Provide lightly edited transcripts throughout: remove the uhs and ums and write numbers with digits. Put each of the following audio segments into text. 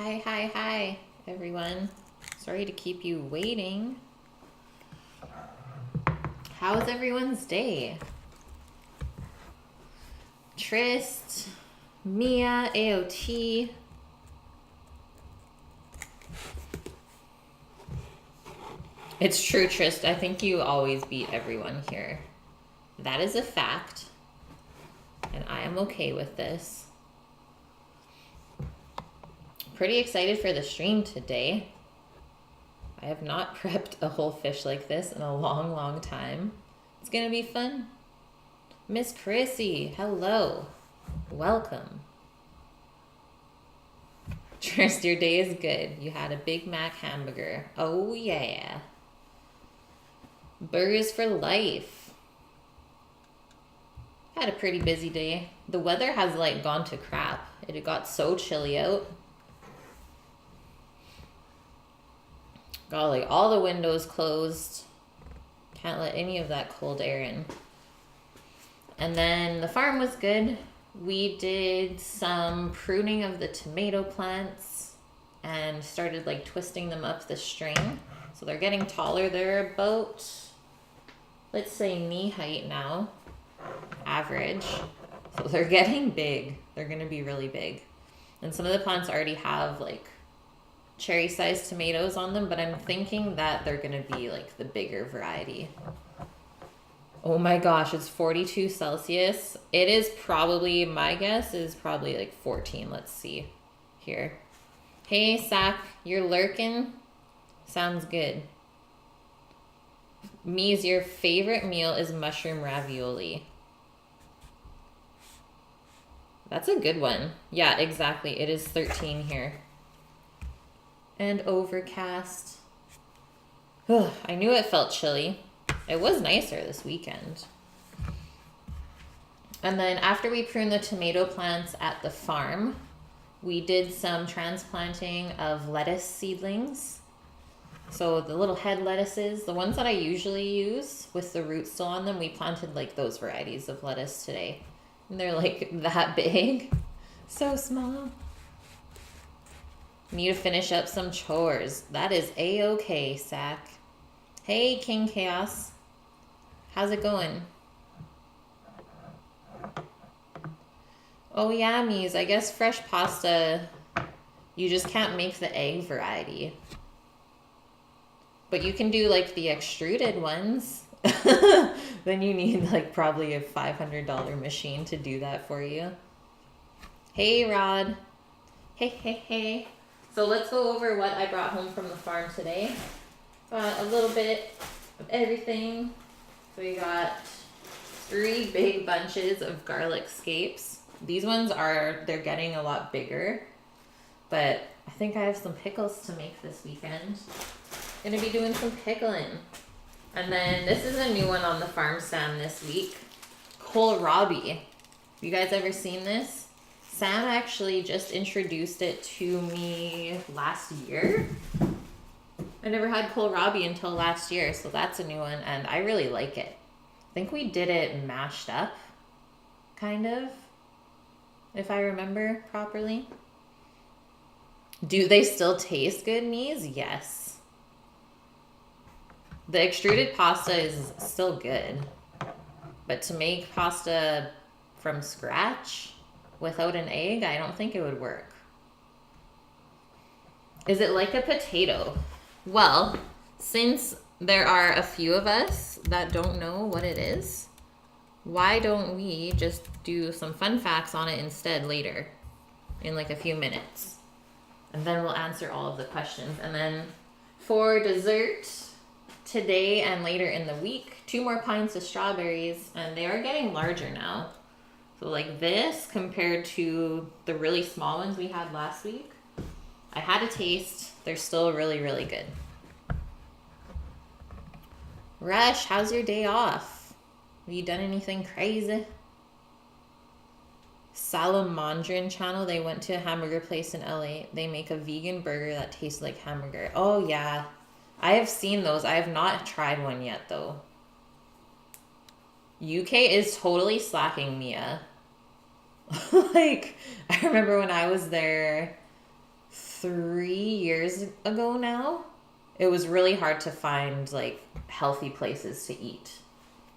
Hi, everyone. Sorry to keep you waiting. How was everyone's day? Trist, Mia, AOT. It's true, Trist. I think you always beat everyone here. That is a fact. And I am okay with this. Pretty excited for the stream today. I have not prepped a whole fish like this in a long time. It's gonna be fun. Miss Chrissy, hello. Welcome. Trist, your day is good. You had a Big Mac hamburger. Oh yeah. Burgers for life. Had a pretty busy day. The weather has like gone to crap. It got so chilly out. Got like all the windows closed. Can't let any of that cold air in. And then the farm was good. We did some pruning of the tomato plants and started like twisting them up the string. So they're getting taller. They're about, let's say, knee height now, average. So they're getting big. They're gonna be really big. And some of the plants already have like cherry-sized tomatoes on them, but I'm thinking that they're gonna be like the bigger variety. Oh my gosh, it's 42 Celsius. It is probably, my guess is probably like 14. Let's see here. Hey, Sack, you're lurking? Sounds good. Mies, your favorite meal is mushroom ravioli. That's a good one. Yeah, exactly. It is 13 here. And overcast. Ugh, I knew it felt chilly. It was nicer this weekend. And then after we pruned the tomato plants at the farm, we did some transplanting of lettuce seedlings. So the little head lettuces, the ones that I usually use with the roots still on them, we planted like those varieties of lettuce today. And they're like that big. So small. Need to finish up some chores. That is a-okay, Sack. Hey, King Chaos. How's it going? Oh, yeah, Mies. I guess fresh pasta, you just can't make the egg variety. But you can do like the extruded ones. Then you need like probably a $500 machine to do that for you. Hey, Rod. Hey. So let's go over what I brought home from the farm today. Got a little bit of everything. So we got 3 big bunches of garlic scapes. These ones they're getting a lot bigger. But I think I have some pickles to make this weekend. Gonna be doing some pickling. And then this is a new one on the farm stand this week. Kohlrabi. You guys ever seen this? Sam actually just introduced it to me last year. I never had kohlrabi until last year, so that's a new one, and I really like it. I think we did it mashed up, kind of, if I remember properly. Do they still taste good, Mies? Yes. The extruded pasta is still good, but to make pasta from scratch without an egg, I don't think it would work. Is it like a potato? Well, since there are a few of us that don't know what it is, why don't we just do some fun facts on it instead later in like a few minutes? And then we'll answer all of the questions. And then for dessert today and later in the week, 2 more pints of strawberries, and they are getting larger now. So like this compared to the really small ones we had last week, I had a taste. They're still really good. Rush, how's your day off? Have you done anything crazy? Salamandrin channel, they went to a hamburger place in LA. They make a vegan burger that tastes like hamburger. Oh yeah, I have seen those. I have not tried one yet though. UK is totally slacking, Mia. Like, I remember when I was there 3 years ago now, it was really hard to find like healthy places to eat.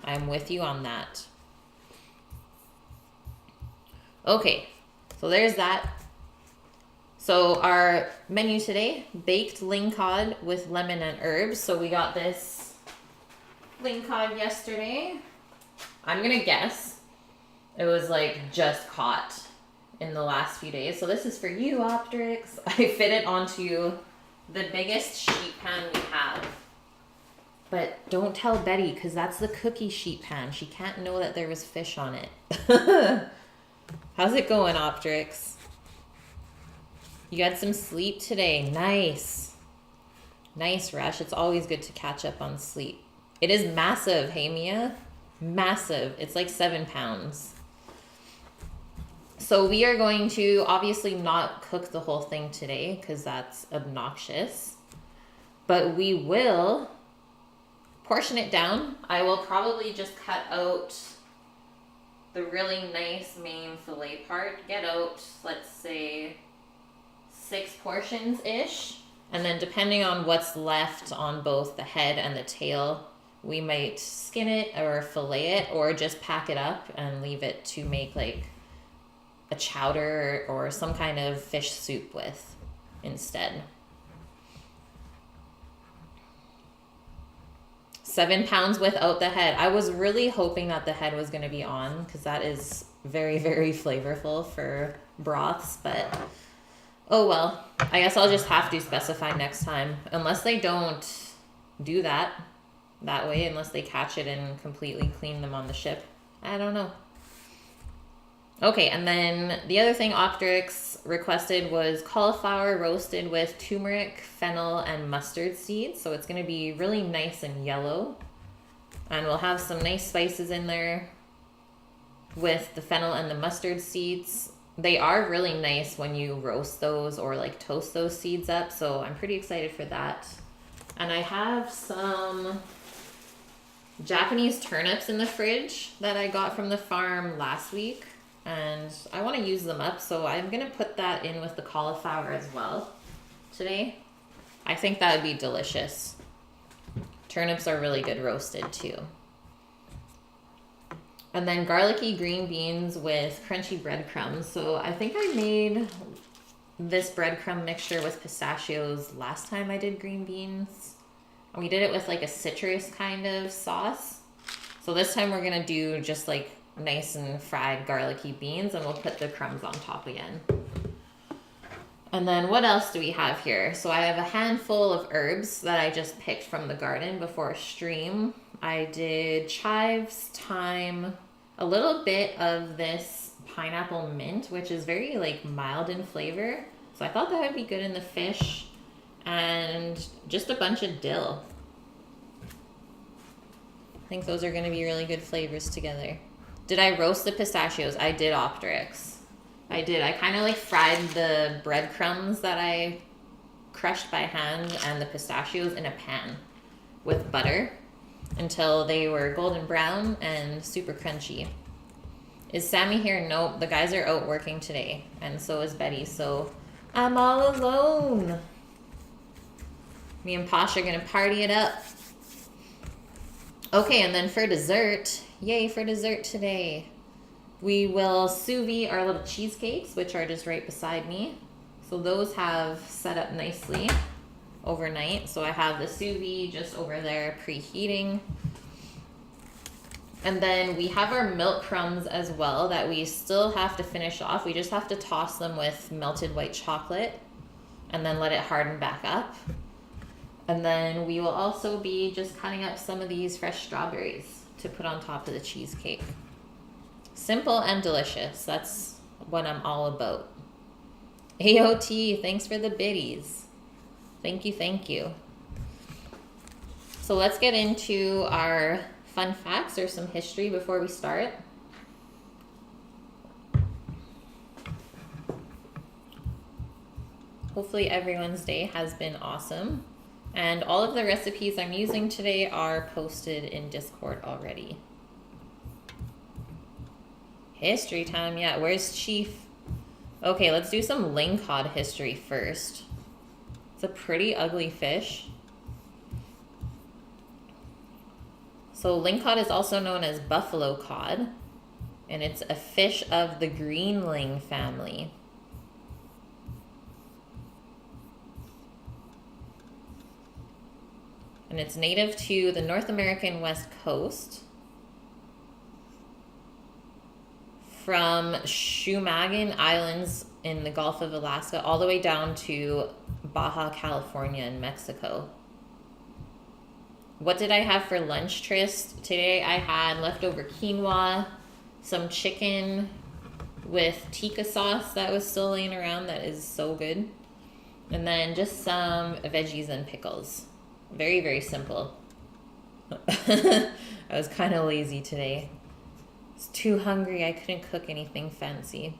I'm with you on that. Okay, so there's that. So our menu today, baked lingcod with lemon and herbs. So we got this lingcod yesterday. I'm gonna guess it was like just caught in the last few days. So this is for you, Optrix. I fit it onto the biggest sheet pan we have. But don't tell Betty, because that's the cookie sheet pan. She can't know that there was fish on it. How's it going, Optrix? You got some sleep today. Nice. Nice, Rush. It's always good to catch up on sleep. It is massive, hey, Mia? Massive. It's like 7 pounds. So we are going to obviously not cook the whole thing today because that's obnoxious. But we will portion it down. I will probably just cut out the really nice main fillet part. Get out, let's say, 6 portions-ish. And then depending on what's left on both the head and the tail, we might skin it or fillet it or just pack it up and leave it to make like a chowder or some kind of fish soup with instead. 7 pounds without the head. I was really hoping that the head was going to be on because that is very, very flavorful for broths, but oh well. I guess I'll just have to specify next time. Unless they don't do that way, unless they catch it and completely clean them on the ship. I don't know. Okay, and then the other thing Optrix requested was cauliflower roasted with turmeric, fennel, and mustard seeds. So it's going to be really nice and yellow. And we'll have some nice spices in there with the fennel and the mustard seeds. They are really nice when you roast those or like toast those seeds up. So I'm pretty excited for that. And I have some Japanese turnips in the fridge that I got from the farm last week. And I want to use them up, so I'm going to put that in with the cauliflower as well today. I think that would be delicious. Turnips are really good roasted too. And then garlicky green beans with crunchy breadcrumbs. So I think I made this breadcrumb mixture with pistachios last time I did green beans. And we did it with like a citrus kind of sauce. So this time we're going to do just like nice and fried garlicky beans, and we'll put the crumbs on top again. And then what else do we have here? So I have a handful of herbs that I just picked from the garden before stream. I did chives, thyme, a little bit of this pineapple mint, which is very like mild in flavor. So I thought that would be good in the fish, and just a bunch of dill. I think those are going to be really good flavors together. Did I roast the pistachios? I did, Optrix. I did. I kind of like fried the breadcrumbs that I crushed by hand and the pistachios in a pan with butter until they were golden brown and super crunchy. Is Sammy here? Nope. The guys are out working today, and so is Betty. So I'm all alone. Me and Posh are going to party it up. Okay, and then for dessert, yay for dessert today, we will sous vide our little cheesecakes, which are just right beside me. So those have set up nicely overnight. So I have the sous vide just over there preheating. And then we have our milk crumbs as well that we still have to finish off. We just have to toss them with melted white chocolate and then let it harden back up. And then we will also be just cutting up some of these fresh strawberries to put on top of the cheesecake. Simple and delicious. That's what I'm all about. AOT, thanks for the biddies. Thank you, thank you. So let's get into our fun facts or some history before we start. Hopefully everyone's day has been awesome. And all of the recipes I'm using today are posted in Discord already. History time, yeah. Where's Chief? Okay, let's do some lingcod history first. It's a pretty ugly fish. So lingcod is also known as buffalo cod, and it's a fish of the greenling family. And it's native to the North American West Coast from Shumagan Islands in the Gulf of Alaska all the way down to Baja California in Mexico. What did I have for lunch, Trist? Today I had leftover quinoa, some chicken with tikka sauce that was still laying around that is so good, and then just some veggies and pickles. Very, very simple. I was kind of lazy today. I was too hungry. I couldn't cook anything fancy.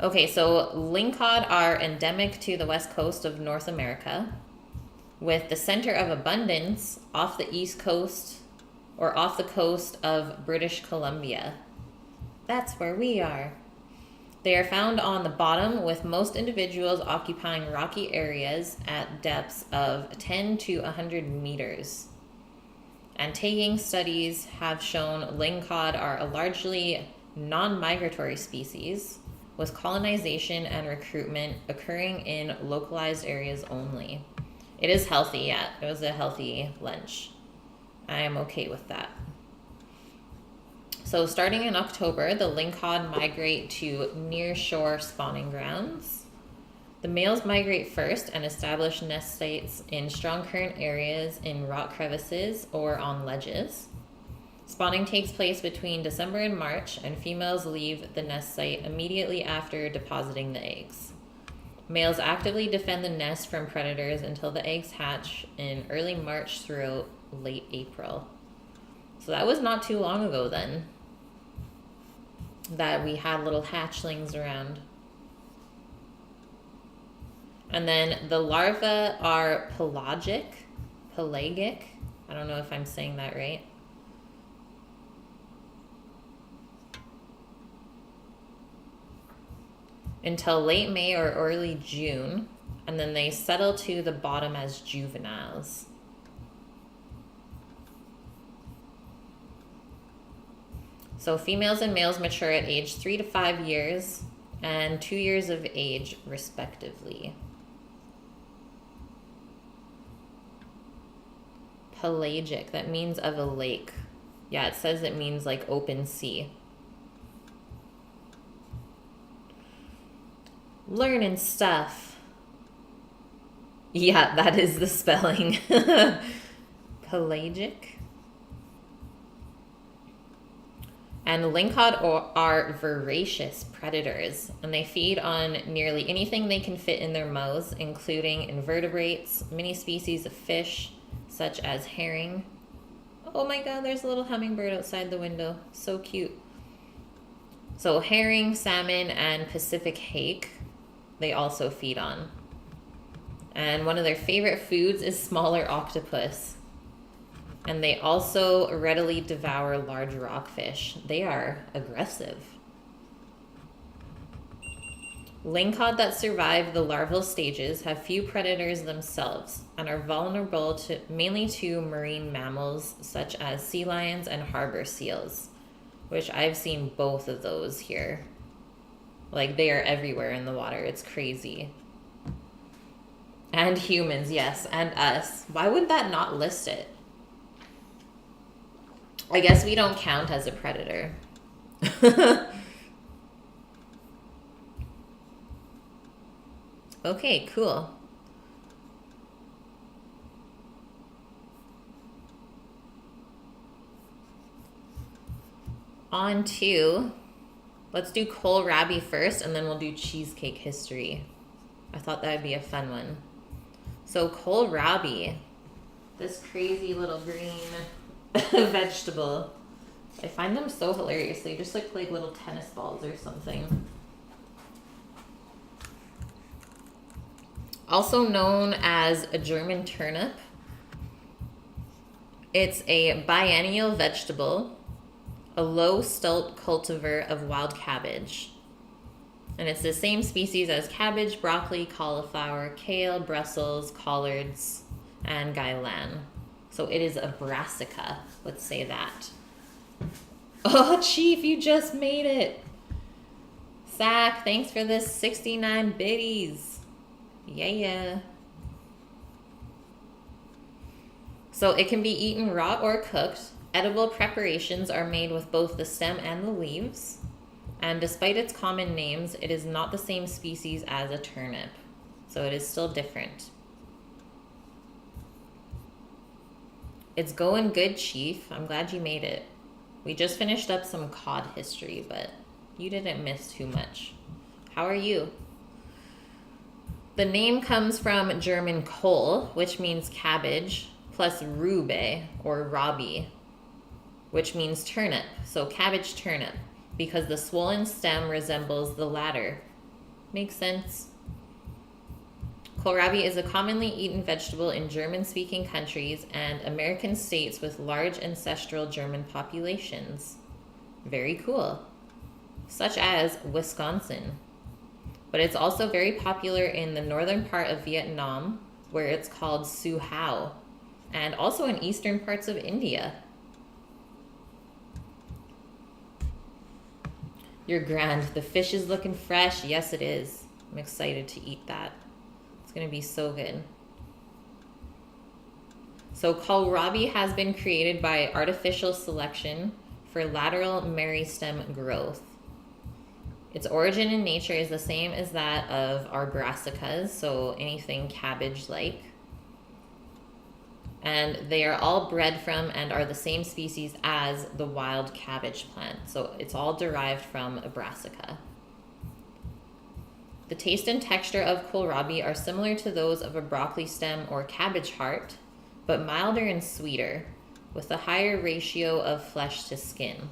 Okay, so lingcod are endemic to the west coast of North America, with the center of abundance off the east coast or off the coast of British Columbia. That's where we are. They are found on the bottom, with most individuals occupying rocky areas at depths of 10 to 100 meters. And tagging studies have shown lingcod are a largely non-migratory species, with colonization and recruitment occurring in localized areas only. It is healthy, yeah. It was a healthy lunch. I am okay with that. So starting in October, the lingcod migrate to near-shore spawning grounds. The males migrate first and establish nest sites in strong current areas in rock crevices or on ledges. Spawning takes place between December and March, and females leave the nest site immediately after depositing the eggs. Males actively defend the nest from predators until the eggs hatch in early March through late April. So that was not too long ago then that we had little hatchlings around. And then the larvae are pelagic. I don't know if I'm saying that right. Until late May or early June, and then they settle to the bottom as juveniles. So females and males mature at age 3 to 5 years and 2 years of age, respectively. Pelagic, that means of a lake. Yeah, it says it means like open sea. Learning stuff. Yeah, that is the spelling. Pelagic. And lingcod are voracious predators, and they feed on nearly anything they can fit in their mouths, including invertebrates, many species of fish, such as herring. Oh my god, there's a little hummingbird outside the window. So cute. So herring, salmon, and Pacific hake, they also feed on. And one of their favorite foods is smaller octopus. And they also readily devour large rockfish. They are aggressive. Lingcod that survive the larval stages have few predators themselves and are vulnerable mainly to marine mammals such as sea lions and harbor seals, which I've seen both of those here. Like, they are everywhere in the water. It's crazy. And humans, yes, and us. Why would that not list it? I guess we don't count as a predator. Okay, cool. On to, let's do kohlrabi first, and then we'll do cheesecake history. I thought that would be a fun one. So kohlrabi, this crazy little green vegetable. I find them so hilarious. They just look like little tennis balls or something. Also known as a German turnip. It's a biennial vegetable, a low stult cultivar of wild cabbage. And it's the same species as cabbage, broccoli, cauliflower, kale, Brussels, collards, and guylan. So it is a brassica. Let's say that. Oh, Chief, you just made it. Sack, thanks for this 69 biddies. Yeah. So it can be eaten raw or cooked. Edible preparations are made with both the stem and the leaves. And despite its common names, it is not the same species as a turnip. So it is still different. It's going good, Chief. I'm glad you made it. We just finished up some cod history, but you didn't miss too much. How are you? The name comes from German Kohl, which means cabbage, plus Rube or Robbie, which means turnip. So cabbage turnip, because the swollen stem resembles the latter. Makes sense. Kohlrabi is a commonly eaten vegetable in German-speaking countries and American states with large ancestral German populations. Very cool. Such as Wisconsin. But it's also very popular in the northern part of Vietnam, where it's called su hao, and also in eastern parts of India. You're grand. The fish is looking fresh. Yes, it is. I'm excited to eat that. It's going to be so good. So kohlrabi has been created by artificial selection for lateral meristem growth. Its origin in nature is the same as that of our brassicas, so anything cabbage-like. And they are all bred from and are the same species as the wild cabbage plant. So it's all derived from a brassica. The taste and texture of kohlrabi are similar to those of a broccoli stem or cabbage heart, but milder and sweeter, with a higher ratio of flesh to skin.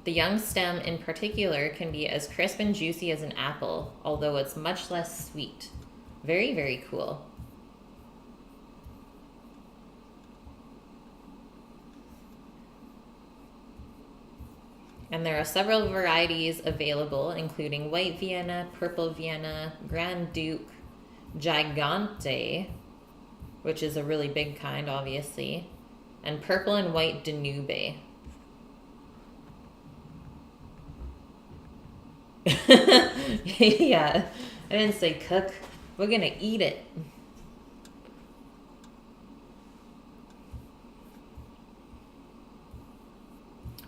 The young stem in particular can be as crisp and juicy as an apple, although it's much less sweet. Very, very cool. And there are several varieties available, including White Vienna, Purple Vienna, Grand Duke, Gigante, which is a really big kind, obviously, and Purple and White Danube. Yeah, I didn't say cook. We're gonna eat it.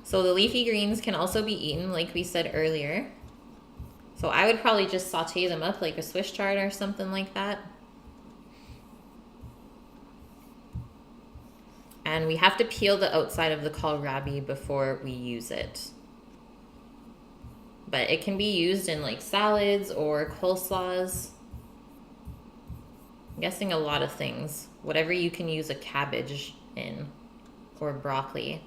So the leafy greens can also be eaten, like we said earlier. So I would probably just saute them up like a Swiss chard or something like that. And we have to peel the outside of the kohlrabi before we use it. But it can be used in like salads or coleslaws. I'm guessing a lot of things. Whatever you can use a cabbage in, or broccoli.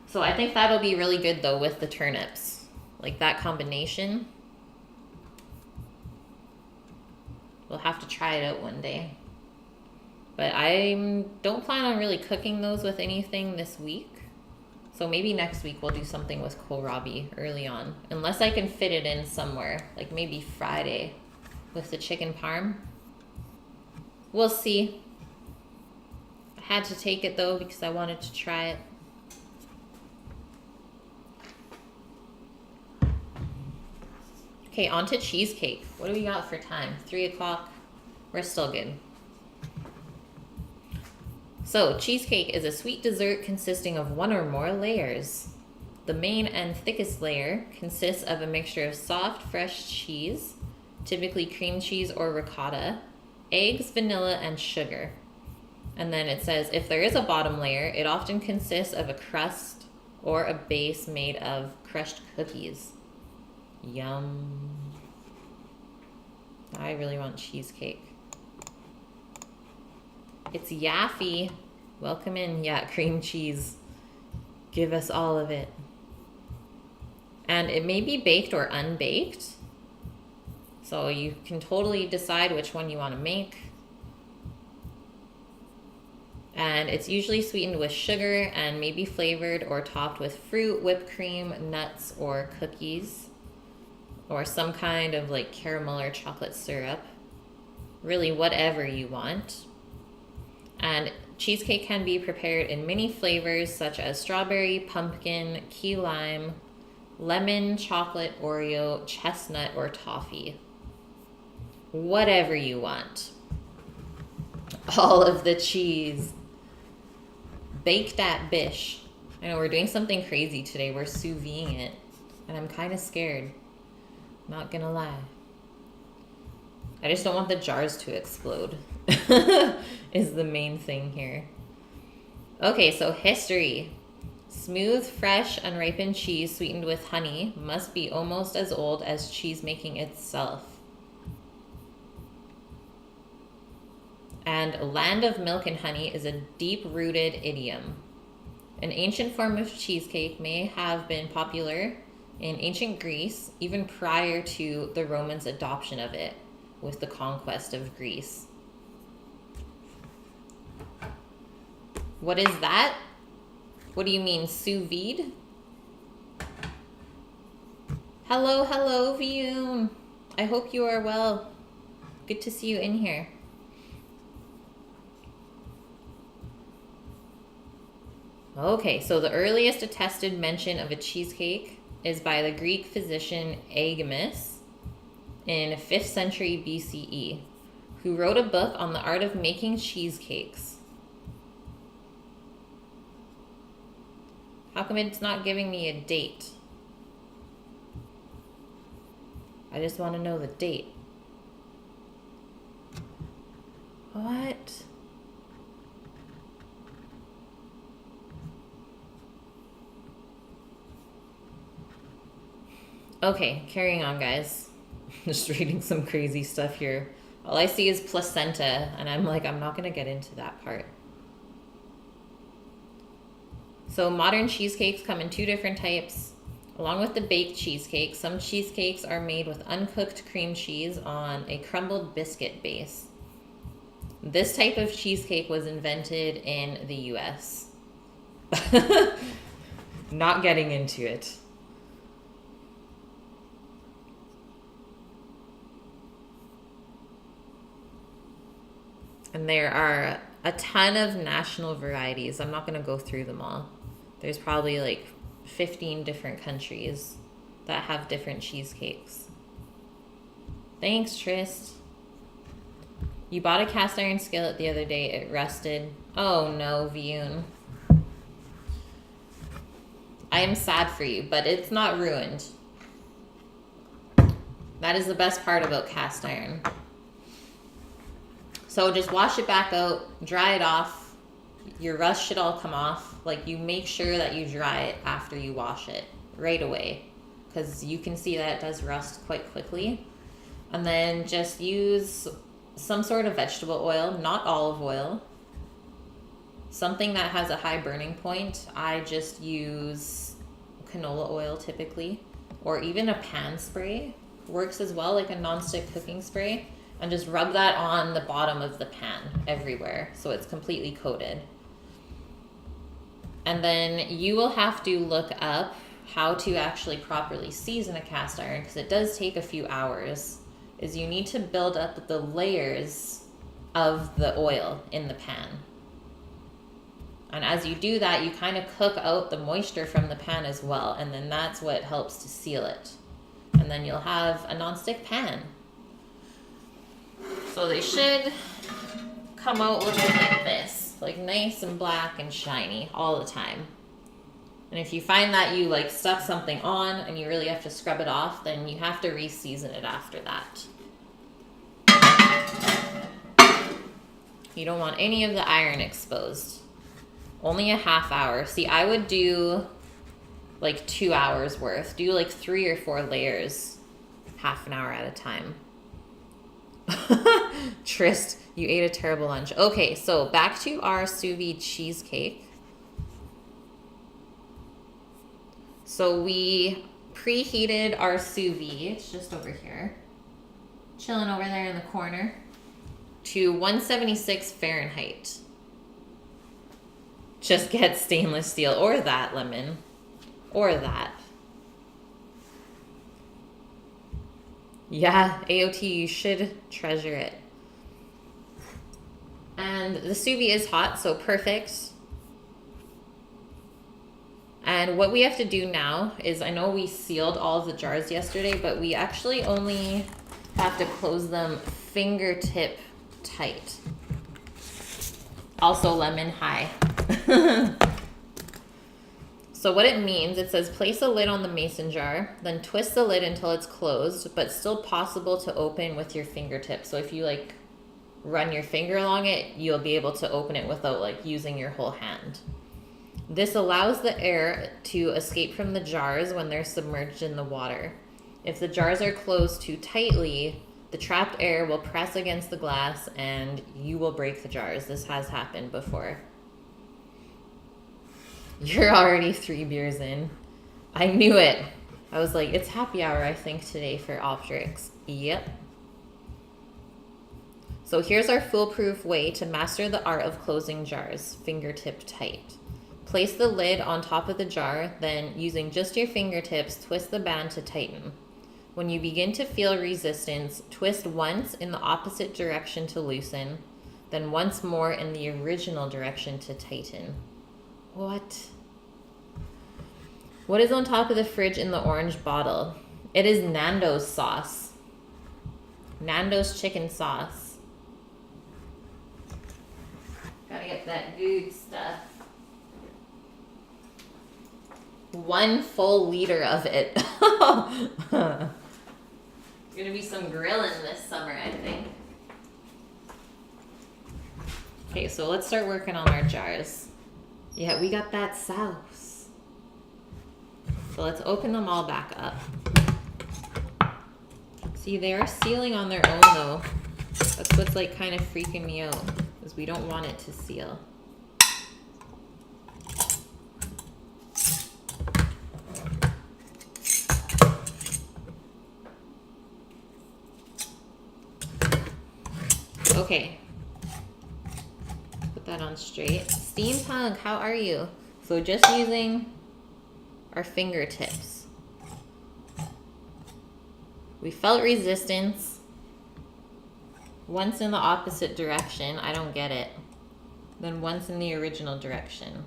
So I think that'll be really good though with the turnips. Like that combination. We'll have to try it out one day. But I don't plan on really cooking those with anything this week. So maybe next week we'll do something with kohlrabi early on. Unless I can fit it in somewhere. Like maybe Friday with the chicken parm. We'll see. I had to take it though because I wanted to try it. Okay, on to cheesecake. What do we got for time? 3 o'clock. We're still good. So, cheesecake is a sweet dessert consisting of one or more layers. The main and thickest layer consists of a mixture of soft, fresh cheese, typically cream cheese or ricotta, eggs, vanilla, and sugar. And then it says, if there is a bottom layer, it often consists of a crust or a base made of crushed cookies. Yum. I really want cheesecake. It's Yaffy. Welcome in. Yeah, cream cheese. Give us all of it. And it may be baked or unbaked. So you can totally decide which one you want to make. And it's usually sweetened with sugar and maybe flavored or topped with fruit, whipped cream, nuts, or cookies. or some kind of like caramel or chocolate syrup. Really, whatever you want. And cheesecake can be prepared in many flavors such as strawberry, pumpkin, key lime, lemon, chocolate, Oreo, chestnut, or toffee. Whatever you want. All of the cheese. Bake that bish. I know we're doing something crazy today. We're sous videing it. And I'm kind of scared. Not gonna lie. I just don't want the jars to explode. Is the main thing here. Okay, so history. Smooth, fresh, unripened cheese sweetened with honey must be almost as old as cheese making itself. And land of milk and honey is a deep-rooted idiom. An ancient form of cheesecake may have been popular in ancient Greece, even prior to the Romans' adoption of it with the conquest of Greece. What is that? What do you mean, sous vide? Hello, hello, Viyun. I hope you are well. Good to see you in here. Okay, so the earliest attested mention of a cheesecake is by the Greek physician Agamus in 5th century BCE, who wrote a book on the art of making cheesecakes. How come it's not giving me a date? I just want to know the date. What? Okay, carrying on, guys. Just reading some crazy stuff here. All I see is placenta, and I'm like, I'm not going to get into that part. So modern cheesecakes come in 2 different types. Along with the baked cheesecake, some cheesecakes are made with uncooked cream cheese on a crumbled biscuit base. This type of cheesecake was invented in the US. Not getting into it. And there are a ton of national varieties. I'm not going to go through them all. There's probably like 15 different countries that have different cheesecakes. Thanks, Trist. You bought a cast iron skillet the other day. It rusted. Oh no, Viyun. I am sad for you, but it's not ruined. That is the best part about cast iron. So just wash it back out, dry it off. Your rust should all come off. Like, you make sure that you dry it after you wash it right away, because you can see that it does rust quite quickly. And then just use some sort of vegetable oil, not olive oil. Something that has a high burning point. I just use canola oil typically, or even a pan spray works as well, like a nonstick cooking spray. And just rub that on the bottom of the pan everywhere so it's completely coated. And then you will have to look up how to actually properly season a cast iron, because it does take a few hours. Is you need to build up the layers of the oil in the pan. And as you do that, you kind of cook out the moisture from the pan as well. And then that's what helps to seal it. And then you'll have a nonstick pan. So they should come out looking like this, like nice and black and shiny all the time. And if you find that you like stuck something on and you really have to scrub it off, then you have to re-season it after that. You don't want any of the iron exposed. Only a half hour. See, I would do like 2 hours worth. Do like 3 or 4 layers, half an hour at a time. Trist, you ate a terrible lunch. Okay, so back to our sous vide cheesecake. So we preheated our sous vide. It's just over here, chilling over there in the corner, to 176 Fahrenheit. Just get stainless steel, or that, lemon, or that. Yeah, AOT, you should treasure it. And the sous vide is hot, so perfect. And what we have to do now is, I know we sealed all of the jars yesterday, but we actually only have to close them fingertip tight. Also lemon high. So what it means, it says place a lid on the mason jar, then twist the lid until it's closed, but still possible to open with your fingertips. So if you like run your finger along it, you'll be able to open it without like using your whole hand. This allows the air to escape from the jars when they're submerged in the water. If the jars are closed too tightly, the trapped air will press against the glass and you will break the jars. This has happened before. You're already 3 beers in. I knew it. I was like, it's happy hour, I think, today for Optrix. Yep. So here's our foolproof way to master the art of closing jars, fingertip tight. Place the lid on top of the jar, then using just your fingertips, twist the band to tighten. When you begin to feel resistance, twist once in the opposite direction to loosen, then once more in the original direction to tighten. What? What is on top of the fridge in the orange bottle? It is Nando's sauce. Nando's chicken sauce. Gotta get that good stuff. 1 full liter of it. Gonna be some grilling this summer, I think. Okay, so let's start working on our jars. Yeah, we got that sauce. So let's open them all back up. See, they are sealing on their own though. That's what's like kind of freaking me out, is we don't want it to seal. Okay. Put that on straight. Steampunk, how are you? So just using our fingertips. We felt resistance. Once in the opposite direction. I don't get it. Then once in the original direction.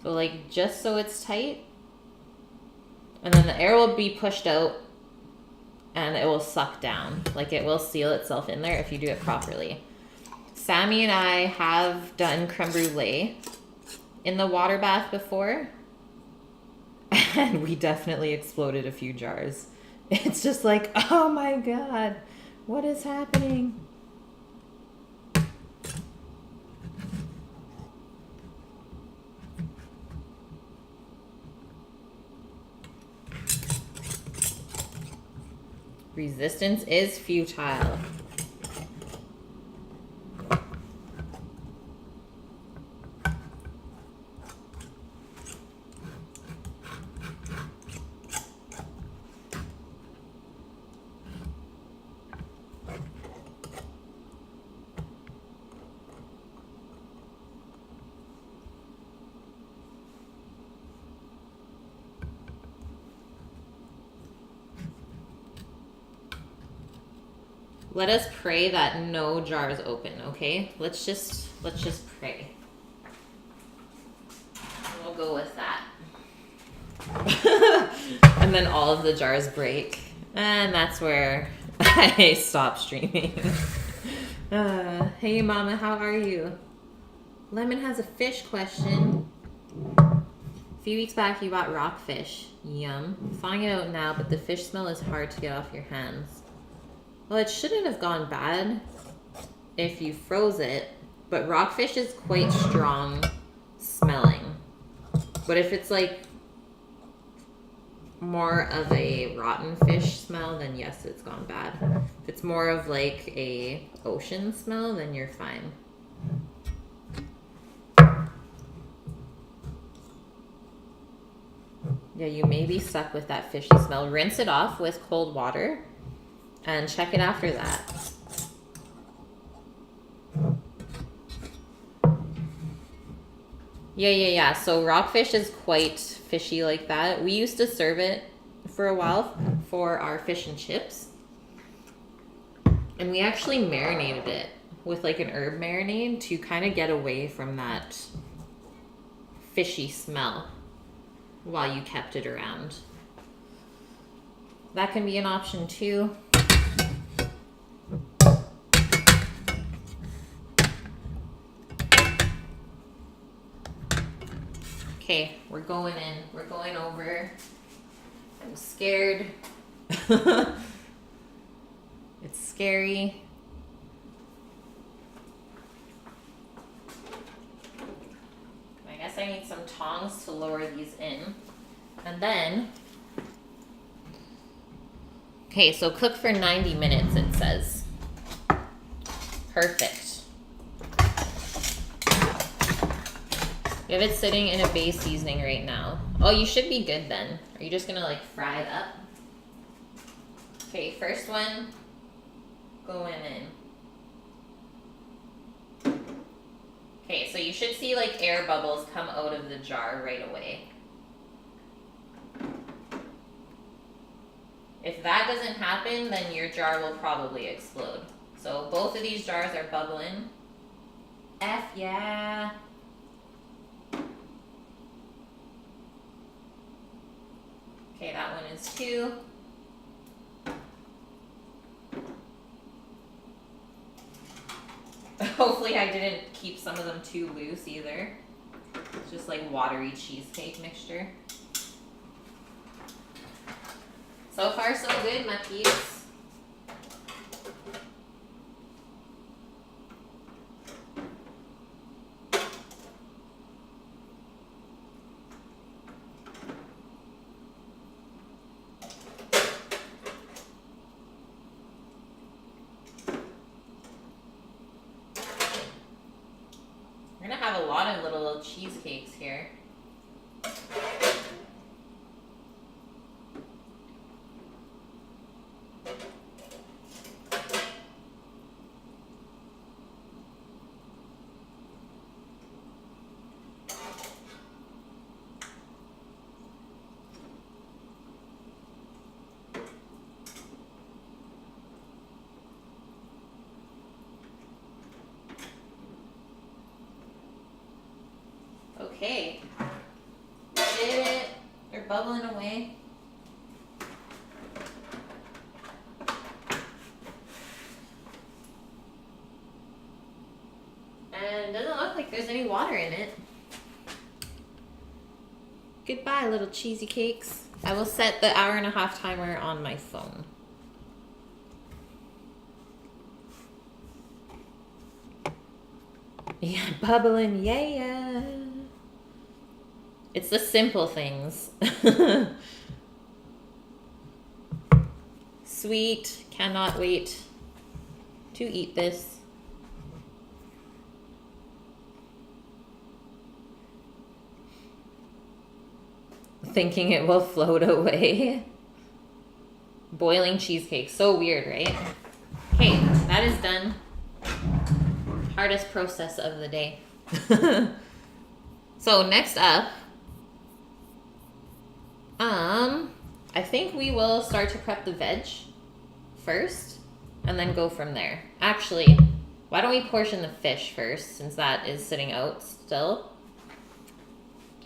So like just so it's tight. And then the air will be pushed out and it will suck down. Like it will seal itself in there if you do it properly. Sammy and I have done creme brulee in the water bath before. And we definitely exploded a few jars. It's just like, oh my God, what is happening? Resistance is futile. Let us pray that no jars open, okay? Let's just pray. We'll go with that. And then all of the jars break. And that's where I stop streaming. Hey mama, how are you? Lemon has a fish question. A few weeks back you bought rockfish. Yum. Thawing it out now, but the fish smell is hard to get off your hands. Well, it shouldn't have gone bad if you froze it, but rockfish is quite strong smelling. But if it's like more of a rotten fish smell, then yes, it's gone bad. If it's more of like a ocean smell, then you're fine. Yeah, you may be stuck with that fishy smell. Rinse it off with cold water. And check it after that. Yeah. So rockfish is quite fishy like that. We used to serve it for a while for our fish and chips. And we actually marinated it with like an herb marinade to kind of get away from that fishy smell while you kept it around. That can be an option too. Okay, we're going in. We're going over. I'm scared. It's scary. I guess I need some tongs to lower these in. And then, okay, so cook for 90 minutes, it says. Perfect. You have it sitting in a base seasoning right now. Oh, you should be good then. Are you just gonna like fry it up? Okay, first one going in. Okay, so you should see like air bubbles come out of the jar right away. If that doesn't happen, then your jar will probably explode. So both of these jars are bubbling. F yeah. Okay, that one is 2. Hopefully I didn't keep some of them too loose either. It's just like watery cheesecake mixture. So far so good, my peeps. We're gonna have a lot of little cheesecakes here. Okay, did it. They're bubbling away. And it doesn't look like there's any water in it. Goodbye, little cheesy cakes. I will set the 1.5-hour timer on my phone. Yeah, bubbling, yeah. It's the simple things. Sweet, cannot wait to eat this. Thinking it will float away. Boiling cheesecake, so weird, right? Okay, that is done. Hardest process of the day. So next up, I think we will start to prep the veg first and then go from there. Actually, why don't we portion the fish first, since that is sitting out still.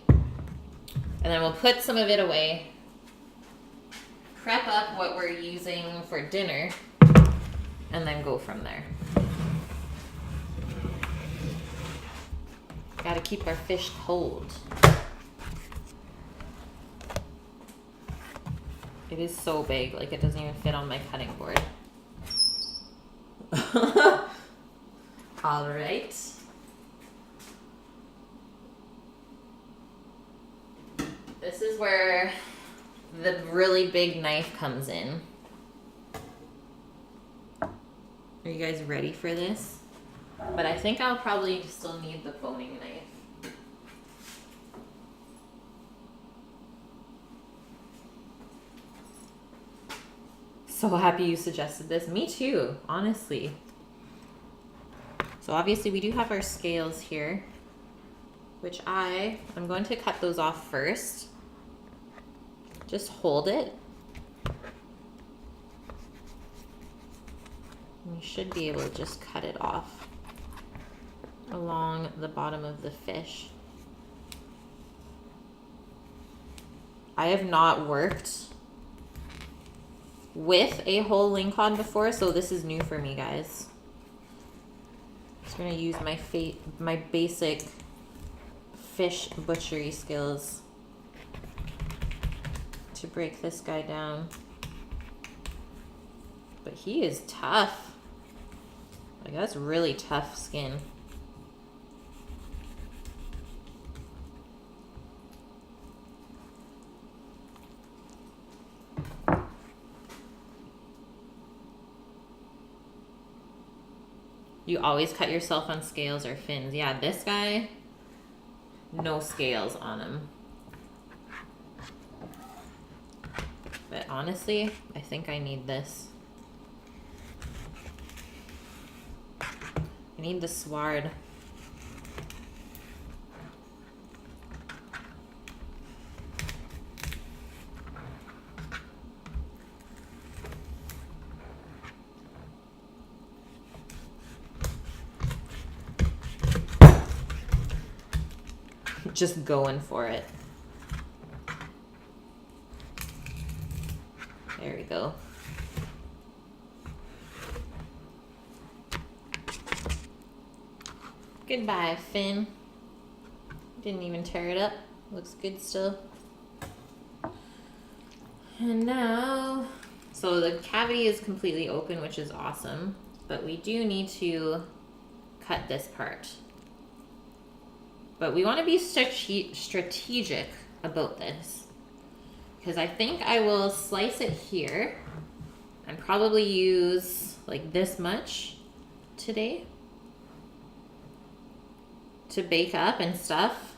And then we'll put some of it away, prep up what we're using for dinner, and then go from there. Gotta keep our fish cold. It is so big, like it doesn't even fit on my cutting board. All right. This is where the really big knife comes in. Are you guys ready for this? But I think I'll probably still need the boning knife. So happy you suggested this. Me too, honestly. So obviously we do have our scales here, which I'm going to cut those off first. Just hold it. You should be able to just cut it off along the bottom of the fish. I have not worked with a whole lingcod before, so this is new for me, guys. Just gonna use my basic fish butchery skills to break this guy down. But he is tough. Like, that's really tough skin. You always cut yourself on scales or fins. Yeah, this guy, no scales on him. But honestly, I think I need this. I need the sward. Just going for it. There we go. Goodbye, fin. Didn't even tear it up. Looks good still. And now, so the cavity is completely open, which is awesome, but we do need to cut this part. But we want to be strategic about this, because I think I will slice it here and probably use like this much today to bake up and stuff.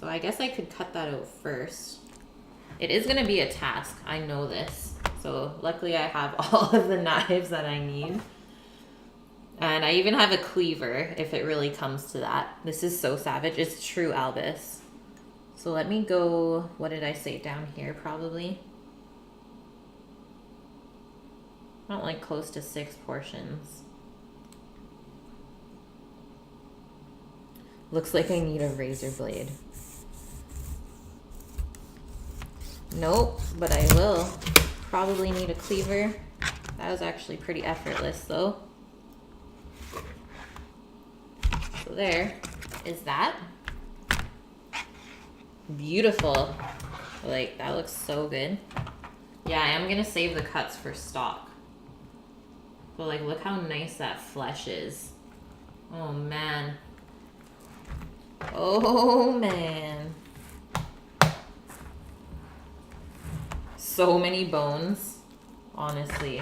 So I guess I could cut that out first. It is going to be a task. I know this. So luckily I have all of the knives that I need. And I even have a cleaver if it really comes to that. This is so savage. It's true Albus. So let me go, what did I say, down here probably? Not like close to 6 portions. Looks like I need a razor blade. Nope, but I will probably need a cleaver. That was actually pretty effortless though. So there is that. Beautiful. Like, that looks so good. Yeah, I am gonna save the cuts for stock. But like, look how nice that flesh is. Oh man. Oh man. So many bones, honestly.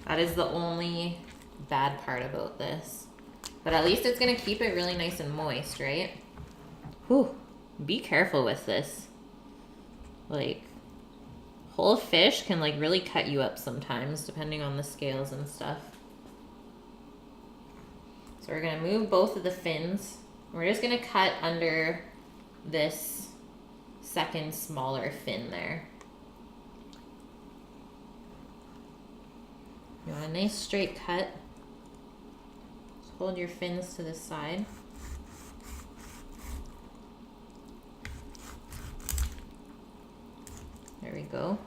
That is the only bad part about this. But at least it's gonna keep it really nice and moist, right? Whew. Be careful with this. Like, whole fish can like really cut you up sometimes, depending on the scales and stuff. So we're gonna move both of the fins. We're just gonna cut under this second smaller fin there. You want a nice straight cut. Just hold your fins to the side. There we go.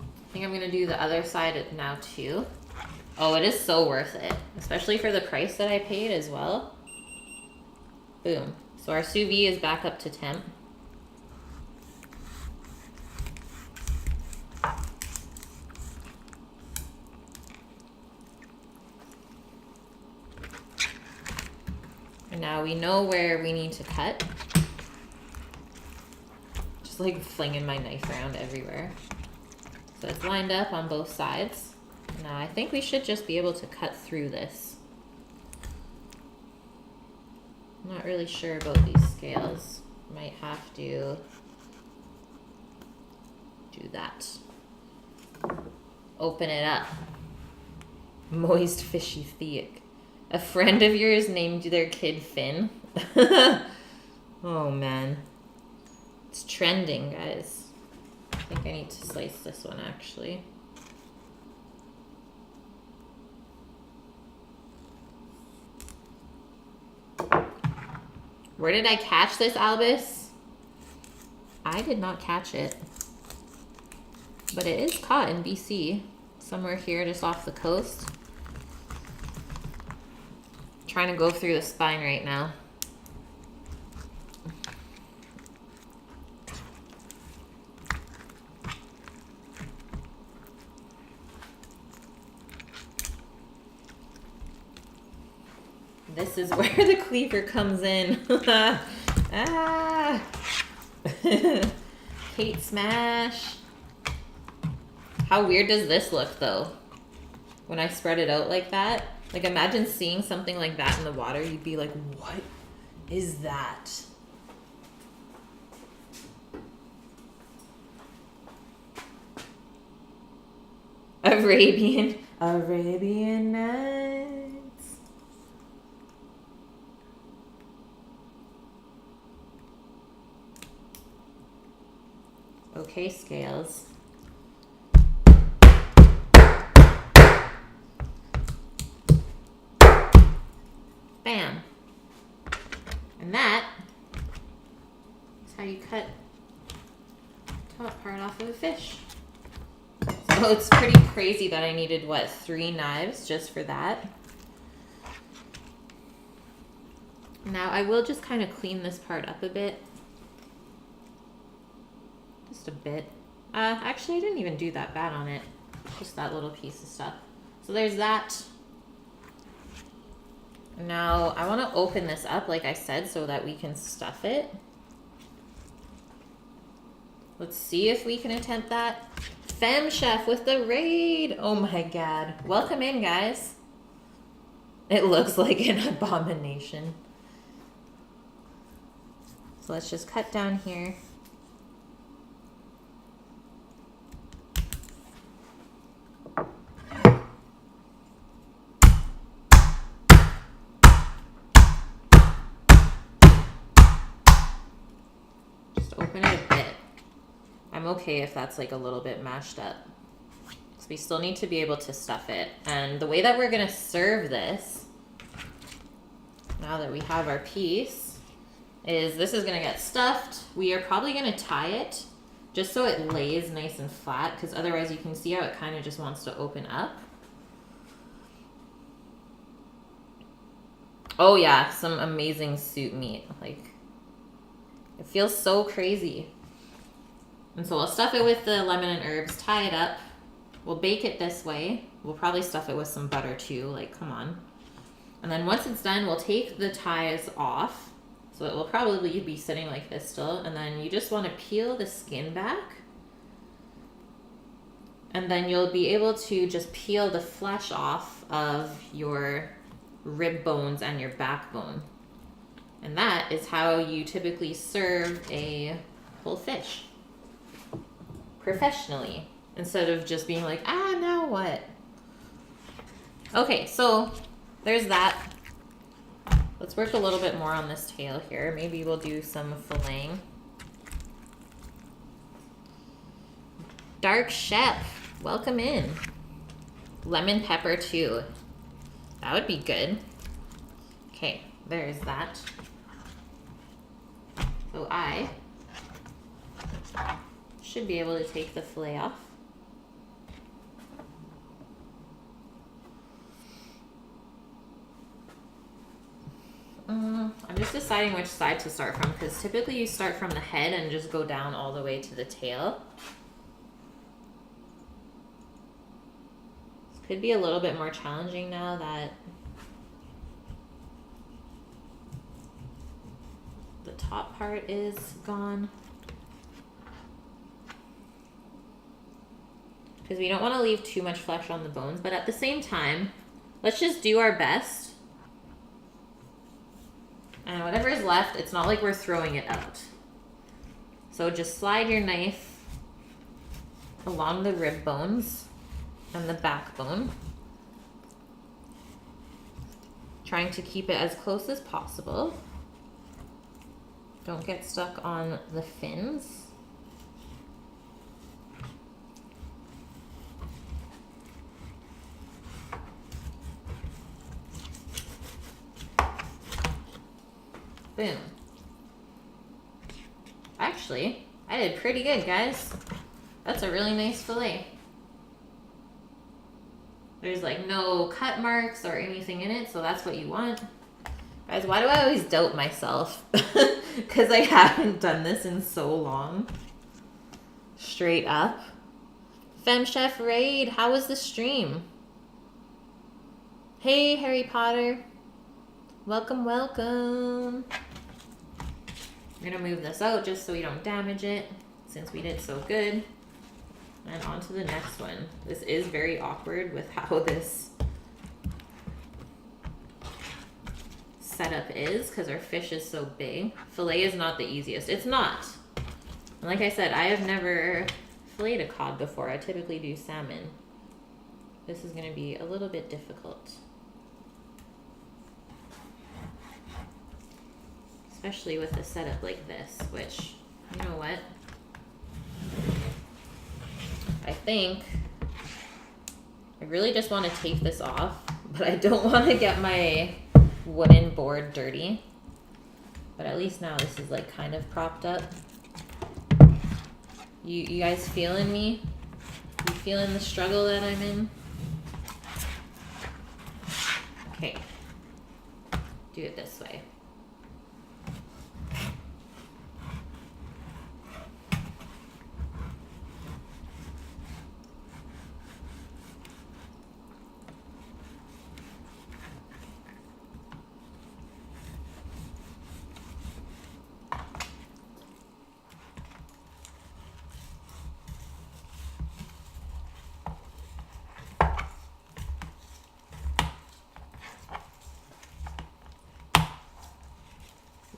I think I'm gonna do the other side now too. Oh, it is so worth it, especially for the price that I paid as well. Boom. So our sous vide is back up to temp. And now we know where we need to cut. Just like flinging my knife around everywhere. So it's lined up on both sides. Now I think we should just be able to cut through this. I'm not really sure about these scales. Might have to do that. Open it up. Moist, fishy, thick. A friend of yours named their kid Finn. Oh man. It's trending, guys. I think I need to slice this one actually. Where did I catch this, Albus? I did not catch it. But it is caught in BC. Somewhere here just off the coast. Trying to go through the spine right now. This is where the cleaver comes in. Ah! Kate smash. How weird does this look though? When I spread it out like that? Like imagine seeing something like that in the water. You'd be like, what is that? Arabian Nights. Okay, scales. Bam. And that is how you cut the top part off of a fish. So it's pretty crazy that I needed, what, 3 knives just for that. Now I will just kind of clean this part up a bit. Just a bit. Actually, I didn't even do that bad on it. Just that little piece of stuff. So there's that. Now I want to open this up, like I said, so that we can stuff it. Let's see if we can attempt that. Femme Chef with the raid. Oh my God. Welcome in, guys. It looks like an abomination. So let's just cut down here. Open it a bit. I'm okay if that's like a little bit mashed up. So we still need to be able to stuff it. And the way that we're gonna serve this, now that we have our piece, is this is gonna get stuffed. We are probably gonna tie it just so it lays nice and flat, because otherwise you can see how it kind of just wants to open up. Oh yeah, some amazing soup meat. Like, it feels so crazy. And so we'll stuff it with the lemon and herbs, tie it up. We'll bake it this way. We'll probably stuff it with some butter too, like, come on. And then once it's done, we'll take the ties off. So it will probably be sitting like this still. And then you just want to peel the skin back. And then you'll be able to just peel the flesh off of your rib bones and your backbone. And that is how you typically serve a whole fish professionally, instead of just being like, now what? Okay, so there's that. Let's work a little bit more on this tail here. Maybe we'll do some filleting. Dark Chef, welcome in. Lemon pepper too. That would be good. Okay, there's that. So I should be able to take the fillet off. I'm just deciding which side to start from, because typically you start from the head and just go down all the way to the tail. This could be a little bit more challenging now that the top part is gone. Because we don't want to leave too much flesh on the bones, but at the same time, let's just do our best. And whatever is left, it's not like we're throwing it out. So just slide your knife along the rib bones and the backbone, trying to keep it as close as possible. Don't get stuck on the fins. actually. I did pretty good, guys. That's a really nice fillet. There's like no cut marks or anything in it, so that's what you want. Guys, why do I always doubt myself? Because I haven't done this in so long. Straight up. Femme Chef Raid, how was the stream? Hey, Harry Potter. Welcome, welcome. I'm gonna move this out just so we don't damage it, since we did so good. And on to the next one. This is very awkward with how this setup is, because our fish is so big. Filet is not the easiest. It's not. And like I said, I have never filleted a cod before. I typically do salmon. This is gonna be a little bit difficult. Especially with a setup like this, which, you know what? I think I really just want to take this off, but I don't want to get my wooden board dirty. But at least now this is like kind of propped up. You guys feeling me? You feeling the struggle that I'm in? Okay. Do it this way.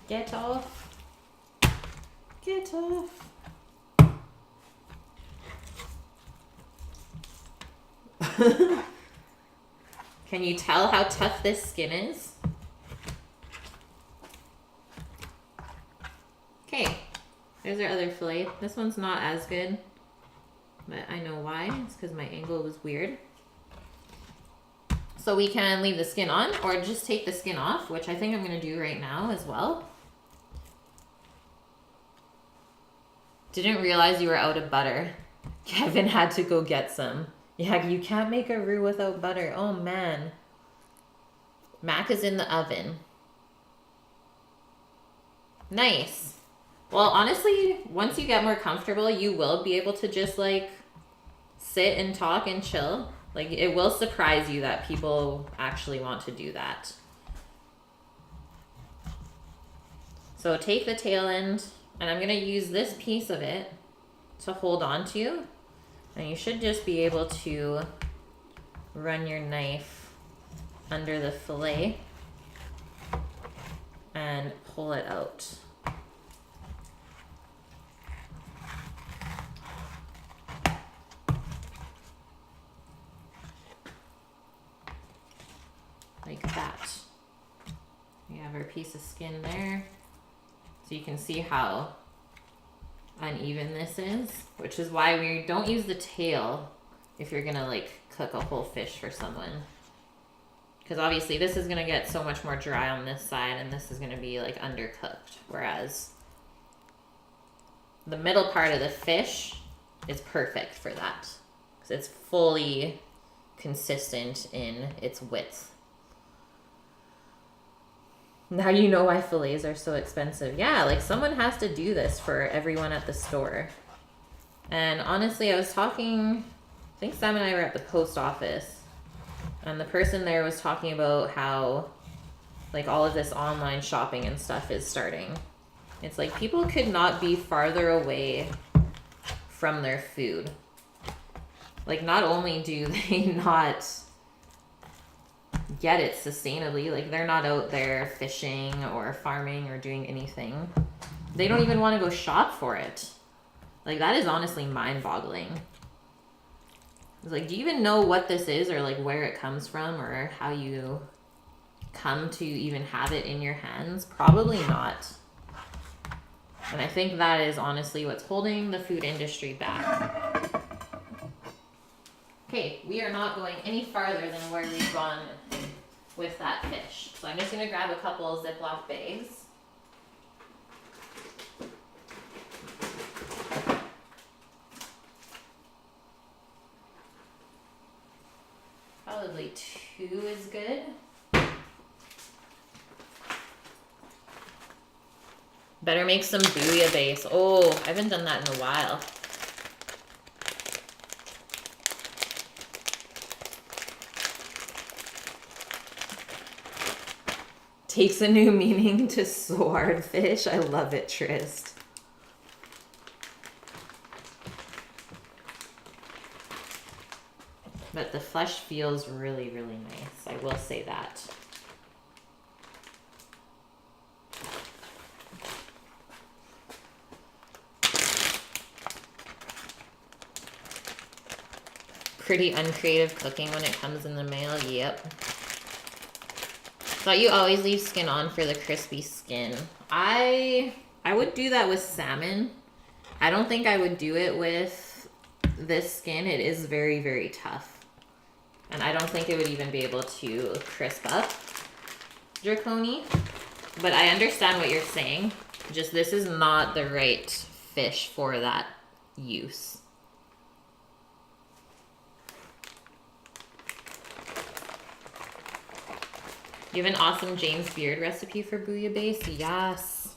Get off. Get off. Can you tell how tough this skin is? Okay, there's our other fillet. This one's not as good, but I know why. It's because my angle was weird. So we can leave the skin on or just take the skin off, which I think I'm gonna do right now as well. Didn't realize you were out of butter. Kevin had to go get some. Yeah, you can't make a roux without butter. Oh man. Mac is in the oven. Nice. Well, honestly, once you get more comfortable, you will be able to just like sit and talk and chill. Like it will surprise you that people actually want to do that. So take the tail end, and I'm gonna use this piece of it to hold on to. And you should just be able to run your knife under the fillet and pull it out. Like that. We have our piece of skin there. So you can see how uneven this is, which is why we don't use the tail if you're gonna like cook a whole fish for someone. Because obviously this is gonna get so much more dry on this side and this is gonna be like undercooked. Whereas the middle part of the fish is perfect for that. Because it's fully consistent in its width. Now you know why fillets are so expensive. Yeah, like someone has to do this for everyone at the store. And honestly, I was talking, I think Sam and I were at the post office, and the person there was talking about how like all of this online shopping and stuff is starting. It's like people could not be farther away from their food. Like not only do they not get it sustainably, like they're not out there fishing or farming or doing anything. They don't even want to go shop for it. Like that is honestly mind-boggling. It's like, do you even know what this is or like where it comes from or how you come to even have it in your hands? Probably not. And I think that is honestly what's holding the food industry back. Okay, we are not going any farther than where we've gone with that fish. So I'm just gonna grab a couple of Ziploc bags. Boo is good. Better make some bouillabaisse. Oh, I haven't done that in a while. Takes a new meaning to swordfish. I love it, Trist. But the flesh feels really, really nice. I will say that. Pretty uncreative cooking when it comes in the mail. Yep. Thought you always leave skin on for the crispy skin. I would do that with salmon. I don't think I would do it with this skin. It is very, very tough. And I don't think it would even be able to crisp up Draconi. But I understand what you're saying. Just this is not the right fish for that use. You have an awesome James Beard recipe for bouillabaisse? Yes.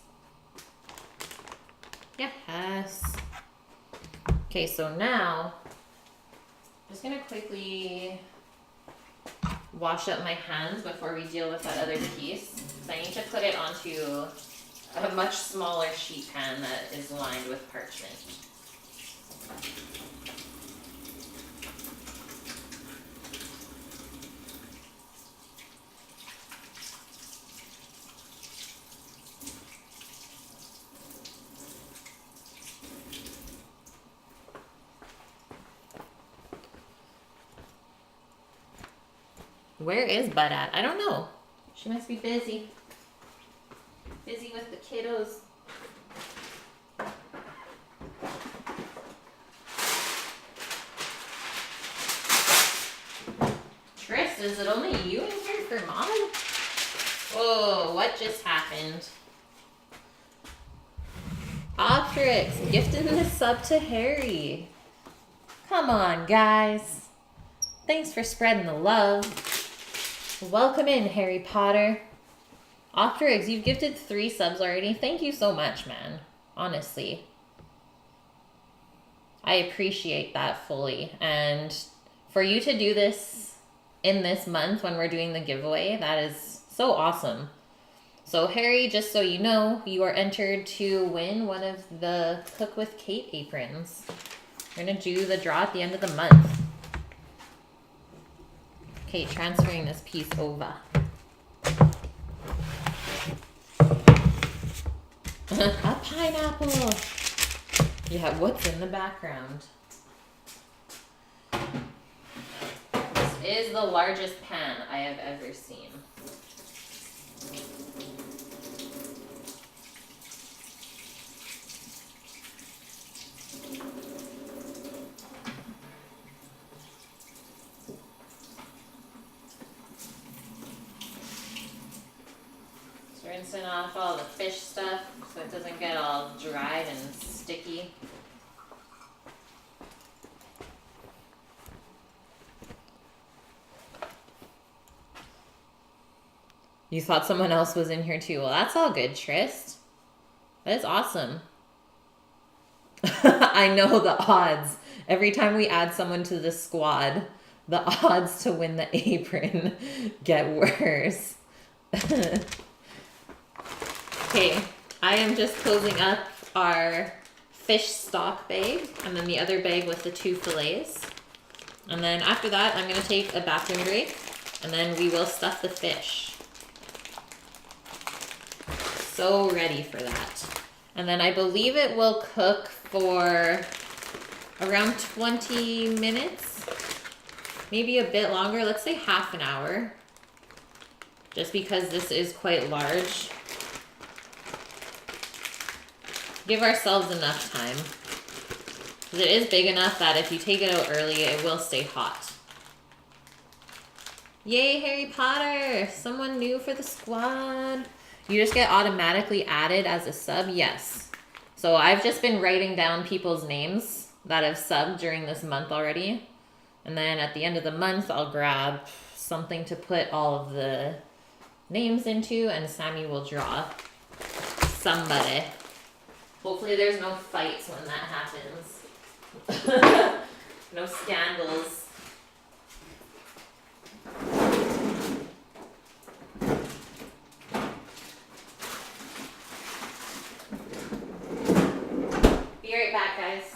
Yes. Okay, so now I'm just gonna quickly wash up my hands before we deal with that other piece. So I need to put it onto a much smaller sheet pan that is lined with parchment. Where is Bud at? I don't know. She must be busy. Busy with the kiddos. Tris, is it only you in here for Mom? Whoa, what just happened? Optrix, gifted the sub to Harry. Come on, guys. Thanks for spreading the love. Welcome in, Harry Potter. Optrix, you've gifted 3 subs already. Thank you so much, man. Honestly. I appreciate that fully. And for you to do this in this month when we're doing the giveaway, that is so awesome. So Harry, just so you know, you are entered to win one of the Cook with Kate aprons. We're going to do the draw at the end of the month. Okay, transferring this piece over. A pineapple! Yeah, what's in the background? This is the largest pan I have ever seen. Rinsing off all the fish stuff so it doesn't get all dried and sticky. You thought someone else was in here too. Well, that's all good, Trist. That is awesome. I know the odds. Every time we add someone to the squad, the odds to win the apron get worse. Okay, I am just closing up our fish stock bag and then the other bag with the 2 fillets. And then after that, I'm going to take a bathroom break and then we will stuff the fish. So ready for that. And then I believe it will cook for around 20 minutes, maybe a bit longer. Let's say half an hour, just because this is quite large. Give ourselves enough time. Because it is big enough that if you take it out early, it will stay hot. Yay, Harry Potter! Someone new for the squad. You just get automatically added as a sub? Yes. So I've just been writing down people's names that have subbed during this month already. And then at the end of the month, I'll grab something to put all of the names into, and Sammy will draw somebody. Hopefully there's no fights when that happens. No scandals. Be right back, guys.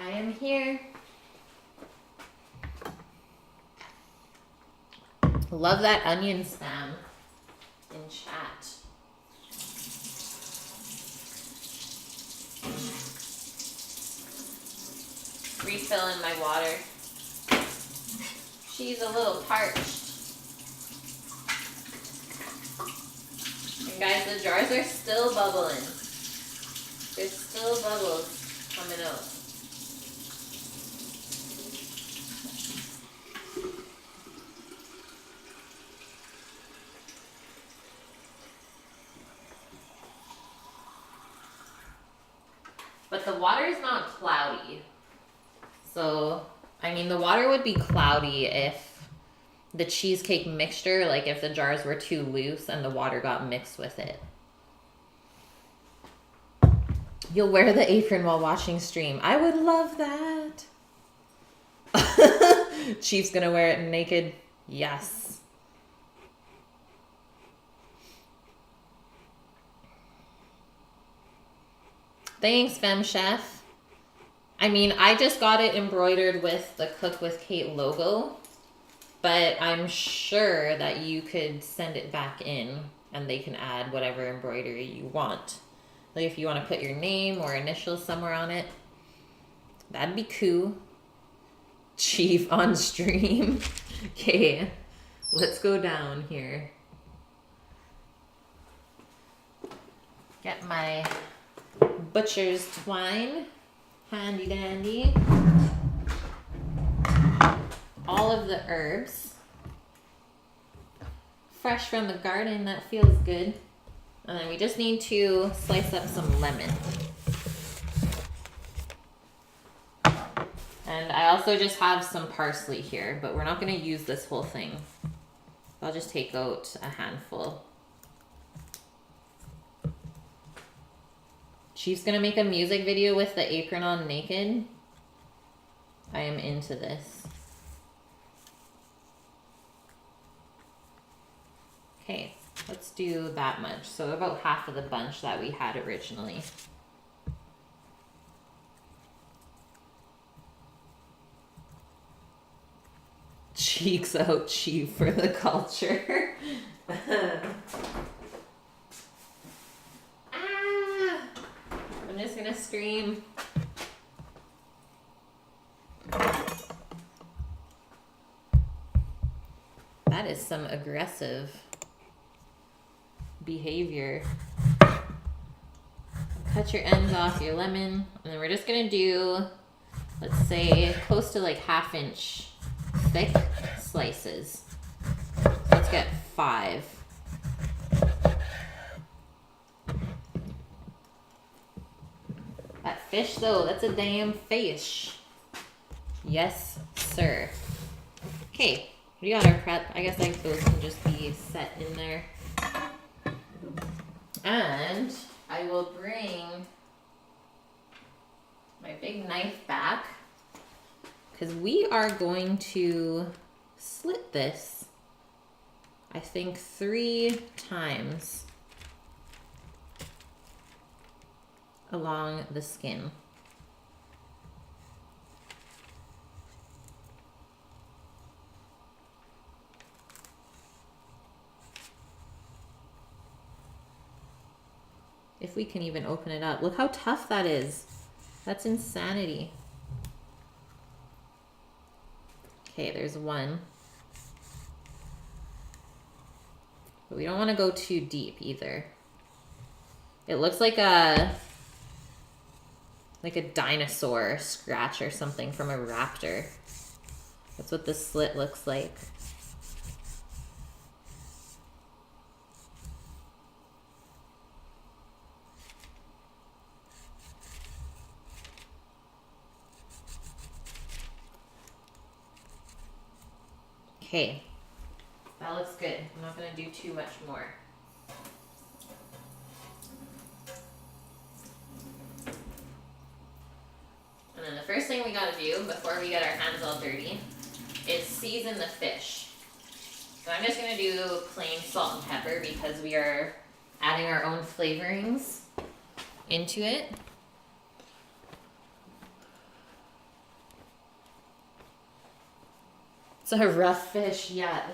I am here. Love that onion spam in chat. Refilling my water. She's a little parched. And guys, the jars are still bubbling. There's still bubbles coming out. But the water is not cloudy. So, I mean, the water would be cloudy if the cheesecake mixture, like if the jars were too loose and the water got mixed with it. You'll wear the apron while watching stream. I would love that. Chief's gonna wear it naked. Yes. Thanks, Femme Chef. I mean, I just got it embroidered with the Cook with Kate logo, but I'm sure that you could send it back in and they can add whatever embroidery you want. Like if you want to put your name or initials somewhere on it, that'd be cool. Chief on stream. Okay, let's go down here. Get my butcher's twine, handy dandy. All of the herbs, fresh from the garden, that feels good. And then we just need to slice up some lemon. And I also just have some parsley here, but we're not going to use this whole thing. I'll just take out a handful. Chief's gonna make a music video with the apron on naked. I am into this. Okay, let's do that much. So about half of the bunch that we had originally. Cheeks out, Chief, for the culture. I'm just gonna scream. That is some aggressive behavior. Cut your ends off your lemon, and then we're just gonna do, let's say, close to like 1/2 inch thick slices. So let's get 5. That fish though, that's a damn fish. Yes, sir. Okay, we got our prep. I guess like those can just be set in there. And I will bring my big knife back because we are going to slit this, I think, 3 times along the skin. If we can even open it up. Look how tough that is. That's insanity. Okay, there's one. But we don't want to go too deep either. It looks like a dinosaur scratch or something from a raptor. That's what the slit looks like. Okay, that looks good. I'm not gonna do too much more. And then the first thing we gotta do before we get our hands all dirty is season the fish. So I'm just gonna do plain salt and pepper because we are adding our own flavorings into it. It's a rough fish, yeah.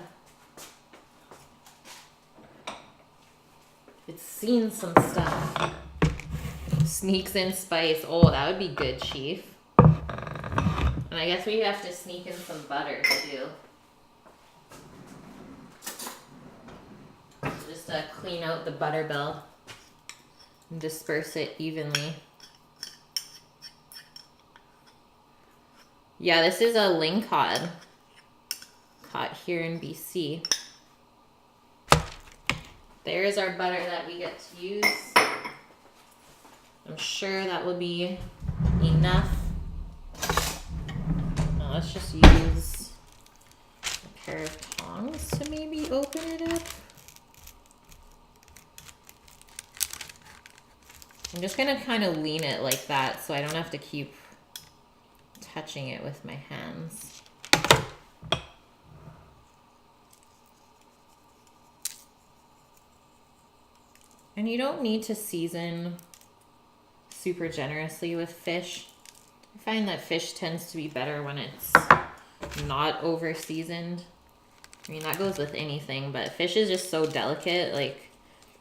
It's seen some stuff. Sneaks in spice. Oh, that would be good, Chief. And I guess we have to sneak in some butter too. Just to clean out the butter belt and disperse it evenly. Yeah, this is a lingcod. Caught here in BC. There's our butter that we get to use. I'm sure that will be enough. Now let's just use a pair of tongs to maybe open it up. I'm just gonna kind of lean it like that so I don't have to keep touching it with my hands. And you don't need to season super generously with fish. I find that fish tends to be better when it's not over seasoned. I mean, that goes with anything, but fish is just so delicate. Like,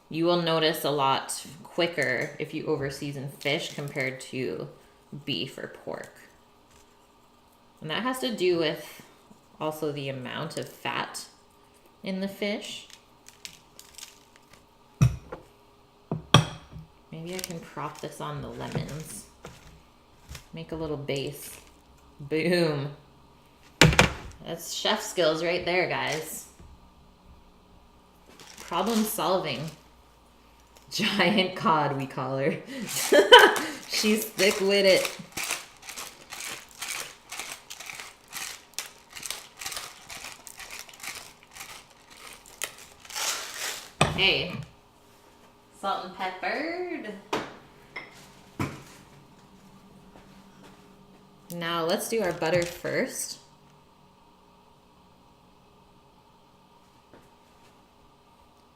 you will notice a lot quicker if you over season fish compared to beef or pork. And that has to do with also the amount of fat in the fish. Maybe I can prop this on the lemons. Make a little base. Boom. That's chef skills right there, guys. Problem solving. Giant cod, we call her. She's thick with it. Okay. Salt and peppered. Now let's do our butter first.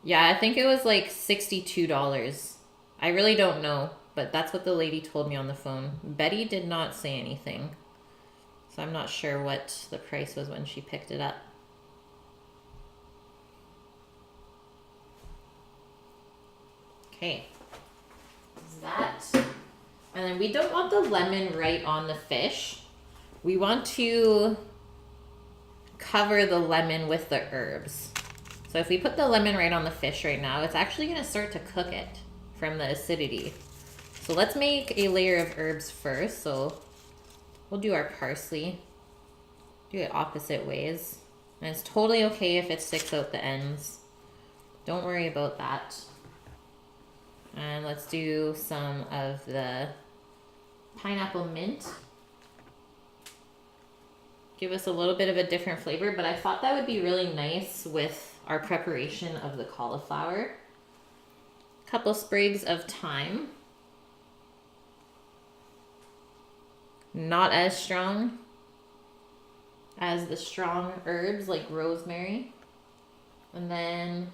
Yeah, I think it was like $62. I really don't know, but that's what the lady told me on the phone. Betty did not say anything, so I'm not sure what the price was when she picked it up. Okay, that. And then we don't want the lemon right on the fish. We want to cover the lemon with the herbs. So if we put the lemon right on the fish right now, it's actually going to start to cook it from the acidity. So let's make a layer of herbs first. So we'll do our parsley. Do it opposite ways. And it's totally okay if it sticks out the ends. Don't worry about that. And let's do some of the pineapple mint. Give us a little bit of a different flavor, but I thought that would be really nice with our preparation of the cauliflower. Couple sprigs of thyme. Not as strong as the strong herbs like rosemary. And then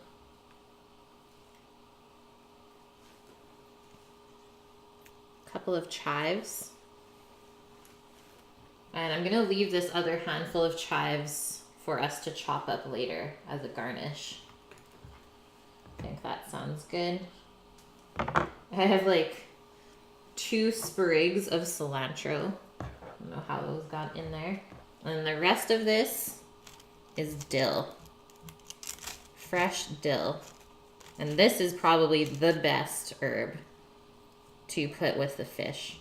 a couple of chives. And I'm gonna leave this other handful of chives for us to chop up later as a garnish. I think that sounds good. I have like 2 sprigs of cilantro. I don't know how those got in there. And the rest of this is dill. Fresh dill. And this is probably the best herb to put with the fish.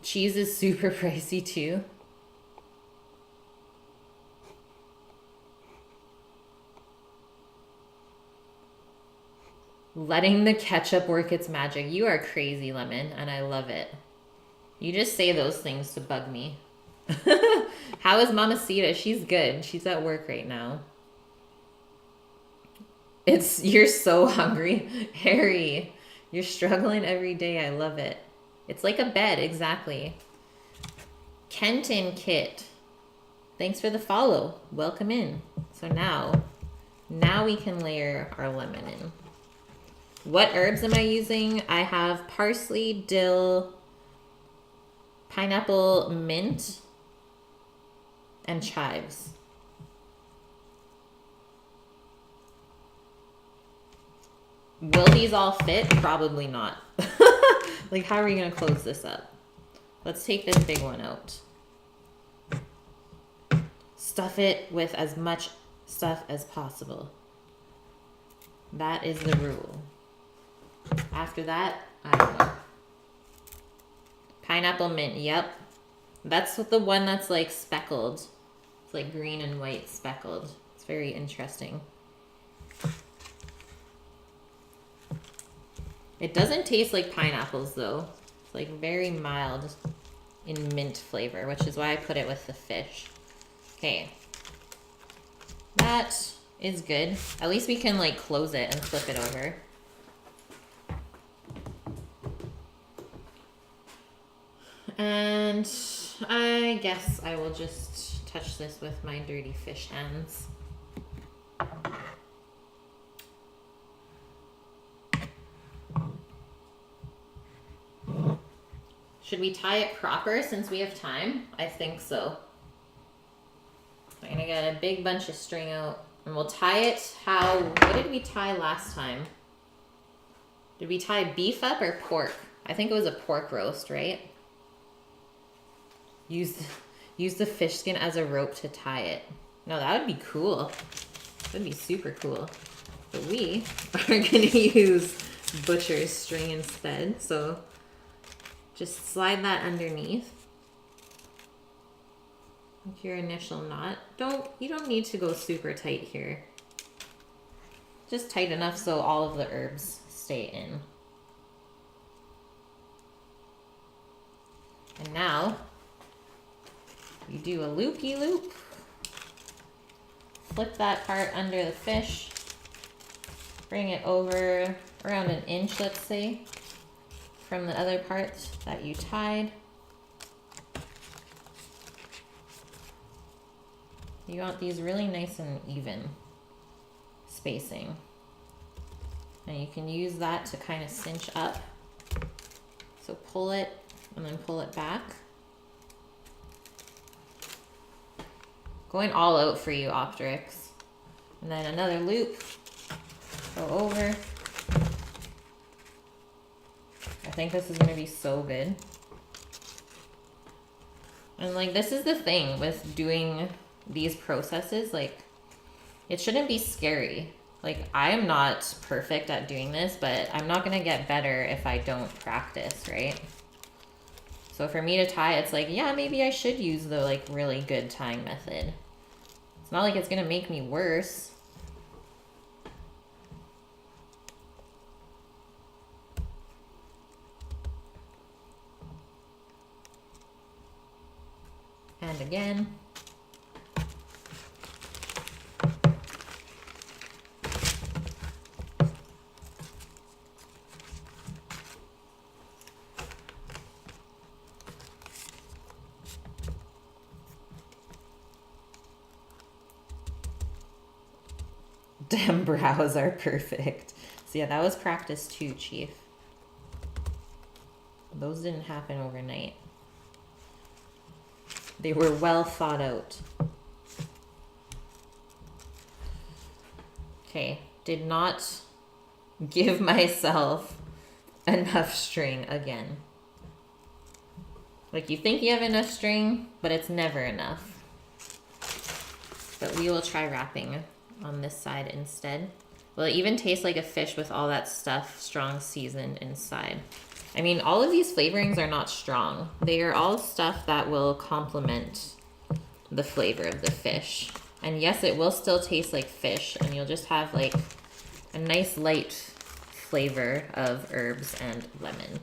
Cheese is super pricey too. Letting the ketchup work its magic. You are crazy, Lemon, and I love it. You just say those things to bug me. How is Mamacita? She's good. She's at work right now. You're so hungry. Harry, you're struggling every day. I love it. It's like a bed, exactly. Kenton Kit, thanks for the follow. Welcome in. So now we can layer our lemon in. What herbs am I using? I have parsley, dill, pineapple, mint, and chives. Will these all fit? Probably not. Like, how are we gonna close this up? Let's take this big one out. Stuff it with as much stuff as possible. That is the rule. After that, I don't know. Pineapple mint, yep. That's the one that's like speckled. It's like green and white speckled. It's very interesting. It doesn't taste like pineapples though. It's like very mild in mint flavor, which is why I put it with the fish. Okay. That is good. At least we can like close it and flip it over. And I guess I will just touch this with my dirty fish hands. Should we tie it proper since we have time? I think so. I'm gonna get a big bunch of string out and we'll tie it what did we tie last time? Did we tie beef up or pork? I think it was a pork roast, right? Use the fish skin as a rope to tie it. No, that would be cool. That'd be super cool. But we are gonna use butcher's string instead. So just slide that underneath. With your initial knot. You don't need to go super tight here. Just tight enough so all of the herbs stay in. And now you do a loopy-loop. Flip that part under the fish. Bring it over around an inch, let's say, from the other part that you tied. You want these really nice and even spacing. And you can use that to kind of cinch up. So pull it and then pull it back. Going all out for you, Optrix. And then another loop. Go over. I think this is going to be so good. And like, this is the thing with doing these processes. Like, it shouldn't be scary. Like, I am not perfect at doing this, but I'm not going to get better if I don't practice, right? So for me to tie, it's like, yeah, maybe I should use the like really good tying method. It's not like it's going to make me worse. And again. Damn brows are perfect. So yeah, that was practice too, Chief. Those didn't happen overnight. They were well thought out. Okay, did not give myself enough string again. Like, you think you have enough string, but it's never enough. But we will try wrapping on this side instead. Will it even taste like a fish with all that stuff strong seasoned inside? I mean, all of these flavorings are not strong. They are all stuff that will complement the flavor of the fish. And yes, it will still taste like fish, and you'll just have like a nice light flavor of herbs and lemon.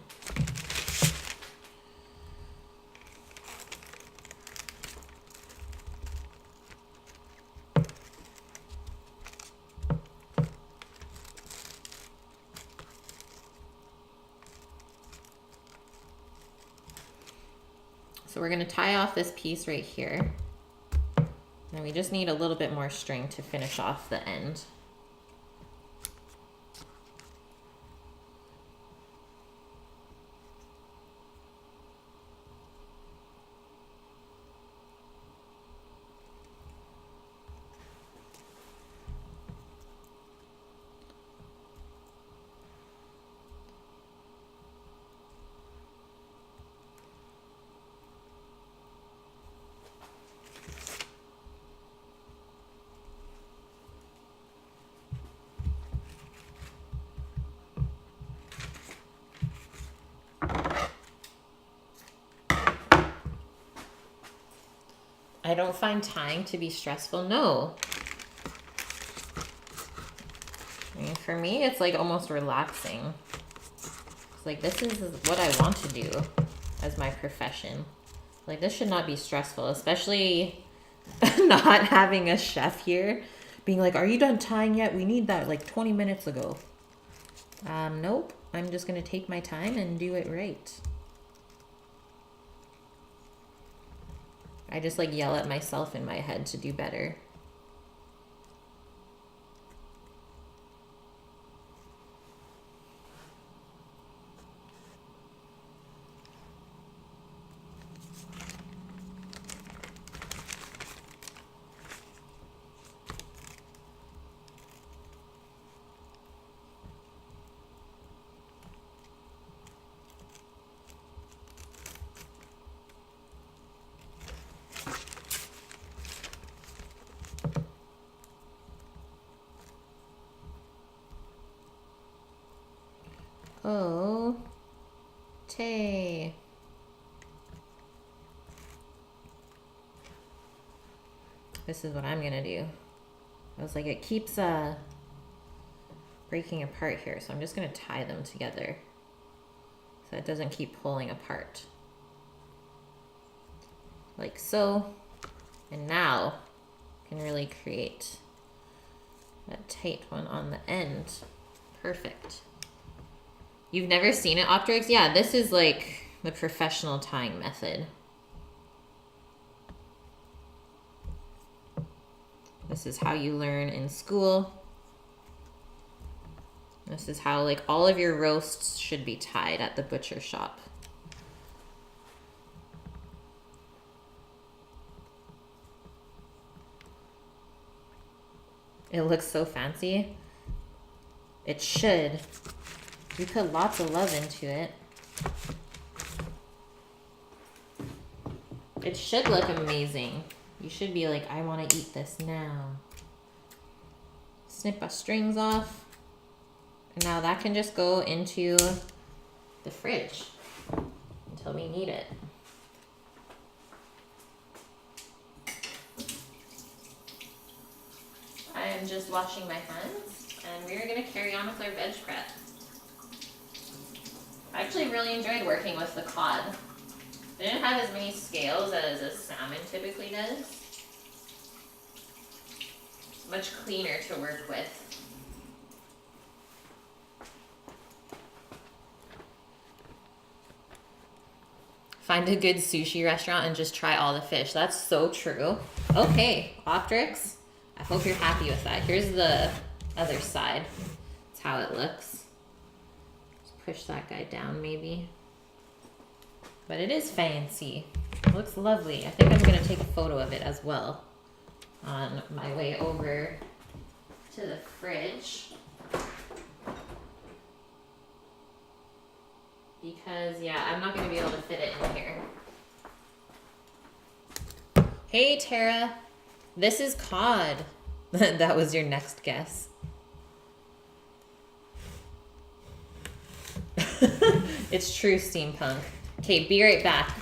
So we're gonna tie off this piece right here. And we just need a little bit more string to finish off the end. I don't find tying to be stressful. No. I mean, for me, it's like almost relaxing. It's like, this is what I want to do as my profession. Like, this should not be stressful, especially not having a chef here being like, are you done tying yet? We need that like 20 minutes ago. Nope. I'm just going to take my time and do it right. I just like yell at myself in my head to do better. Oh, Tay. This is what I'm gonna do. I was like, it keeps breaking apart here, so I'm just gonna tie them together so it doesn't keep pulling apart. Like so. And now I can really create a tight one on the end. Perfect. You've never seen it, Optrix? Yeah, this is like the professional tying method. This is how you learn in school. This is how like all of your roasts should be tied at the butcher shop. It looks so fancy. It should. We put lots of love into it. It should look amazing. You should be like, I want to eat this now. Snip our strings off. And now that can just go into the fridge until we need it. I am just washing my hands, and we're going to carry on with our veg prep. I actually really enjoyed working with the cod. It didn't have as many scales as a salmon typically does. It's much cleaner to work with. Find a good sushi restaurant and just try all the fish. That's so true. Okay, Optrix, I hope you're happy with that. Here's the other side. That's how it looks. Just push that guy down maybe. But it is fancy. It looks lovely. I think I'm going to take a photo of it as well on my way over to the fridge. Because, yeah, I'm not going to be able to fit it in here. Hey, Tara. This is cod. That was your next guess. It's true, steampunk. Okay, be right back.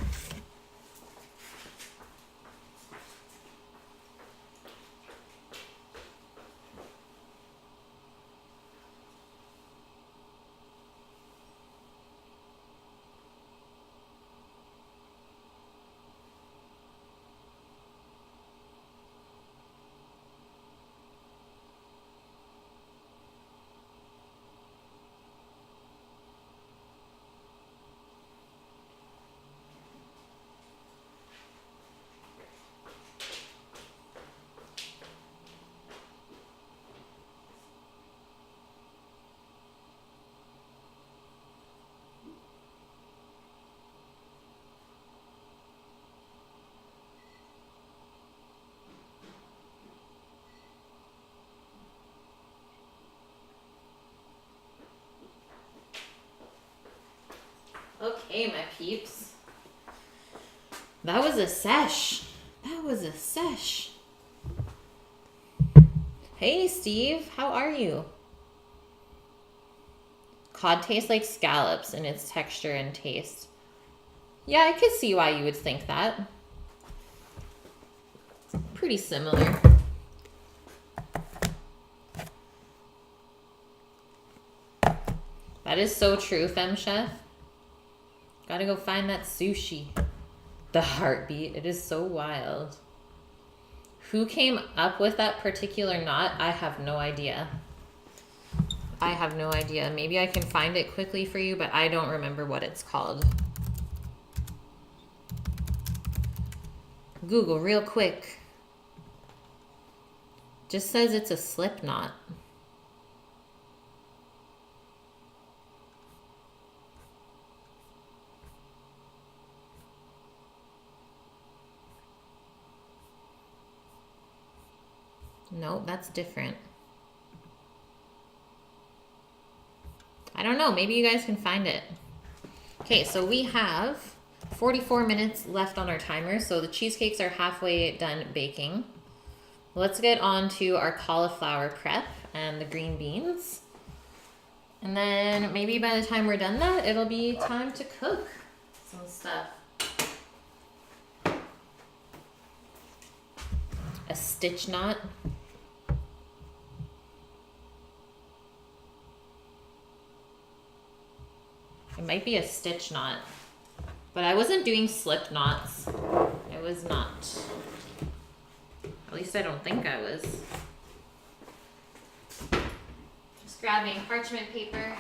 Okay, my peeps. That was a sesh. That was a sesh. Hey, Steve. How are you? Cod tastes like scallops in its texture and taste. Yeah, I could see why you would think that. Pretty similar. That is so true, Femme Chef. Gotta go find that sushi. The heartbeat. It is so wild. Who came up with that particular knot? I have no idea. I have no idea. Maybe I can find it quickly for you, but I don't remember what it's called. Google real quick. Just says it's a slip knot. No, that's different. I don't know. Maybe you guys can find it. Okay, so we have 44 minutes left on our timer. So the cheesecakes are halfway done baking. Let's get on to our cauliflower prep and the green beans. And then maybe by the time we're done that, it'll be time to cook some stuff. A stitch knot. It might be a stitch knot, but I wasn't doing slip knots. I was not. At least I don't think I was. Just grabbing parchment paper.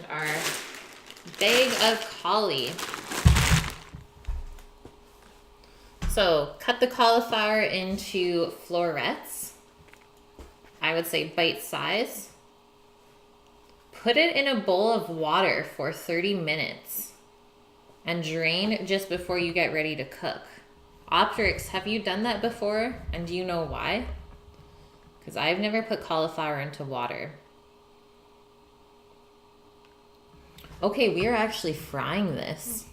Our bag of cauli. So cut the cauliflower into florets. I would say bite size. Put it in a bowl of water for 30 minutes and drain just before you get ready to cook. Optrix, have you done that before? And do you know why? Because I've never put cauliflower into water. Okay, we are actually frying this.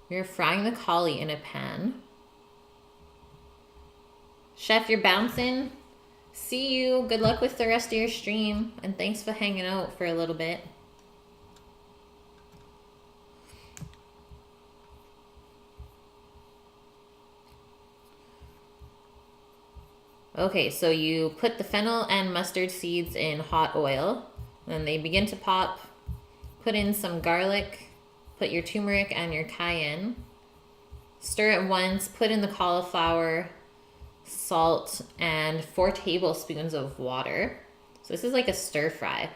We are frying the cauli in a pan. Chef, you're bouncing. See you. Good luck with the rest of your stream. And thanks for hanging out for a little bit. Okay, so you put the fennel and mustard seeds in hot oil. Then they begin to pop. Put in some garlic, put your turmeric and your cayenne. Stir it once, put in the cauliflower, salt, and 4 tablespoons of water. So this is like a stir fry.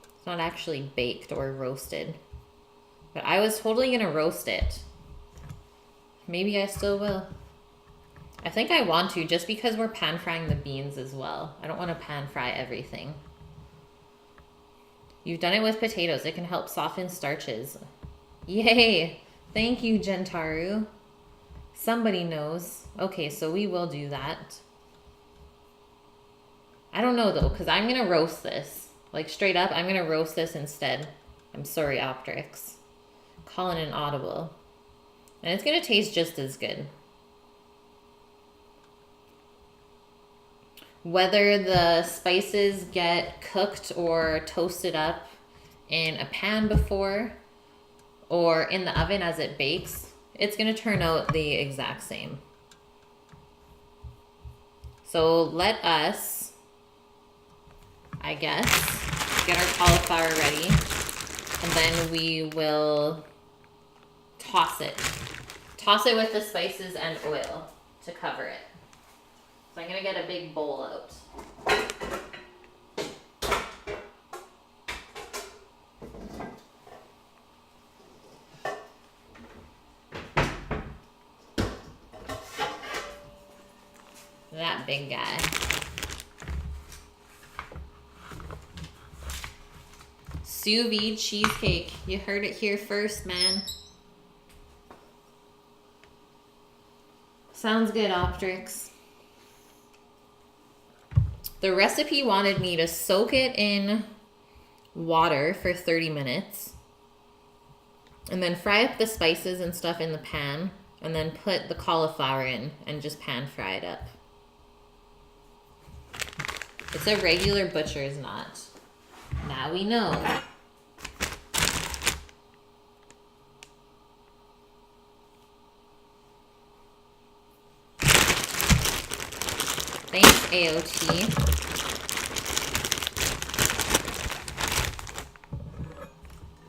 It's not actually baked or roasted. But I was totally going to roast it. Maybe I still will. I think I want to, just because we're pan frying the beans as well. I don't want to pan fry everything. You've done it with potatoes. It can help soften starches. Yay! Thank you, Gentaru. Somebody knows. Okay, so we will do that. I don't know, though, because I'm going to roast this. Like, straight up, I'm going to roast this instead. I'm sorry, Optrix. Calling an audible. And it's going to taste just as good. Whether the spices get cooked or toasted up in a pan before or in the oven as it bakes, it's going to turn out the exact same. So let us, I guess, get our cauliflower ready, and then we will toss it. Toss it with the spices and oil to cover it. So I'm going to get a big bowl out. That big guy. Sous vide cheesecake. You heard it here first, man. Sounds good, Optrix. The recipe wanted me to soak it in water for 30 minutes and then fry up the spices and stuff in the pan and then put the cauliflower in and just pan fry it up. It's a regular butcher's knot. Now we know. Thanks, AOT.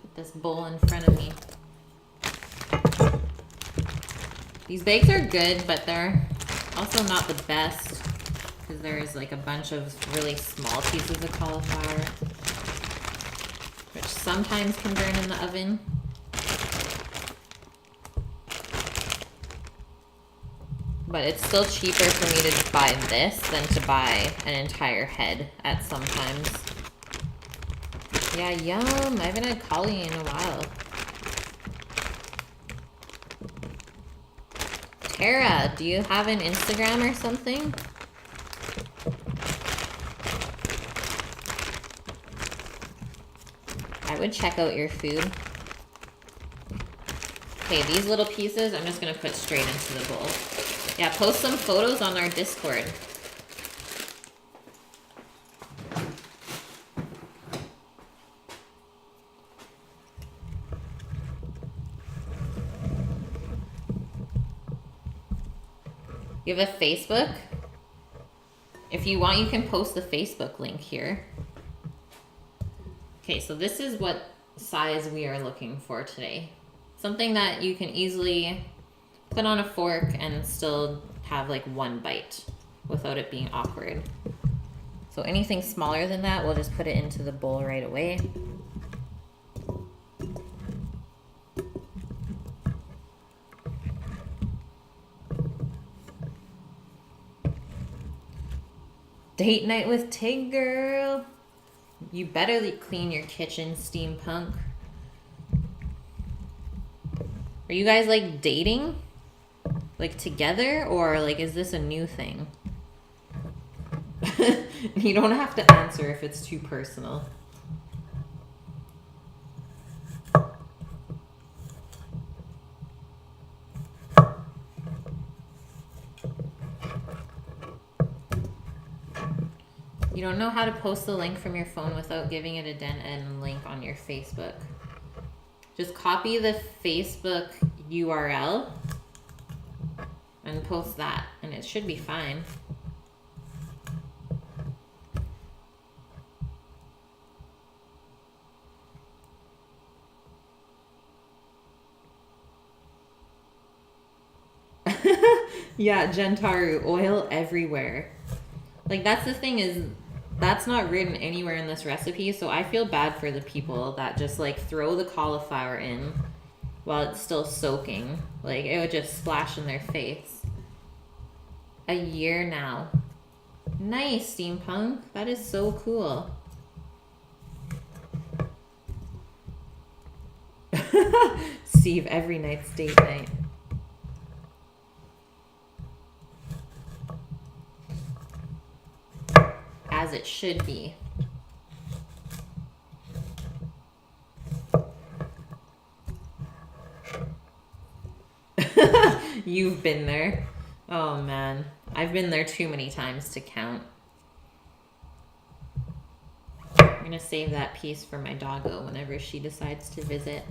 Put this bowl in front of me. These bakes are good, but they're also not the best because there's like a bunch of really small pieces of cauliflower, which sometimes can burn in the oven. But it's still cheaper for me to buy this than to buy an entire head at sometimes. Yeah, yum. I haven't had cauli in a while. Tara, do you have an Instagram or something? I would check out your food. Okay, these little pieces I'm just going to put straight into the bowl. Yeah, post some photos on our Discord. You have a Facebook? If you want, you can post the Facebook link here. Okay, so this is what size we are looking for today. Something that you can easily put on a fork and still have like one bite without it being awkward. So anything smaller than that, we'll just put it into the bowl right away. Date night with Tig girl. You better clean your kitchen, steampunk. Are you guys like dating? Like together, or like is this a new thing? You don't have to answer if it's too personal. You don't know how to post the link from your phone without giving it a dead end link on your Facebook. Just copy the Facebook URL and post that, and it should be fine. Yeah, Gentaru, oil everywhere. Like, that's the thing is, that's not written anywhere in this recipe, so I feel bad for the people that just, like, throw the cauliflower in while it's still soaking. Like, it would just splash in their face. A year now. Nice, Steampunk. That is so cool. Steve, every night's date night. As it should be. You've been there. Oh man, I've been there too many times to count. I'm gonna save that piece for my doggo whenever she decides to visit.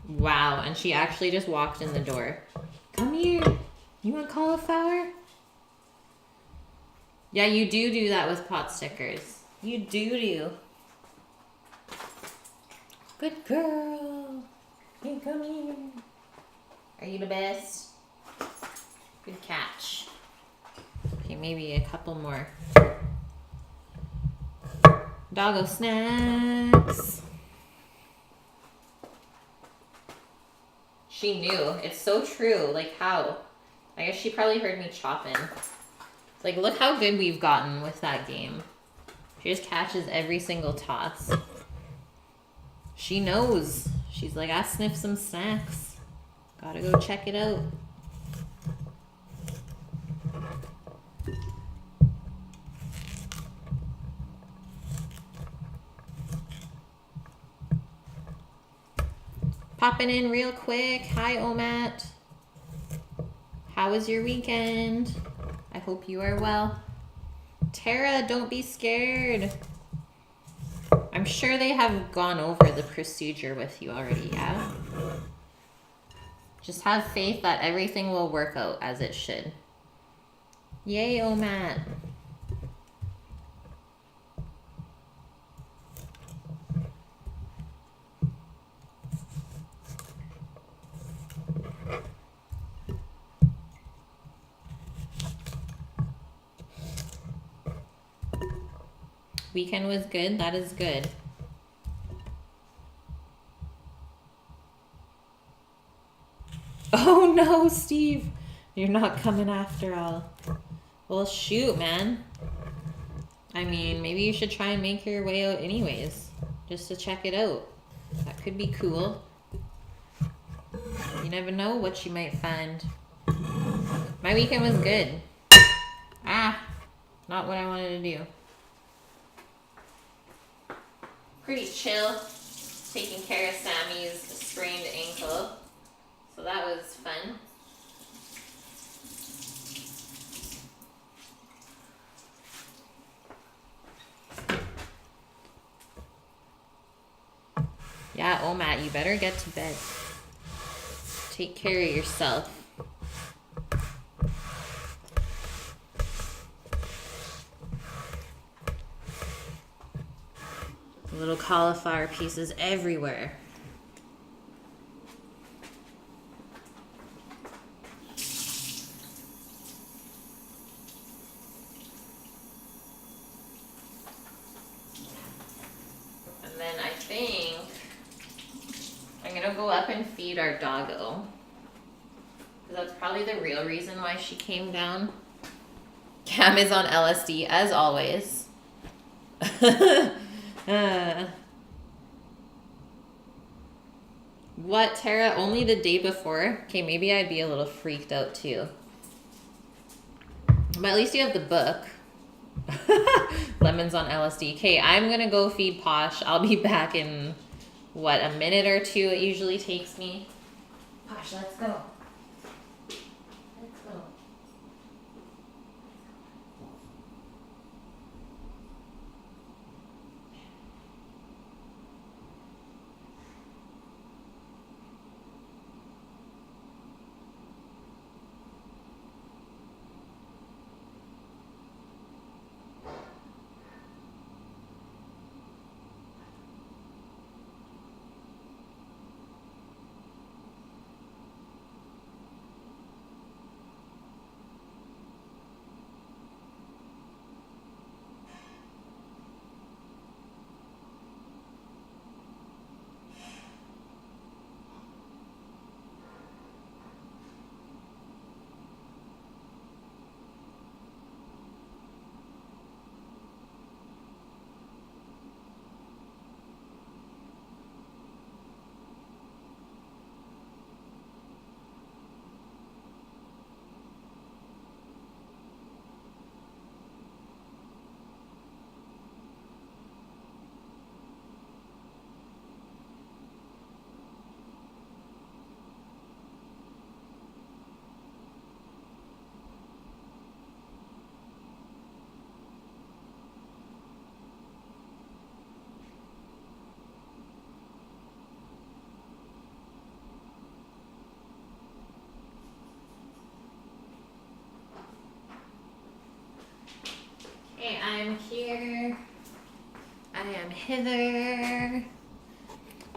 Wow, and she actually just walked in the door. Come here. You want cauliflower? Yeah, you do that with pot stickers. You do. Good girl. Hey, come here. Are you the best? Good catch. Okay, maybe a couple more. Doggo snacks. She knew. It's so true. Like, how? I guess she probably heard me chopping. Like, look how good we've gotten with that game. She just catches every single toss. She knows. She's like, I sniffed some snacks. Gotta go check it out. Popping in real quick. Hi, Omat. How was your weekend? I hope you are well. Tara, don't be scared. I'm sure they have gone over the procedure with you already, yeah? Just have faith that everything will work out as it should. Yay, Omat. Weekend was good. That is good. Oh no, Steve. You're not coming after all. Well, shoot, man. I mean, maybe you should try and make your way out anyways. Just to check it out. That could be cool. You never know what you might find. My weekend was good. Ah, not what I wanted to do. Pretty chill. Taking care of Sammy's sprained ankle. So that was fun. Yeah, Omat, you better get to bed. Take care of yourself. Little cauliflower pieces everywhere. And then I think I'm gonna go up and feed our doggo. Because that's probably the real reason why she came down. Cam is on LSD as always. What, Tara? Only the day before? Okay, maybe I'd be a little freaked out too. But at least you have the book. Lemons on LSD. Okay, I'm gonna go feed Posh. I'll be back in, what, a minute or two it usually takes me. Posh, let's go. Let's go. Okay, I'm here. I am hither.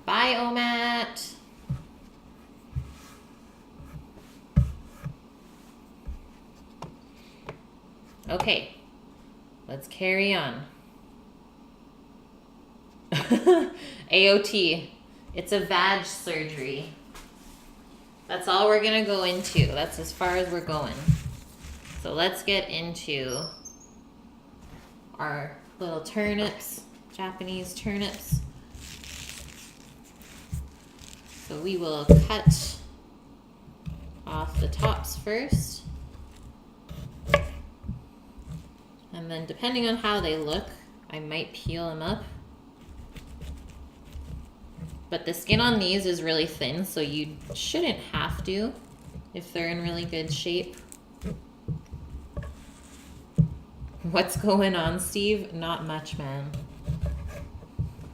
Bye, Omat. Okay, let's carry on. AOT. It's a vag surgery. That's all we're gonna go into. That's as far as we're going. So let's get into our little turnips, Japanese turnips. So we will cut off the tops first. And then depending on how they look, I might peel them up. But the skin on these is really thin, so you shouldn't have to if they're in really good shape. What's going on, Steve? Not much, man.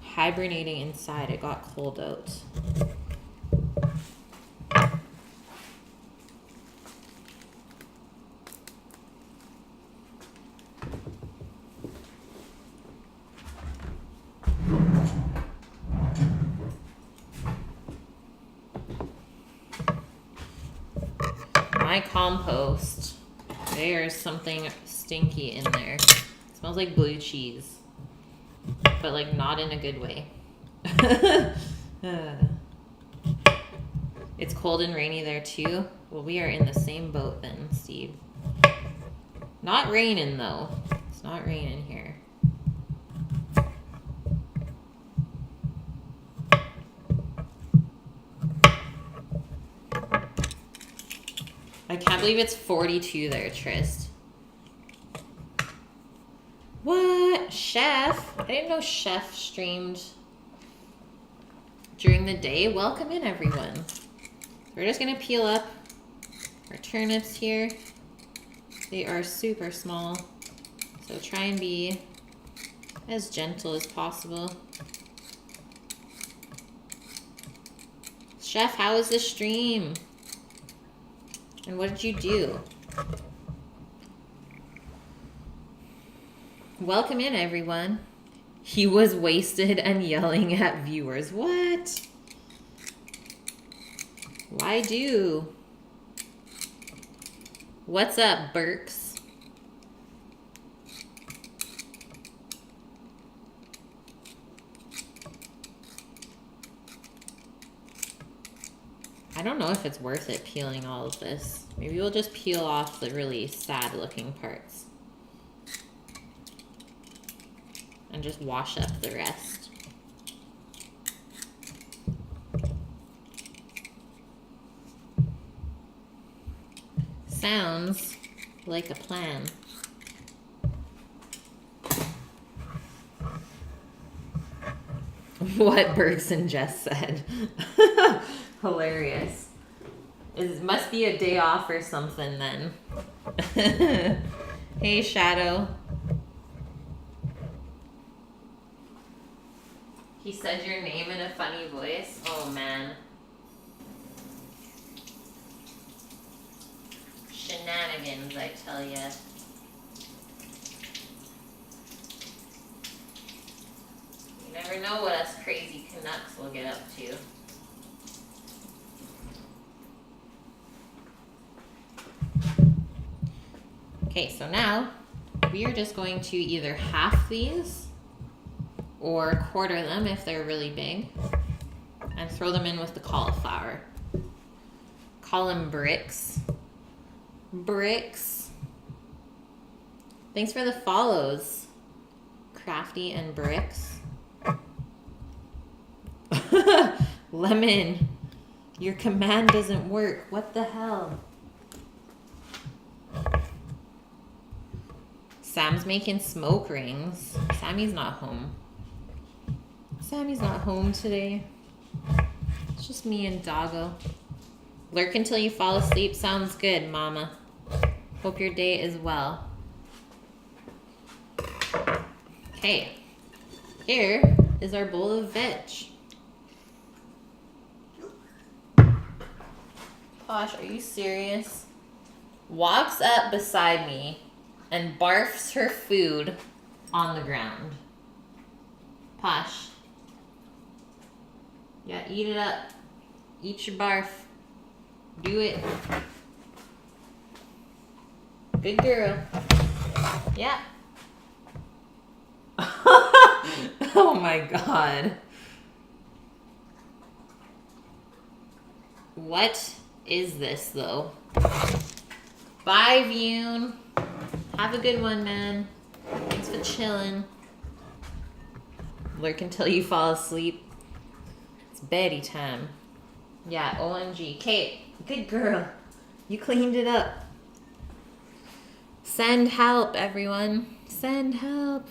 Hibernating inside. It got cold out. My compost, there's something stinky in there. It smells like blue cheese, but like not in a good way. It's cold and rainy there too. Well, we are in the same boat then, Steve. Not raining though. It's not raining here. I can't believe it's 42 there, Trist. What? Chef? I didn't know Chef streamed during the day. Welcome in, everyone. We're just gonna peel up our turnips here. They are super small, so try and be as gentle as possible. Chef, how was the stream? And what did you do? Welcome in, everyone. He was wasted and yelling at viewers. What? Why do? What's up, Burks? I don't know if it's worth it peeling all of this. Maybe we'll just peel off the really sad looking parts and just wash up the rest. Sounds like a plan. What Bergson just said. Hilarious. It must be a day off or something then. Hey, Shadow. He said your name in a funny voice. Oh, man. Shenanigans, I tell ya. You never know what us crazy Canucks will get up to. Okay, so now we are just going to either half these or quarter them if they're really big and throw them in with the cauliflower. Call them bricks. Bricks. Thanks for the follows, Crafty and Bricks. Lemon, your command doesn't work. What the hell? Sam's making smoke rings. Sammy's not home. Sammy's not home today. It's just me and Doggo. Lurk until you fall asleep. Sounds good, Mama. Hope your day is well. Okay. Here is our bowl of veg. Posh, are you serious? Walks up beside me and barfs her food on the ground. Posh. Yeah, eat it up. Eat your barf. Do it. Good girl. Yeah. Oh my god. What is this though? Bye, Vune. Have a good one, man. Thanks for chilling. Lurk until you fall asleep. It's beddy time. Yeah, OMG. Kate, good girl. You cleaned it up. Send help, everyone. Send help.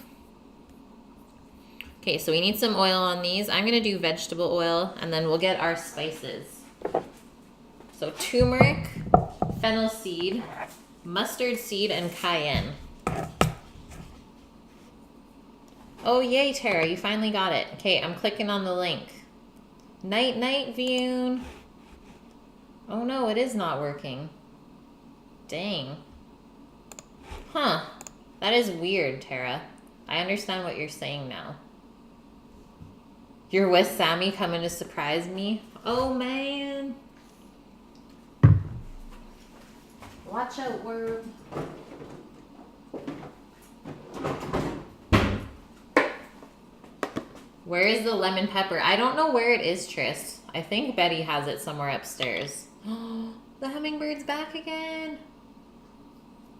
Okay, so we need some oil on these. I'm going to do vegetable oil, and then we'll get our spices. So turmeric, fennel seed, mustard seed, and cayenne. Oh, yay, Tara. You finally got it. Okay, I'm clicking on the link. Night, night, Vune. Oh, no, it is not working. Dang. Huh. That is weird, Tara. I understand what you're saying now. You're with Sammy coming to surprise me? Oh, man. Watch out, word. Where is the lemon pepper? I don't know where it is, Tris. I think Betty has it somewhere upstairs. The hummingbird's back again.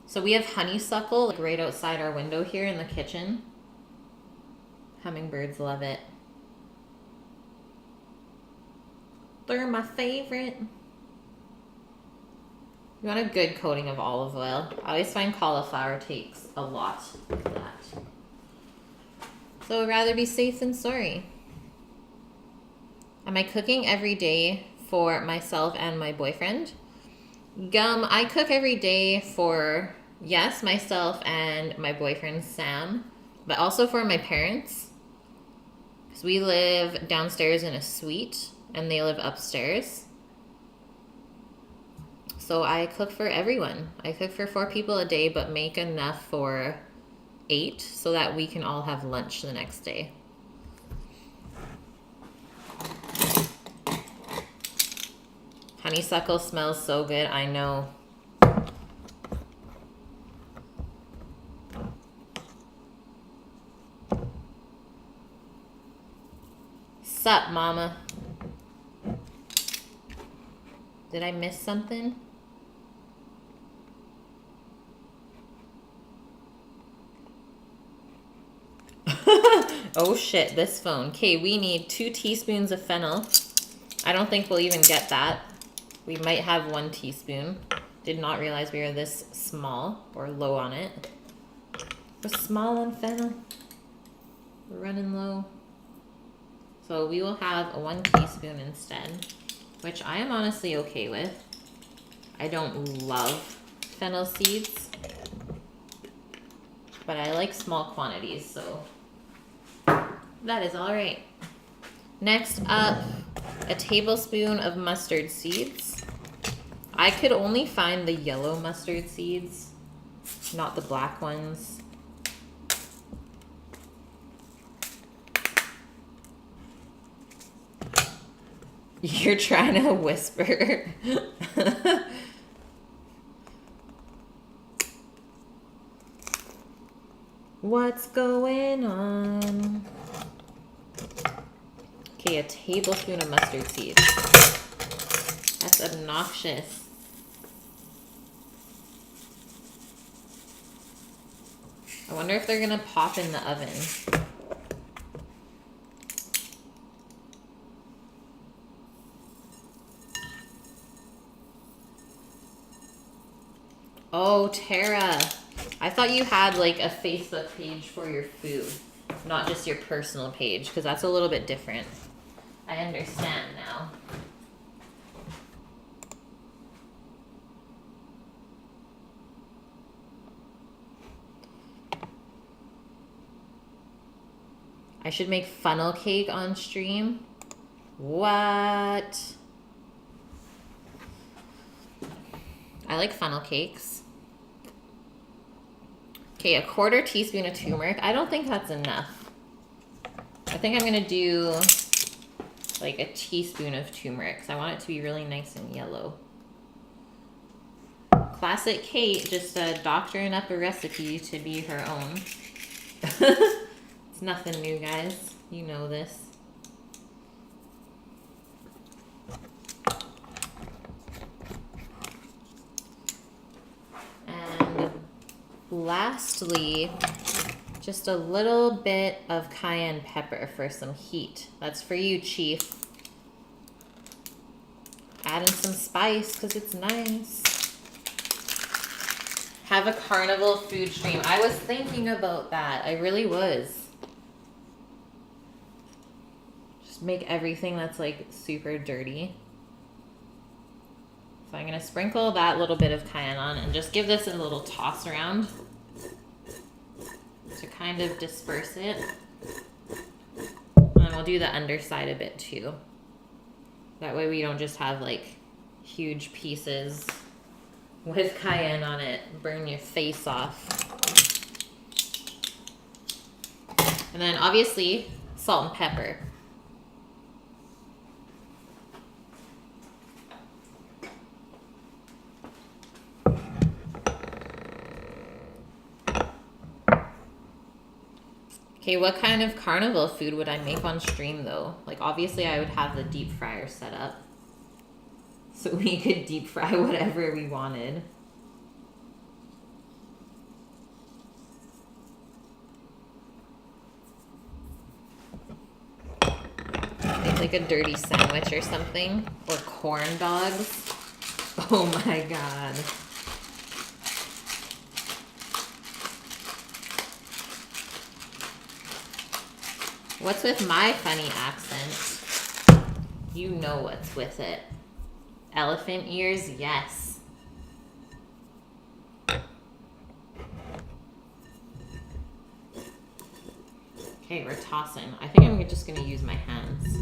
So we have honeysuckle like right outside our window here in the kitchen. Hummingbirds love it. They're my favorite. You want a good coating of olive oil. I always find cauliflower takes a lot of that. So I'd rather be safe than sorry. Am I cooking every day for myself and my boyfriend? Gum, I cook every day for, yes, myself and my boyfriend Sam, but also for my parents. Because we live downstairs in a suite and they live upstairs. So I cook for everyone. I cook for 4 people a day, but make enough for 8 so that we can all have lunch the next day. Honeysuckle smells so good, I know. Sup, mama? Did I miss something? Oh shit, this phone. Okay, we need 2 teaspoons of fennel. I don't think we'll even get that. We might have 1 teaspoon. Did not realize we were this small or low on it. We're small on fennel. We're running low. So we will have 1 teaspoon instead, which I am honestly okay with. I don't love fennel seeds, but I like small quantities, so that is all right. Next up, a tablespoon of mustard seeds. I could only find the yellow mustard seeds, not the black ones. You're trying to whisper. What's going on? Okay, a tablespoon of mustard seeds. That's obnoxious. I wonder if they're gonna pop in the oven. Oh, Tara. I thought you had like a Facebook page for your food, not just your personal page, because that's a little bit different. I understand now. I should make funnel cake on stream. What? I like funnel cakes. Okay, a 1/4 teaspoon of turmeric. I don't think that's enough. I think I'm gonna do like a teaspoon of turmeric because I want it to be really nice and yellow. Classic Kate, just doctoring up a recipe to be her own. It's nothing new, guys. You know this. And lastly, just a little bit of cayenne pepper for some heat. That's for you, Chief. Add in some spice because it's nice. Have a carnival food stream. I was thinking about that. I really was. Just make everything that's like super dirty. So I'm going to sprinkle that little bit of cayenne on and just give this a little toss around to kind of disperse it. And we'll do the underside a bit too. That way we don't just have like huge pieces with cayenne on it, burn your face off. And then obviously salt and pepper. Okay, what kind of carnival food would I make on stream though? Like obviously I would have the deep fryer set up so we could deep fry whatever we wanted. Make like a dirty sandwich or something, or corn dogs. Oh my god. What's with my funny accent? You know what's with it. Elephant ears, yes. Okay, we're tossing. I think I'm just gonna use my hands.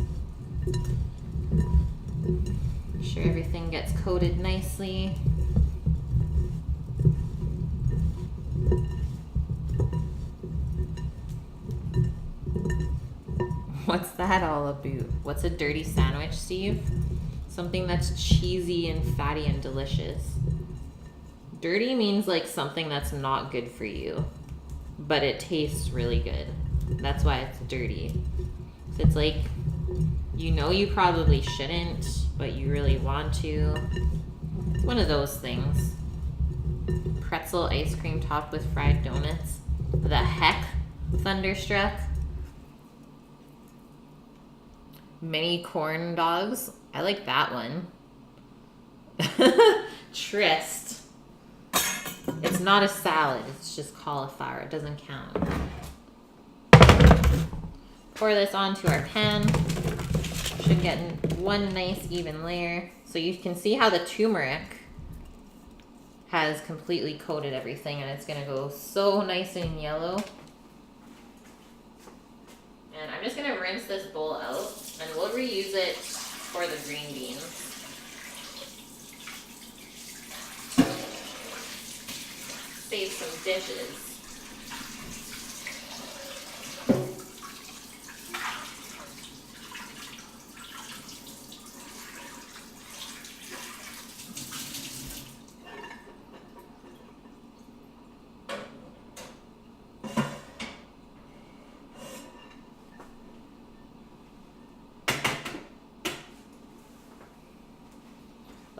Make sure everything gets coated nicely. What's that all about? What's a dirty sandwich, Steve? Something that's cheesy and fatty and delicious. Dirty means like something that's not good for you, but it tastes really good. That's why it's dirty. So it's like, you know you probably shouldn't, but you really want to. It's one of those things. Pretzel ice cream topped with fried donuts. The heck, Thunderstruck? Mini corn dogs. I like that one. Tryst. It's not a salad. It's just cauliflower. It doesn't count. Pour this onto our pan. Should get one nice even layer. So you can see how the turmeric has completely coated everything, and it's going to go so nice and yellow. And I'm just going to rinse this bowl out, and we'll reuse it for the green beans. Save some dishes.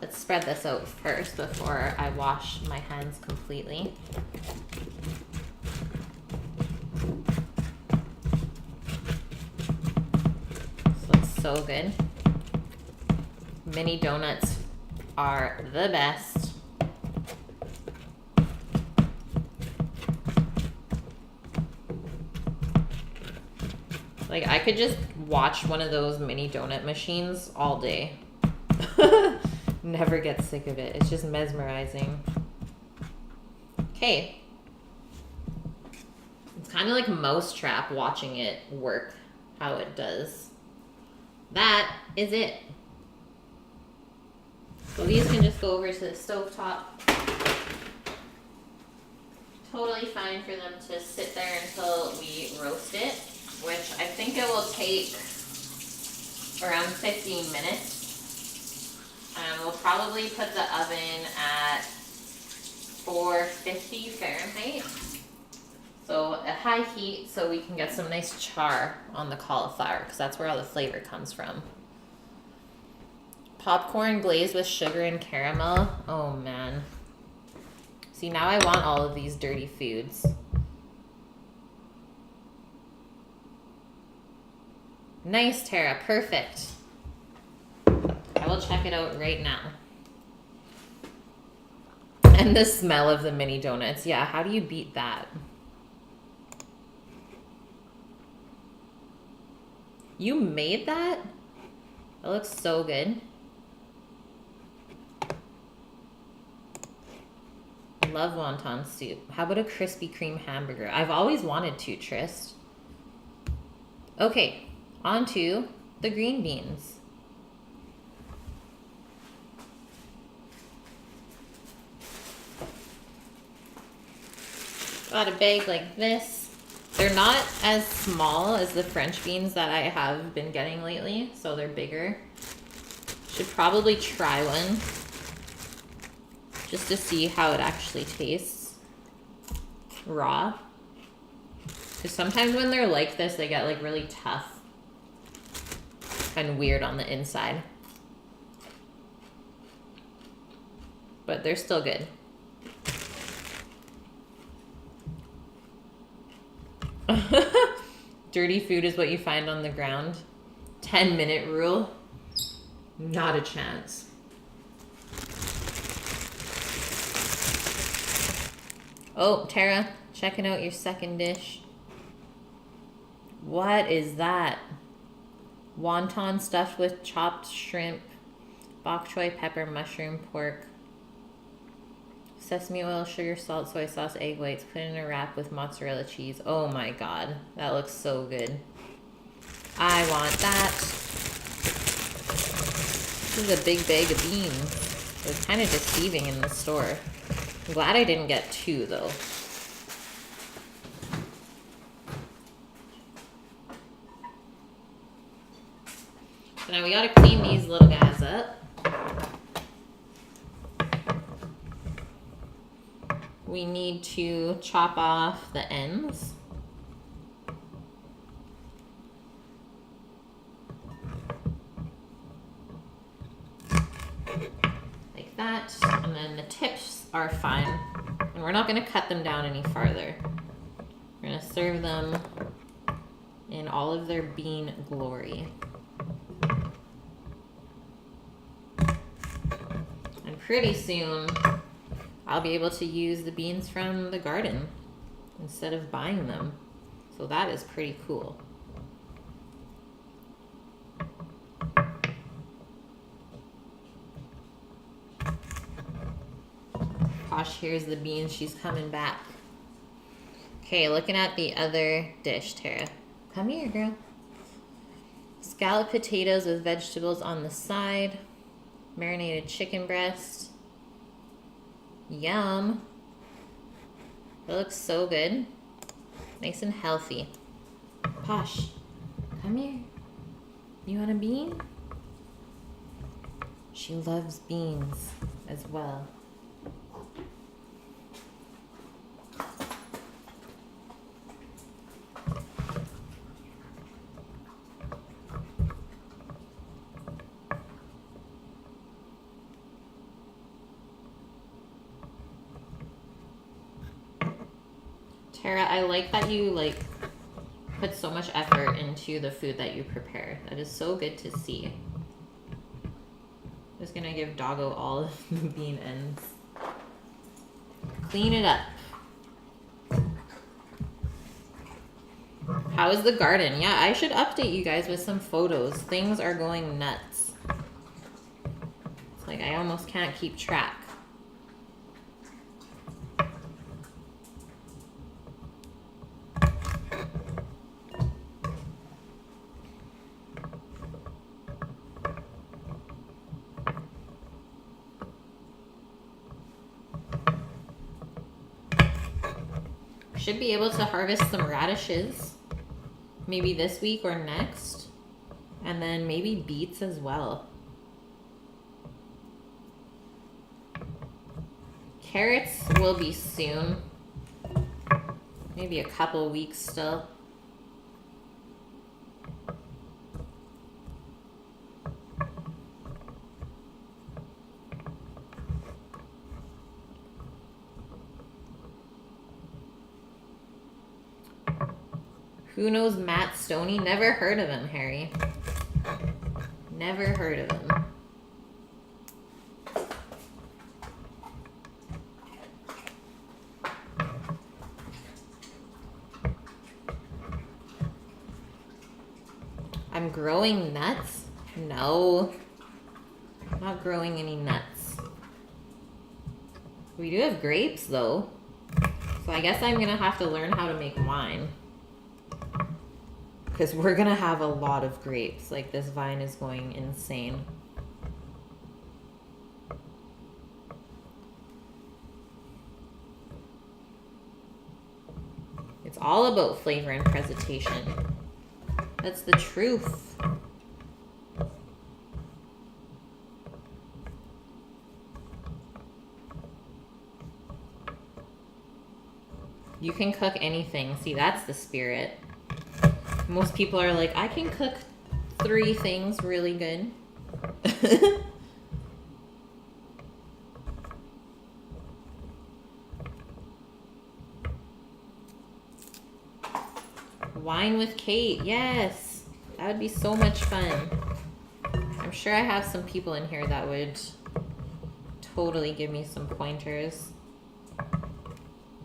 Let's spread this out first before I wash my hands completely. This looks so good. Mini donuts are the best. Like, I could just watch one of those mini donut machines all day. Never get sick of it. It's just mesmerizing. Okay. It's kind of like Mousetrap watching it work how it does. That is it. So these can just go over to the stovetop totally fine for them to sit there until we roast it, which I think it will take around 15 minutes. We'll probably put the oven at 450 Fahrenheit. So a high heat so we can get some nice char on the cauliflower because that's where all the flavor comes from. Popcorn glazed with sugar and caramel. Oh man. See, now I want all of these dirty foods. Nice, Tara. Perfect. I will check it out right now. And the smell of the mini donuts. Yeah, how do you beat that? You made that? That looks so good. Love wonton soup. How about a Krispy Kreme hamburger? I've always wanted to, Trist. Okay, on to the green beans. Got a bag like this. They're not as small as the French beans that I have been getting lately, so they're bigger. Should probably try one just to see how it actually tastes raw. Because sometimes when they're like this, they get like really tough and weird on the inside. But they're still good. Dirty food is what you find on the ground. 10-minute rule. Not a chance. Oh, Tara, checking out your second dish. What is that? Wonton stuffed with chopped shrimp, bok choy, pepper, mushroom, pork, sesame oil, sugar, salt, soy sauce, egg whites, put in a wrap with mozzarella cheese. Oh my god, that looks so good. I want that. This is a big bag of beans. It was kind of deceiving in the store. I'm glad I didn't get two though. So now we gotta clean these little guys up. We need to chop off the ends. Like that. And then the tips are fine. And we're not gonna cut them down any farther. We're gonna serve them in all of their bean glory. And pretty soon, I'll be able to use the beans from the garden instead of buying them. So that is pretty cool. Posh, here's the beans. She's coming back. Okay, looking at the other dish, Tara. Come here, girl. Scalloped potatoes with vegetables on the side. Marinated chicken breast. Yum. That looks so good. Nice and healthy. Posh, come here. You want a bean? She loves beans as well. Tara, I like that you put so much effort into the food that you prepare. That is so good to see. Just gonna give Doggo all of the bean ends. Clean it up. How is the garden? Yeah, I should update you guys with some photos. Things are going nuts. It's like I almost can't keep track. should be able to harvest some radishes. Maybe this week or next. And then maybe beets as well. Carrots will be soon. Maybe a couple weeks still. Who knows Matt Stoney? Never heard of him, Harry. Never heard of him. I'm growing nuts? No. I'm not growing any nuts. We do have grapes though. So I guess I'm gonna have to learn how to make wine. Because we're gonna have a lot of grapes. Like this vine is going insane. It's all about flavor and presentation. That's the truth. You can cook anything. See, that's the spirit. Most people are like, I can cook 3 things really good. Wine with Kate, yes. That would be so much fun. I'm sure I have some people in here that would totally give me some pointers.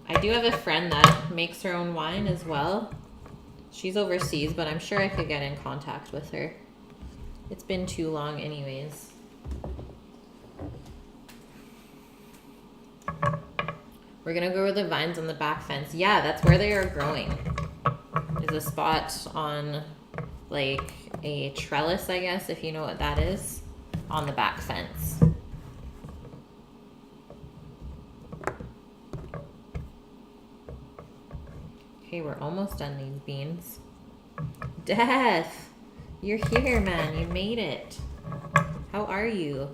I do have a friend that makes her own wine as well. She's overseas, but I'm sure I could get in contact with her. It's been too long anyways. We're gonna grow the vines on the back fence. Yeah, that's where they are growing. There's a spot on like a trellis, I guess, if you know what that is, on the back fence. Okay, we're almost done these beans. Death! You're here, man. You made it. How are you?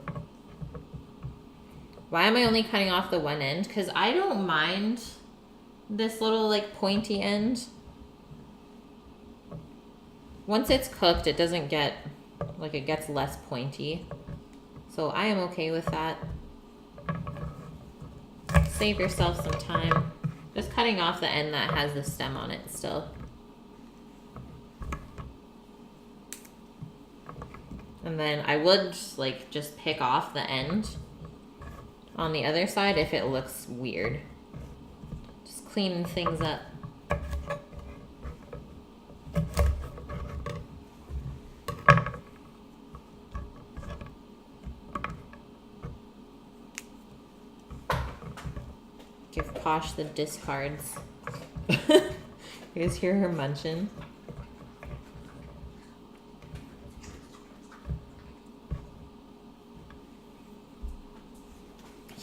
Why am I only cutting off the one end? Because I don't mind this little like pointy end. Once it's cooked, it doesn't get, like it gets less pointy. So I am okay with that. Save yourself some time. Just cutting off the end that has the stem on it still. And then I would like just pick off the end on the other side if it looks weird. Just cleaning things up. Give Posh the discards. You guys hear her munching?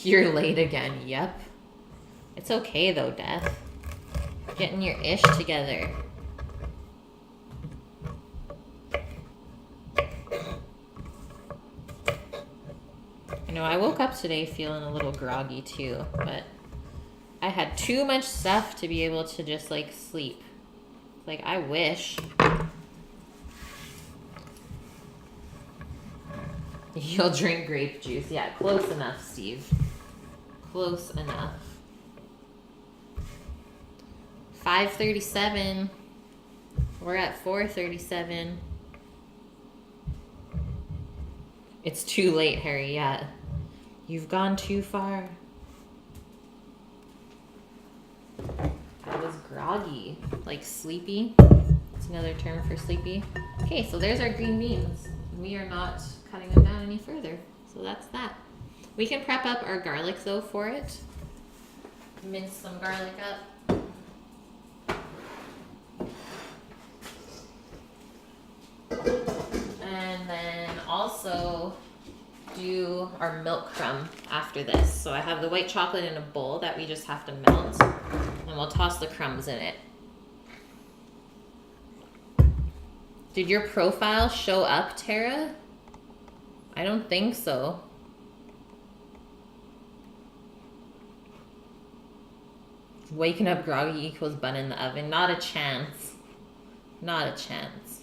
You're late again. Yep. It's okay though, Death. Getting your ish together. You know, I woke up today feeling a little groggy too, but I had too much stuff to be able to just like sleep. Like, I wish. You'll drink grape juice. Yeah, close enough, Steve. Close enough. 5:37. We're at 4:37. It's too late, Harry. Yeah. You've gone too far. I was groggy. Like sleepy. It's another term for sleepy. Okay, so there's our green beans. We are not cutting them down any further. So that's that. We can prep up our garlic though for it. Mince some garlic up. And then also do our milk crumb after this. So I have the white chocolate in a bowl that we just have to melt. And we'll toss the crumbs in it. Did your profile show up, Tara? I don't think so. Waking up groggy equals bun in the oven. Not a chance. Not a chance.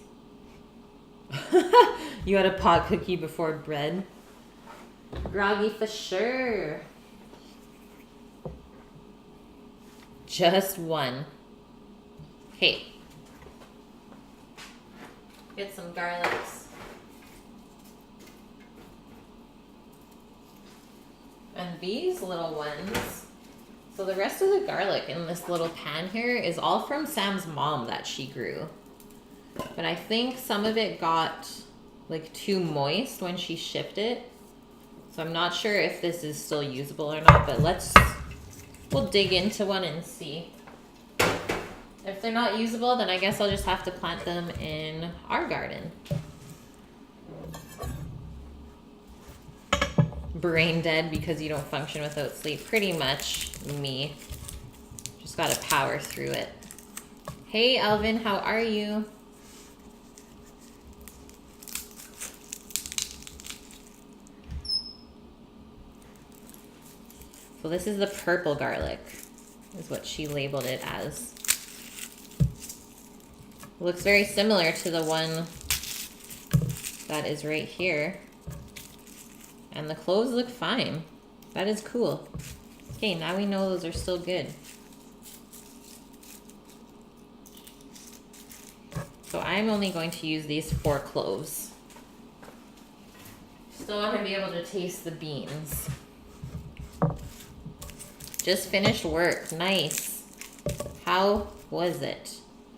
You had a pot cookie before bread? Groggy for sure. Just one. Okay. Get some garlics. And these little ones. So the rest of the garlic in this little pan here is all from Sam's mom that she grew. But I think some of it got like too moist when she shipped it. So I'm not sure if this is still usable or not, but we'll dig into one and see. If they're not usable, then I guess I'll just have to plant them in our garden. Brain dead because you don't function without sleep. Pretty much me. Just gotta power through it. Hey Alvin, how are you? So this is the purple garlic, is what she labeled it as. It looks very similar to the one that is right here. And the cloves look fine. That is cool. Okay, now we know those are still good. So I'm only going to use these 4 cloves. Still want to be able to taste the beans. Just finished work. Nice. How was it?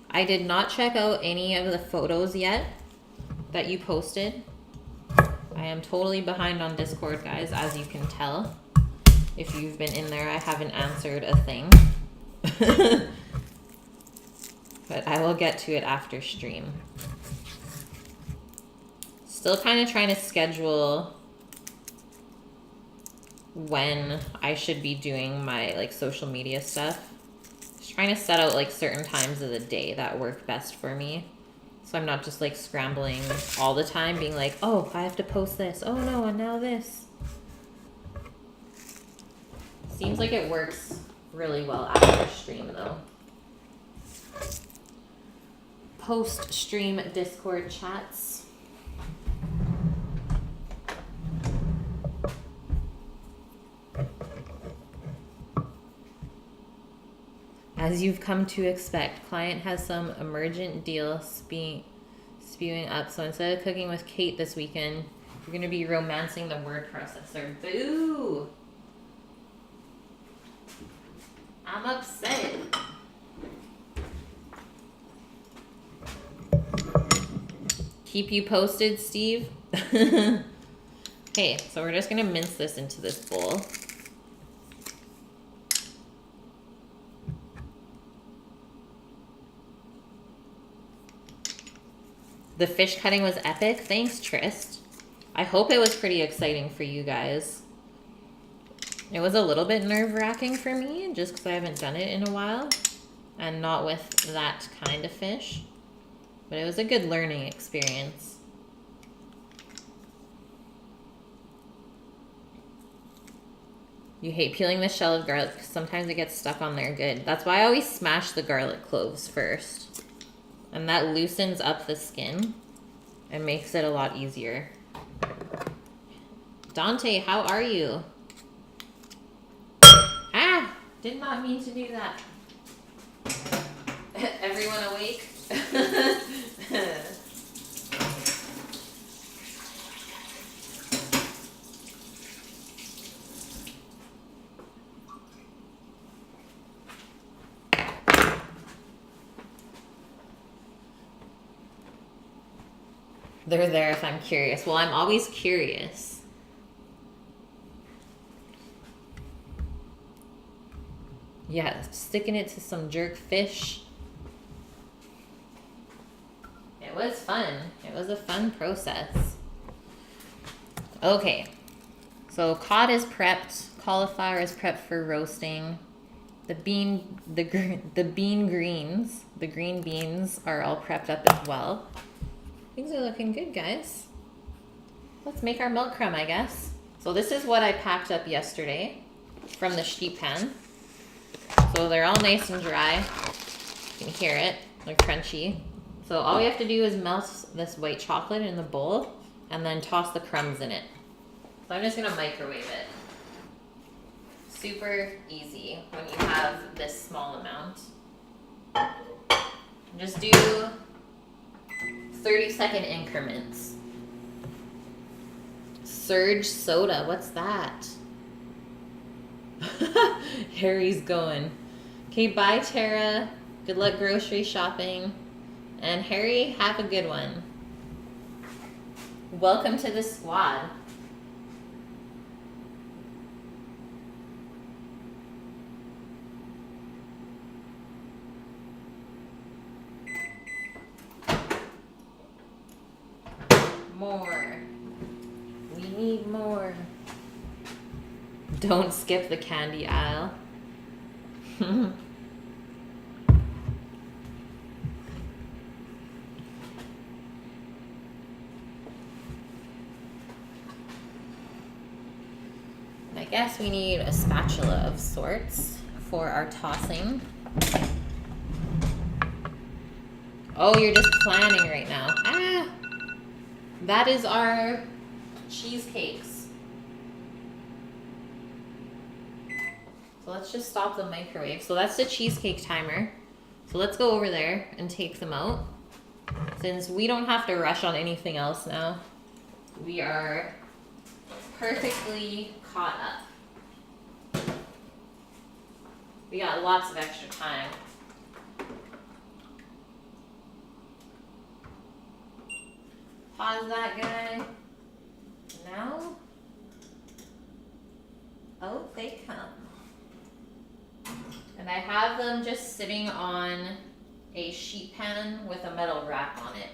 I did not check out any of the photos yet that you posted. I am totally behind on Discord, guys, as you can tell. If you've been in there, I haven't answered a thing. But I will get to it after stream. Still kind of trying to schedule when I should be doing my like social media stuff. Just trying to set out like certain times of the day that work best for me. So I'm not just like scrambling all the time being like, oh, I have to post this. Oh no, and now this. Seems like it works really well after stream though. Post-stream Discord chats. As you've come to expect, client has some emergent deal spewing up. So instead of cooking with Kate this weekend, you're going to be romancing the word processor. Boo! I'm upset. Keep you posted, Steve. Okay, so we're just going to mince this into this bowl. The fish cutting was epic. Thanks, Trist. I hope it was pretty exciting for you guys. It was a little bit nerve-wracking for me, just because I haven't done it in a while. And not with that kind of fish. But it was a good learning experience. You hate peeling the shell of garlic because sometimes it gets stuck on there good. That's why I always smash the garlic cloves first. And that loosens up the skin and makes it a lot easier. Dante, how are you? Ah! Did not mean to do that. Everyone awake? They're there if I'm curious. Well, I'm always curious. Yeah, sticking it to some jerk fish. It was fun. It was a fun process. Okay. So cod is prepped. Cauliflower is prepped for roasting. The bean greens, the green beans are all prepped up as well. Things are looking good, guys. Let's make our milk crumb, I guess. So this is what I packed up yesterday from the sheet pan. So they're all nice and dry. You can hear it, they're crunchy. So all we have to do is melt this white chocolate in the bowl and then toss the crumbs in it. So I'm just gonna microwave it. Super easy when you have this small amount. Just do 30-second increments. Surge soda, what's that? Harry's going. Okay, bye Tara. Good luck grocery shopping. And Harry, have a good one. Welcome to the squad. More. We need more. Don't skip the candy aisle. I guess we need a spatula of sorts for our tossing. Oh, you're just planning right now. Ah! That is our cheesecakes. So let's just stop the microwave. So that's the cheesecake timer. So let's go over there and take them out. Since we don't have to rush on anything else now, we are perfectly caught up. We got lots of extra time. Pause that guy. Now, out they come. And I have them just sitting on a sheet pan with a metal wrap on it.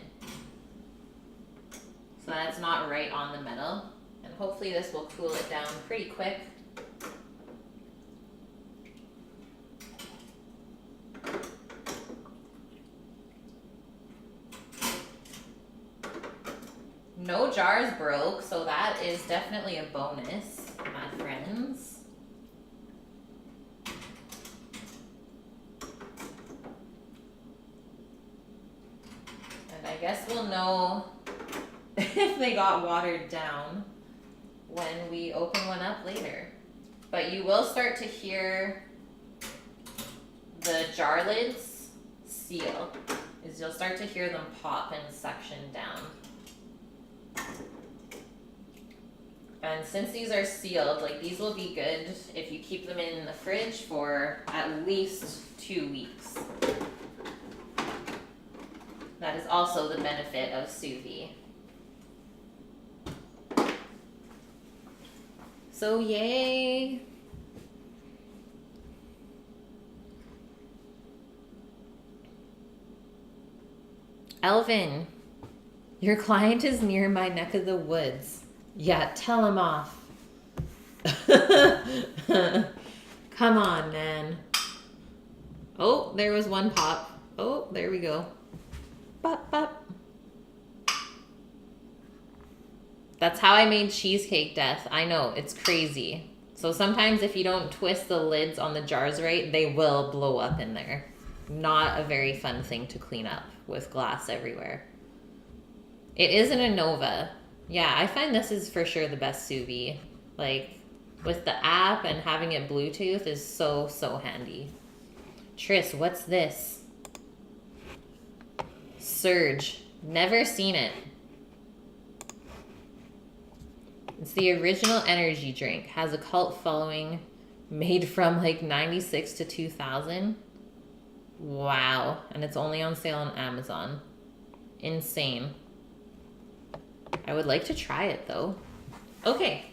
So that's not right on the metal. And hopefully this will cool it down pretty quick. No jars broke, so that is definitely a bonus, my friends. And I guess we'll know if they got watered down when we open one up later. But you will start to hear the jar lids seal, is you'll start to hear them pop and suction down. And since these are sealed, like these will be good if you keep them in the fridge for at least 2 weeks. That is also the benefit of sous vide. So yay! Elvin, your client is near my neck of the woods. Yeah, tell him off. Come on, man. Oh, there was one pop. Oh, there we go. Bop, bop. That's how I made cheesecake death. I know, it's crazy. So sometimes if you don't twist the lids on the jars right, they will blow up in there. Not a very fun thing to clean up with glass everywhere. It is an Anova. Yeah, I find this is for sure the best sous vide. Like, with the app and having it Bluetooth is so, so handy. Tris, what's this? Surge. Never seen it. It's the original energy drink. Has a cult following, made from like 96 to 2000. Wow. And it's only on sale on Amazon. Insane. I would like to try it though. Okay.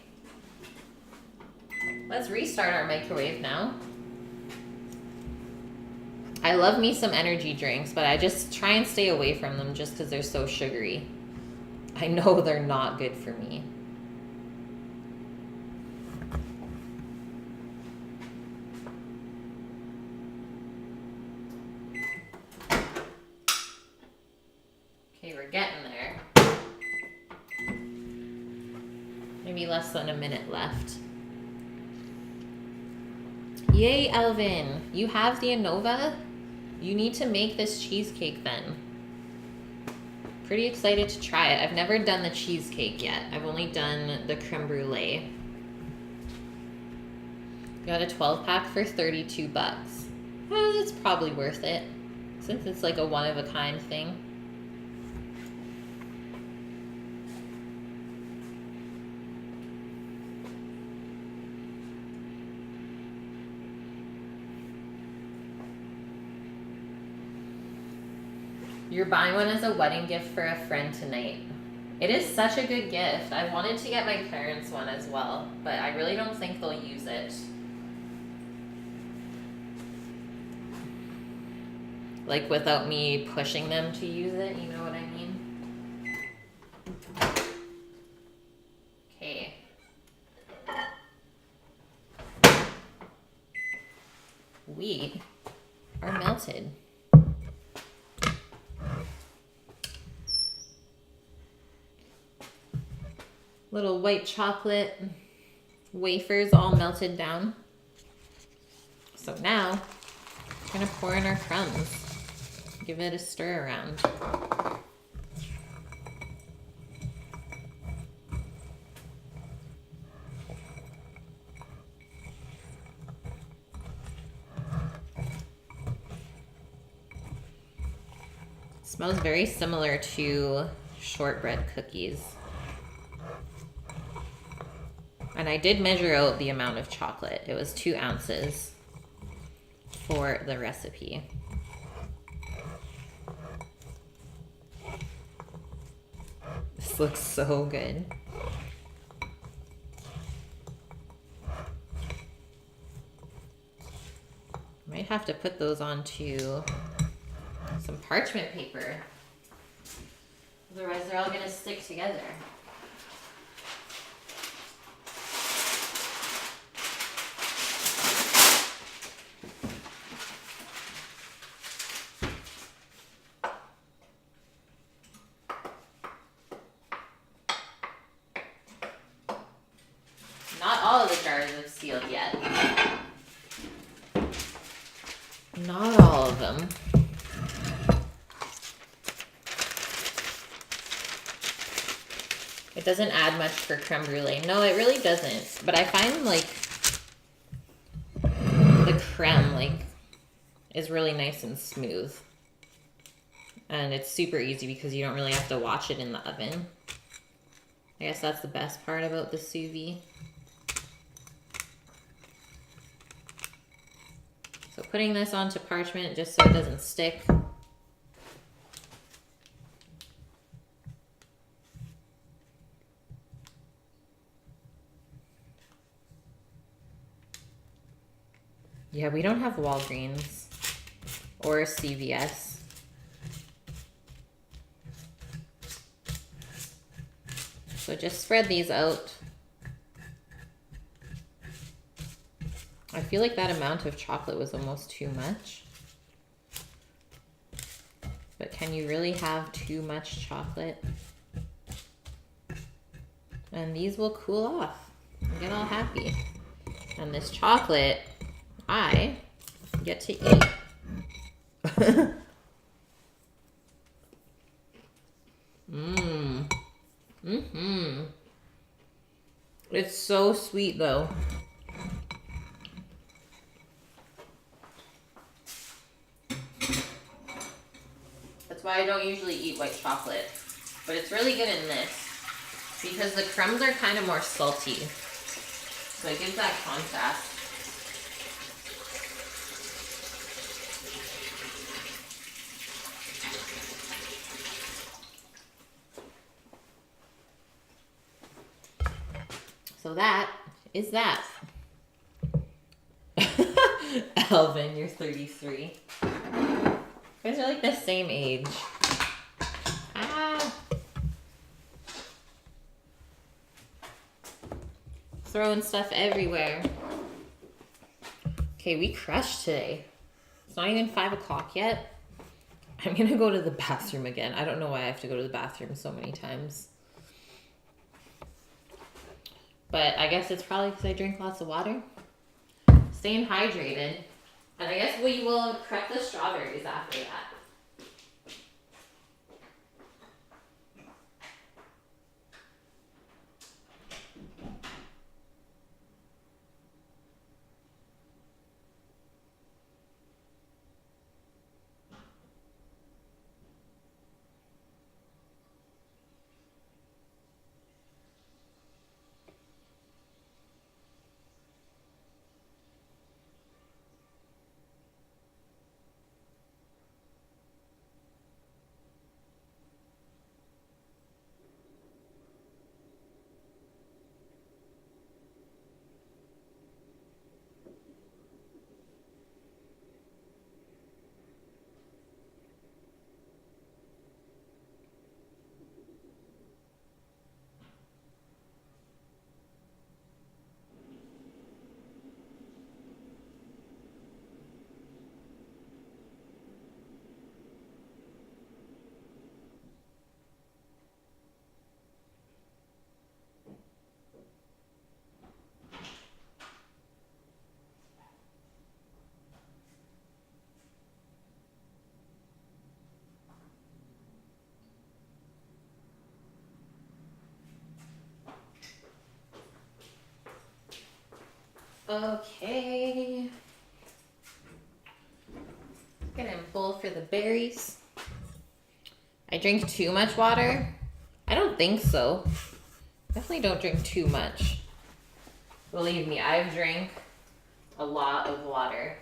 Let's restart our microwave now. I love me some energy drinks, but I just try and stay away from them just because they're so sugary. I know they're not good for me. we're getting there. Maybe less than a minute left. Yay, Elvin! You have the ANOVA? You need to make this cheesecake then. Pretty excited to try it. I've never done the cheesecake yet. I've only done the creme brulee. Got a 12-pack for 32 bucks. Well, it's probably worth it, since it's like a one-of-a-kind thing. You're buying one as a wedding gift for a friend tonight. It is such a good gift. I wanted to get my parents one as well, but I really don't think they'll use it. Like without me pushing them to use it, you know what I mean? Okay. We are melted. Little white chocolate wafers all melted down. So now we're gonna pour in our crumbs. Give it a stir around. It smells very similar to shortbread cookies. And I did measure out the amount of chocolate. It was 2 ounces for the recipe. This looks so good. Might have to put those onto some parchment paper. Otherwise they're all gonna stick together. Not all of the jars have sealed yet. Not all of them. It doesn't add much for creme brulee. No, it really doesn't. But I find like the creme is really nice and smooth. And it's super easy because you don't really have to watch it in the oven. I guess that's the best part about the sous vide. So putting this onto parchment just so it doesn't stick. Yeah, we don't have Walgreens or CVS. So just spread these out. I feel like that amount of chocolate was almost too much. But can you really have too much chocolate? And these will cool off and get all happy. And this chocolate, I get to eat. It's so sweet though. That's why I don't usually eat white chocolate. But it's really good in this because the crumbs are kind of more salty. So it gives that contrast. So that is that. Alvin, you're 33. You guys are like the same age. Ah. Throwing stuff everywhere. Okay, we crushed today. It's not even 5 o'clock yet. I'm gonna go to the bathroom again. I don't know why I have to go to the bathroom so many times. But I guess it's probably because I drink lots of water. Staying hydrated. And I guess we will prep the strawberries after that. Okay. Getting full for the berries. I drink too much water? I don't think so. Definitely don't drink too much. Believe me, I've drank a lot of water.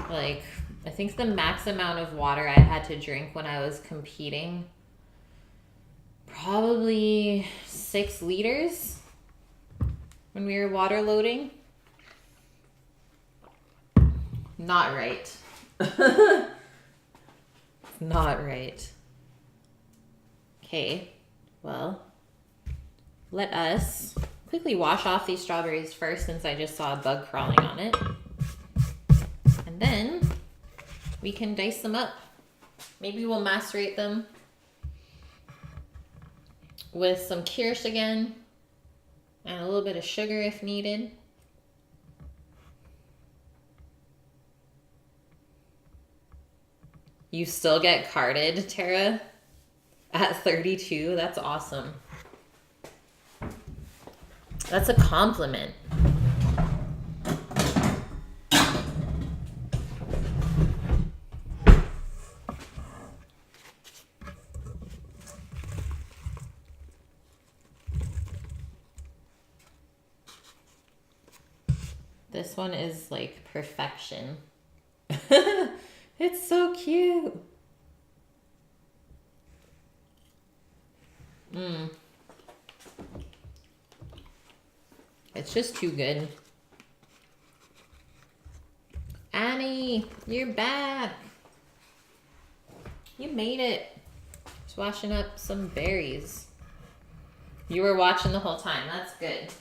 Like, I think the max amount of water I had to drink when I was competing, probably 6 liters when we were water loading. Not right. Not right. Okay, well, let us quickly wash off these strawberries first since I just saw a bug crawling on it. And then we can dice them up. Maybe we'll macerate them with some kirsch again and a little bit of sugar if needed. You still get carded, Tara, at 32? That's awesome. That's a compliment. This one is like perfection. It's so cute. It's just too good. Annie, you're back. You made it. Just washing up some berries. You were watching the whole time. That's good.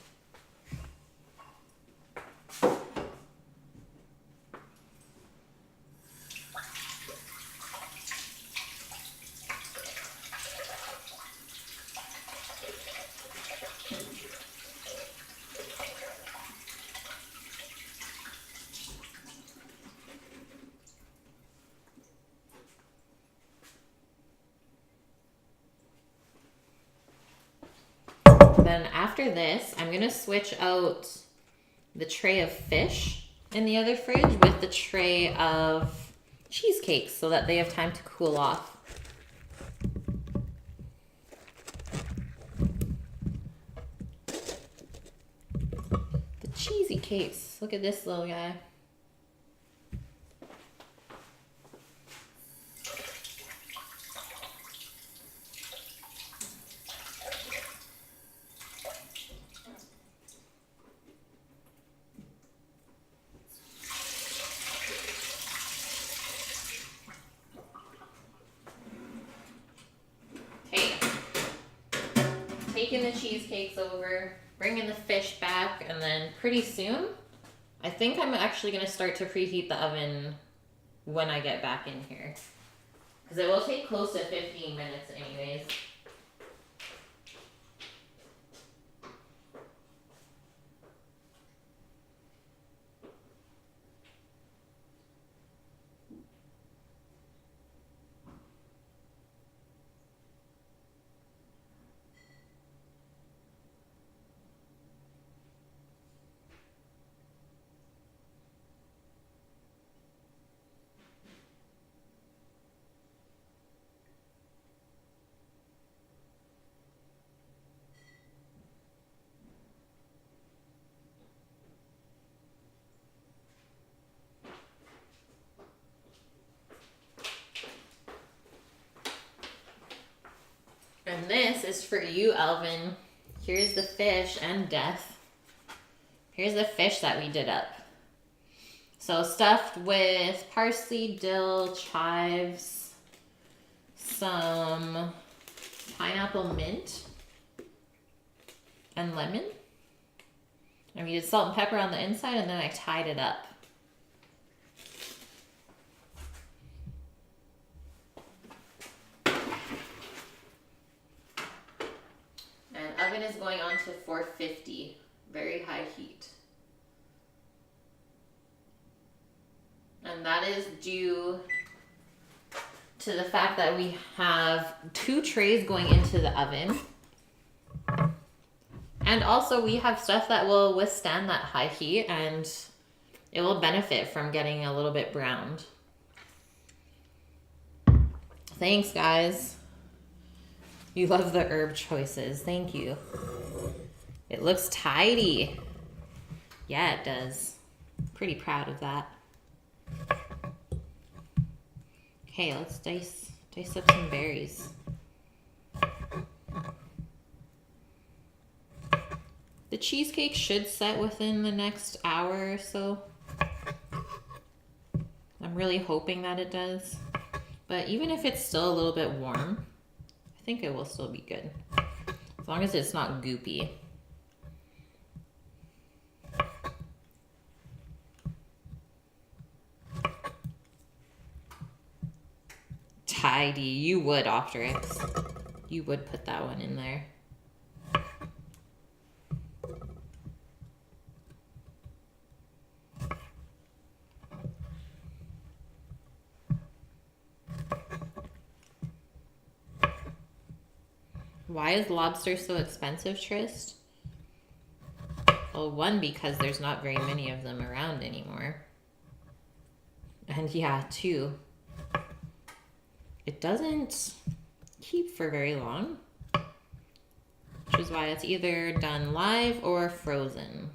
Then after this, I'm going to switch out the tray of fish in the other fridge with the tray of cheesecakes so that they have time to cool off. The cheesy cakes. Look at this little guy. Taking the cheesecakes over, bringing the fish back, and then pretty soon I think I'm actually going to start to preheat the oven when I get back in here. Because it will take close to 15 minutes anyways. And this is for you, Alvin. Here's the fish and death. Here's the fish that we did up. So stuffed with parsley, dill, chives, some pineapple mint, and lemon. And we did salt and pepper on the inside, and then I tied it up. Oven is going on to 450, very high heat. And that is due to the fact that we have 2 trays going into the oven. And also we have stuff that will withstand that high heat and it will benefit from getting a little bit browned. Thanks, guys. You love the herb choices. Thank you. It looks tidy. Yeah, it does. Pretty proud of that. Okay, let's dice up some berries. The cheesecake should set within the next hour or so. I'm really hoping that it does. But even if it's still a little bit warm, I think it will still be good. As long as it's not goopy. Tidy. You would, Optrix. You would put that one in there. Why is lobster so expensive, Trist? Well, 1, because there's not very many of them around anymore. And yeah, 2, it doesn't keep for very long, which is why it's either done live or frozen.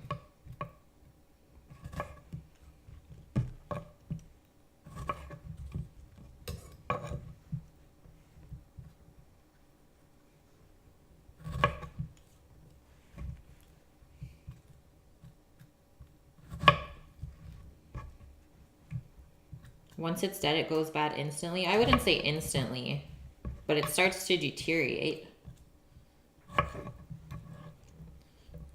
Once it's dead, it goes bad instantly. I wouldn't say instantly, but it starts to deteriorate.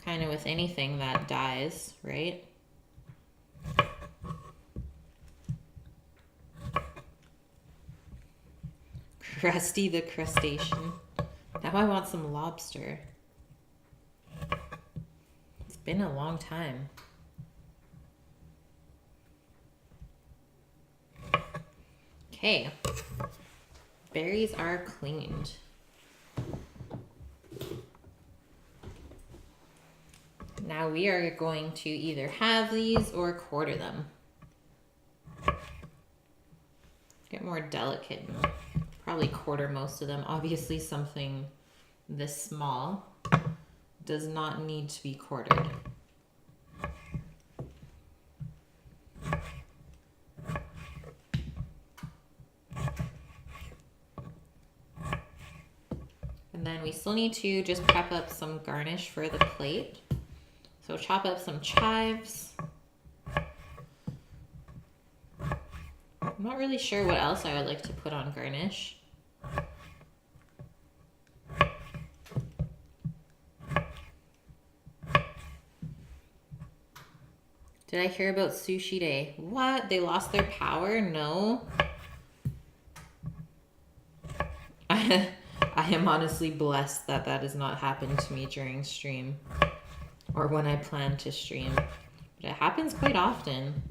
Kind of with anything that dies, right? Krusty the crustacean. Now I want some lobster. It's been a long time. Okay, berries are cleaned. Now we are going to either have these or quarter them. Get more delicate and probably quarter most of them. Obviously something this small does not need to be quartered. And then we still need to just prep up some garnish for the plate. So chop up some chives. I'm not really sure what else I would like to put on garnish. Did I hear about Sushi Day? What? They lost their power? No. I am honestly blessed that that has not happened to me during stream or when I plan to stream. But it happens quite often.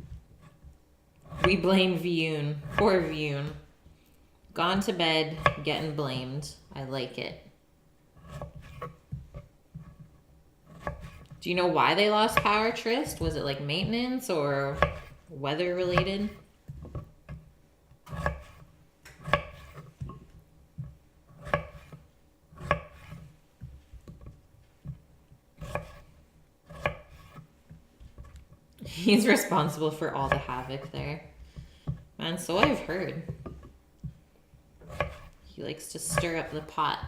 We blame Viyun. Poor Viyun. Gone to bed, getting blamed. I like it. Do you know why they lost power, Trist? Was it like maintenance or weather related? He's responsible for all the havoc there. Man, so I've heard. He likes to stir up the pot.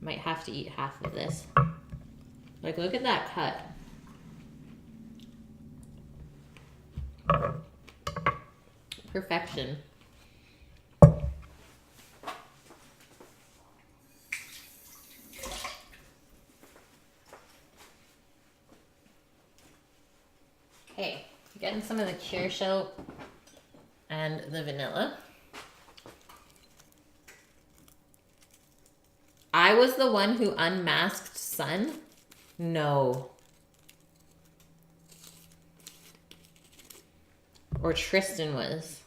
Might have to eat half of this. Like, look at that cut. Perfection. Okay, getting some of the curacao and the vanilla. I was the one who unmasked Sun? No. Or Tristan was.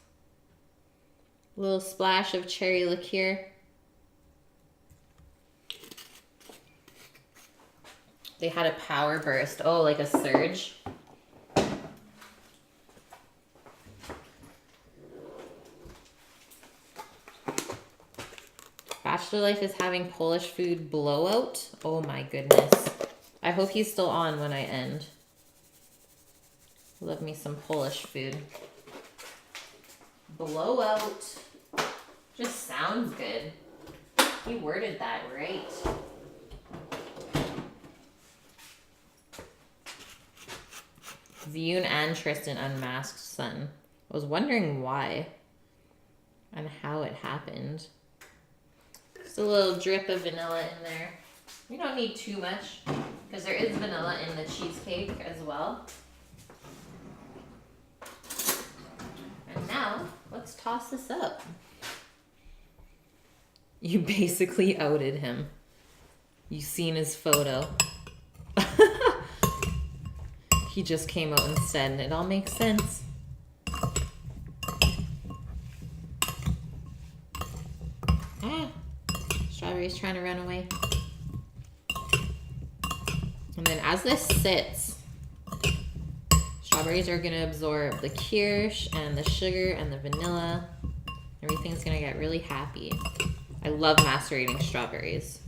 A little splash of cherry liqueur. They had a power burst. Oh, like a surge. Bachelor Life is having Polish food blowout. Oh my goodness. I hope he's still on when I end. Love me some Polish food. Blowout. Just sounds good. He worded that right. Viyun and Tristan unmasked Sun. I was wondering why and how it happened. Just a little drip of vanilla in there. We don't need too much because there is vanilla in the cheesecake as well. And now, let's toss this up. You basically outed him. You seen his photo. He just came out and said, it all makes sense. Ah, strawberry's trying to run away. And then as this sits, strawberries are going to absorb the kirsch and the sugar and the vanilla. Everything's going to get really happy. I love macerating strawberries,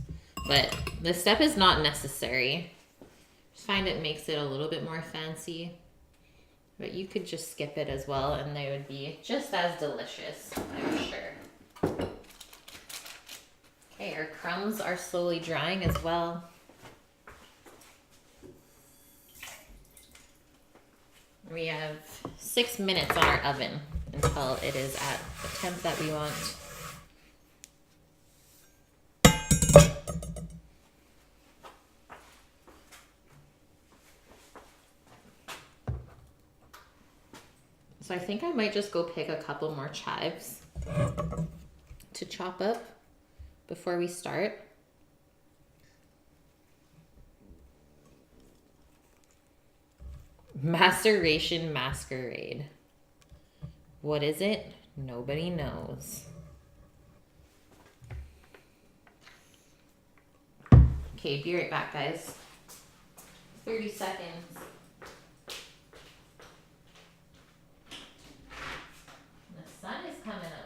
but this step is not necessary. I find it makes it a little bit more fancy, but you could just skip it as well and they would be just as delicious, I'm sure. Okay, our crumbs are slowly drying as well. We have 6 minutes on our oven until it is at the temp that we want. So I think I might just go pick a couple more chives to chop up before we start. Maceration masquerade. What is it? Nobody knows. Okay, be right back, guys. 30 seconds. The sun is coming out.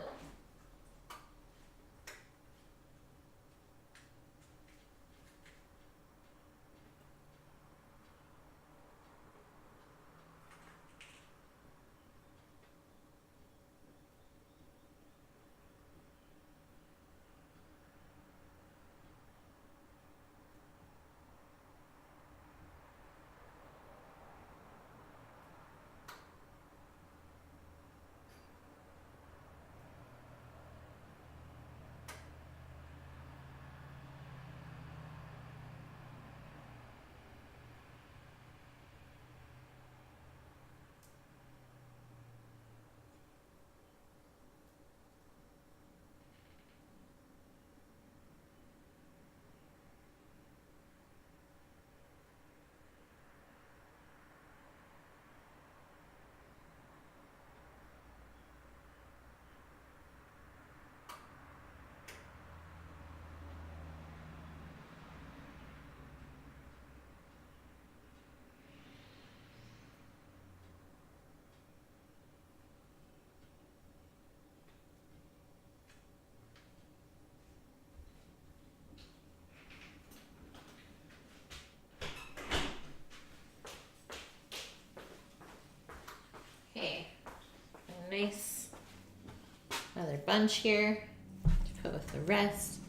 another bunch here to put with the rest.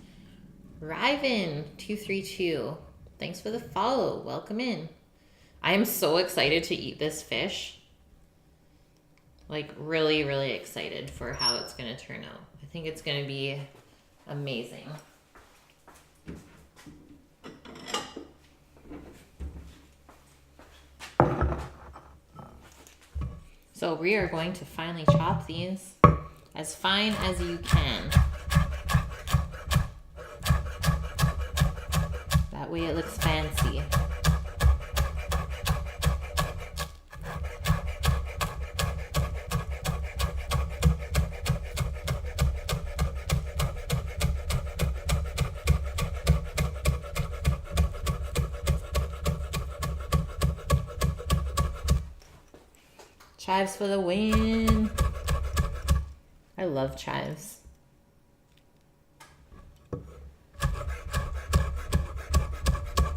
Riven 232. Thanks for the follow. Welcome in. I am so excited to eat this fish. Like really, really excited for how it's going to turn out. I think it's going to be amazing. So we are going to finally chop these as fine as you can. That way it looks fancy. Chives for the win. I love chives.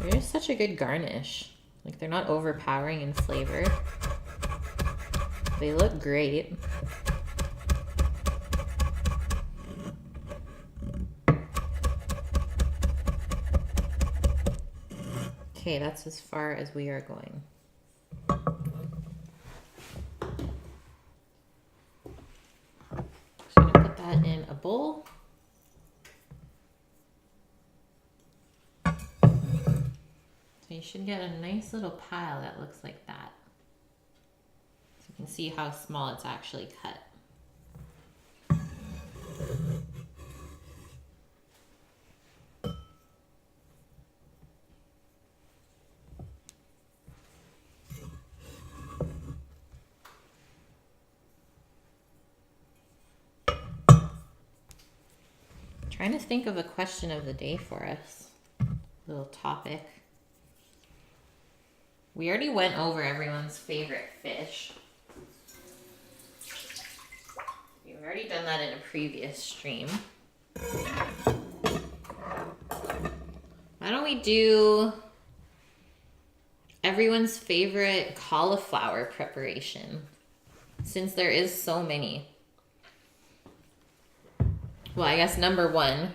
They're just such a good garnish. Like they're not overpowering in flavor. They look great. Okay, that's as far as we are going. In a bowl. So you should get a nice little pile that looks like that. So you can see how small it's actually cut. Trying to think of a question of the day for us. Little topic. We already went over everyone's favorite fish. We've already done that in a previous stream. Why don't we do everyone's favorite cauliflower preparation? Since there is so many. Well, I guess number 1,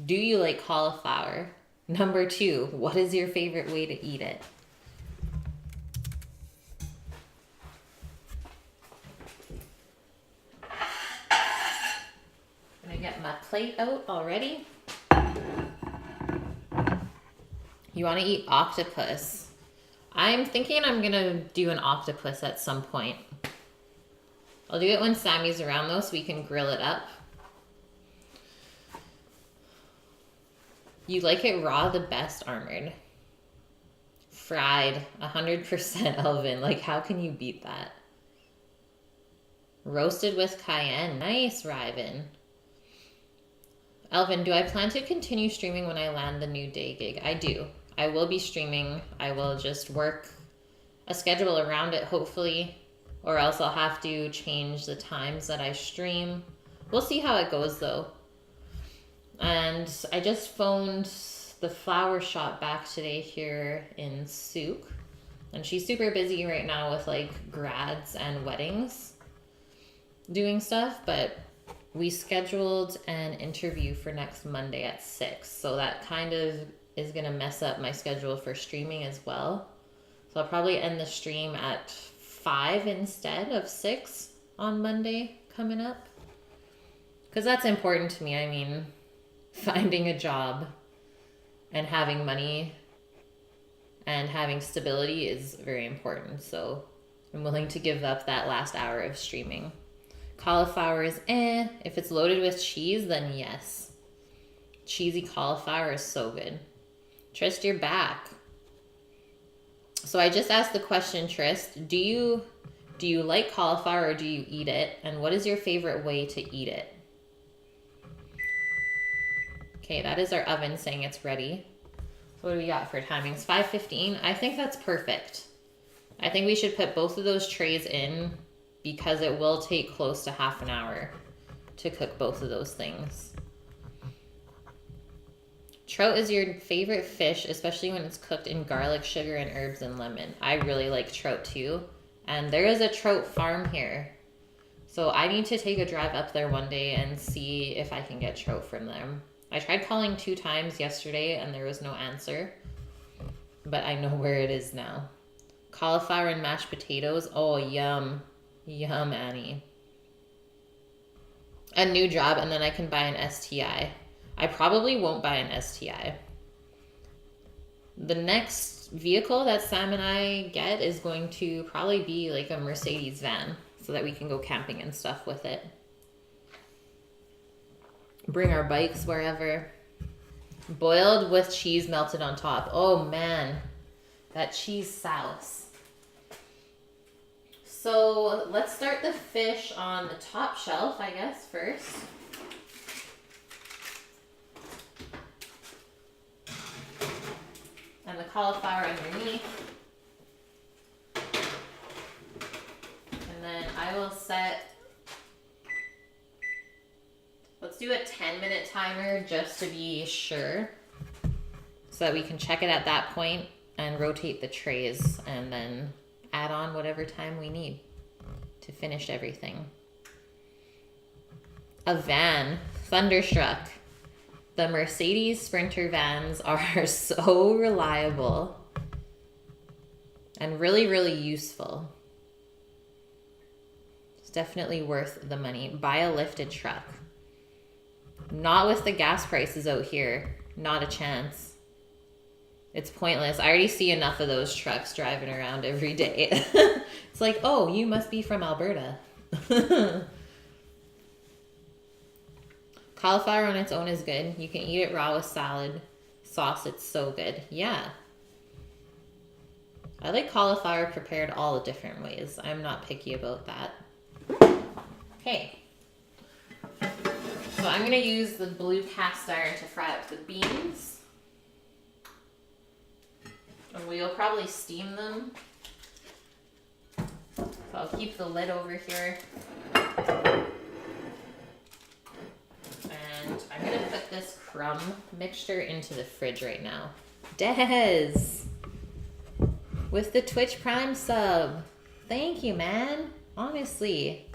do you like cauliflower? Number 2, what is your favorite way to eat it? I'm gonna get my plate out already. You wanna eat octopus? I'm thinking I'm gonna do an octopus at some point. I'll do it when Sammy's around though, so we can grill it up. You like it raw the best, Armored. Fried, 100% Elvin. Like, how can you beat that? Roasted with cayenne. Nice, Riven. Elvin, do I plan to continue streaming when I land the new day gig? I do. I will be streaming. I will just work a schedule around it, hopefully. Or else I'll have to change the times that I stream. We'll see how it goes, though. And I just phoned the flower shop back today here in Souk. And she's super busy right now with like grads and weddings doing stuff. But we scheduled an interview for next Monday at 6. So that kind of is going to mess up my schedule for streaming as well. So I'll probably end the stream at 5 instead of 6 on Monday coming up. Because that's important to me. I mean, finding a job and having money and having stability is very important. So I'm willing to give up that last hour of streaming. Cauliflower is If it's loaded with cheese, then yes. Cheesy cauliflower is so good. Trist, you're back. So I just asked the question, Trist, do you like cauliflower or do you eat it? And what is your favorite way to eat it? Okay, that is our oven saying it's ready. What do we got for timings? 5:15. I think that's perfect. I think we should put both of those trays in because it will take close to half an hour to cook both of those things. Trout is your favorite fish, especially when it's cooked in garlic, sugar, and herbs and lemon. I really like trout too. And there is a trout farm here. So I need to take a drive up there one day and see if I can get trout from them. I tried calling 2 times yesterday and there was no answer. But I know where it is now. Cauliflower and mashed potatoes. Oh, yum. Yum, Annie. A new job and then I can buy an STI. I probably won't buy an STI. The next vehicle that Sam and I get is going to probably be like a Mercedes van so that we can go camping and stuff with it. Bring our bikes wherever. Boiled with cheese melted on top. Oh man, that cheese sauce. So let's start the fish on the top shelf, I guess, first. And the cauliflower underneath. And then I will set, let's do a 10-minute timer just to be sure. So that we can check it at that point and rotate the trays and then add on whatever time we need to finish everything. A van, Thunderstruck. The Mercedes Sprinter vans are so reliable and really, really useful. It's definitely worth the money. Buy a lifted truck. Not with the gas prices out here. Not a chance. It's pointless. I already see enough of those trucks driving around every day. It's like, oh, you must be from Alberta. Cauliflower on its own is good. You can eat it raw with salad sauce. It's so good. Yeah. I like cauliflower prepared all the different ways. I'm not picky about that. Okay. So I'm going to use the blue cast iron to fry up the beans. And we'll probably steam them. So I'll keep the lid over here. And I'm going to put this crumb mixture into the fridge right now. Des! With the Twitch Prime sub. Thank you, man. Honestly.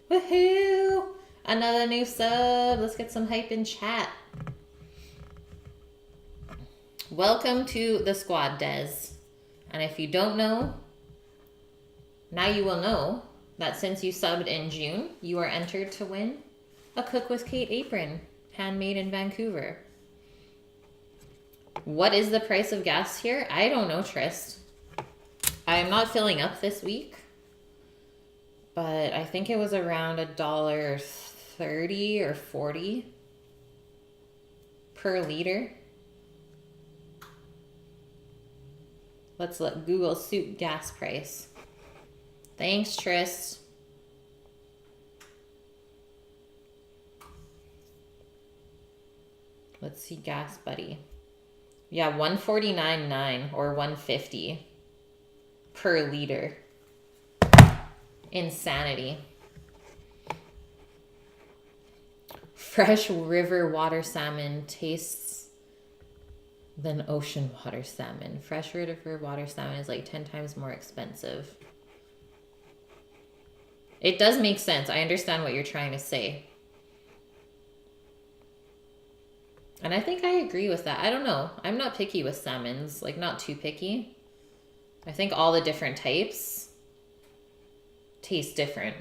Woohoo! Another new sub. Let's get some hype in chat. Welcome to the squad, Des. And if you don't know, now you will know that since you subbed in June, you are entered to win a Cook with Kate apron, handmade in Vancouver. What is the price of gas here? I don't know, Trist. I am not filling up this week, but I think it was around $1.30 or $1.40 per liter. Let's let Google soup gas price. Thanks, Trist. Let's see, gas buddy. Yeah, $1.49.9 or $1.50 per liter. Insanity. Fresh river water salmon tastes than ocean water salmon. Fresh river water salmon is like 10 times more expensive. It does make sense. I understand what you're trying to say. And I think I agree with that. I don't know. I'm not picky with salmons. Like, not too picky. I think all the different types taste different.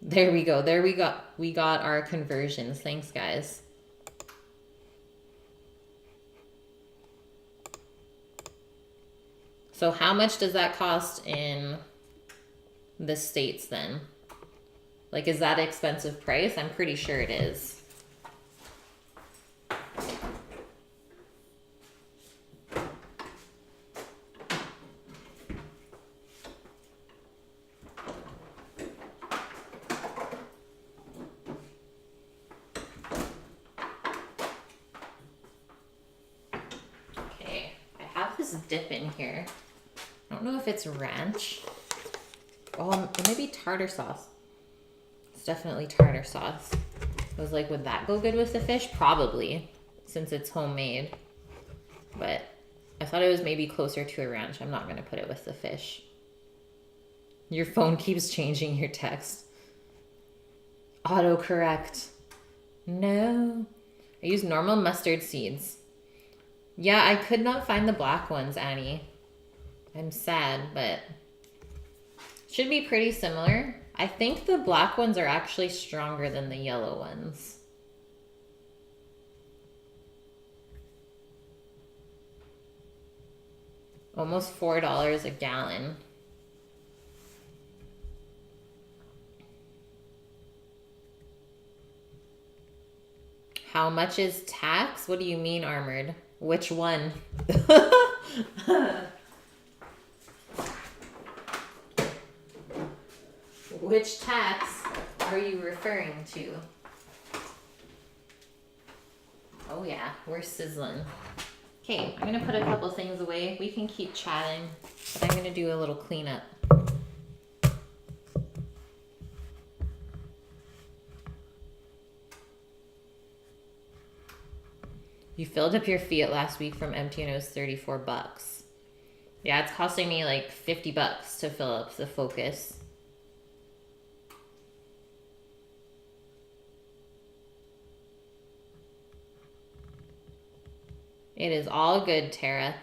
There we go. There we got our conversions. Thanks, guys. So how much does that cost in the States then? Like, is that an expensive price? I'm pretty sure it is. Okay, I have this dip in here. I don't know if it's ranch. Oh, it may be tartar sauce. It's definitely tartar sauce. I was like, would that go good with the fish? Probably, since it's homemade. But I thought it was maybe closer to a ranch. I'm not going to put it with the fish. Your phone keeps changing your text. Autocorrect. No. I use normal mustard seeds. Yeah, I could not find the black ones, Annie. I'm sad, but should be pretty similar. I think the black ones are actually stronger than the yellow ones. Almost $4 a gallon. How much is tax? What do you mean, Armored? Which one? Which tax are you referring to? Oh yeah, we're sizzling. Okay, I'm gonna put a couple things away. We can keep chatting, but I'm gonna do a little cleanup. You filled up your Fiat last week from empty and it was $34. Yeah, it's costing me like $50 to fill up the Focus. It is all good, Tara.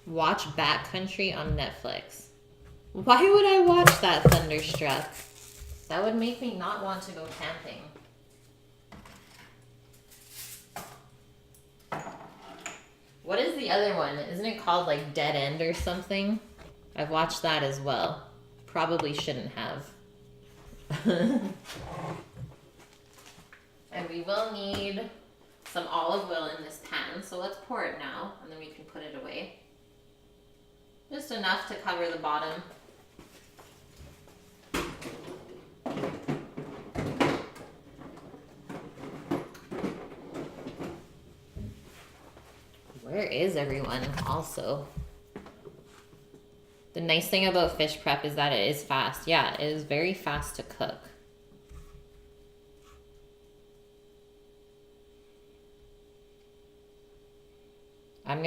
Watch Backcountry on Netflix. Why would I watch that, Thunderstruck? That would make me not want to go camping. What is the other one? Isn't it called like Dead End or something? I've watched that as well. Probably shouldn't have. And we will need some olive oil in this pan, so let's pour it now, and then we can put it away. Just enough to cover the bottom. Where is everyone also? The nice thing about fish prep is that it is fast. Yeah, it is very fast to cook. I'm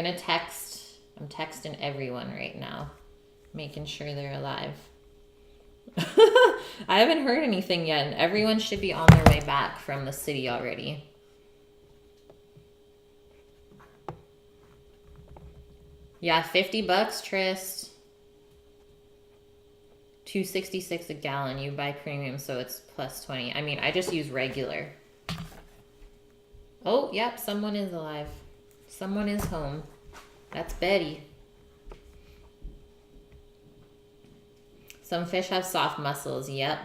texting everyone right now, making sure they're alive. I haven't heard anything yet, and everyone should be on their way back from the city already. Yeah, $50, Trist. $2.66 a gallon. You buy premium, so it's plus 20. I mean, I just use regular. Oh, yep, someone is alive. Someone is home. That's Betty. Some fish have soft muscles. Yep.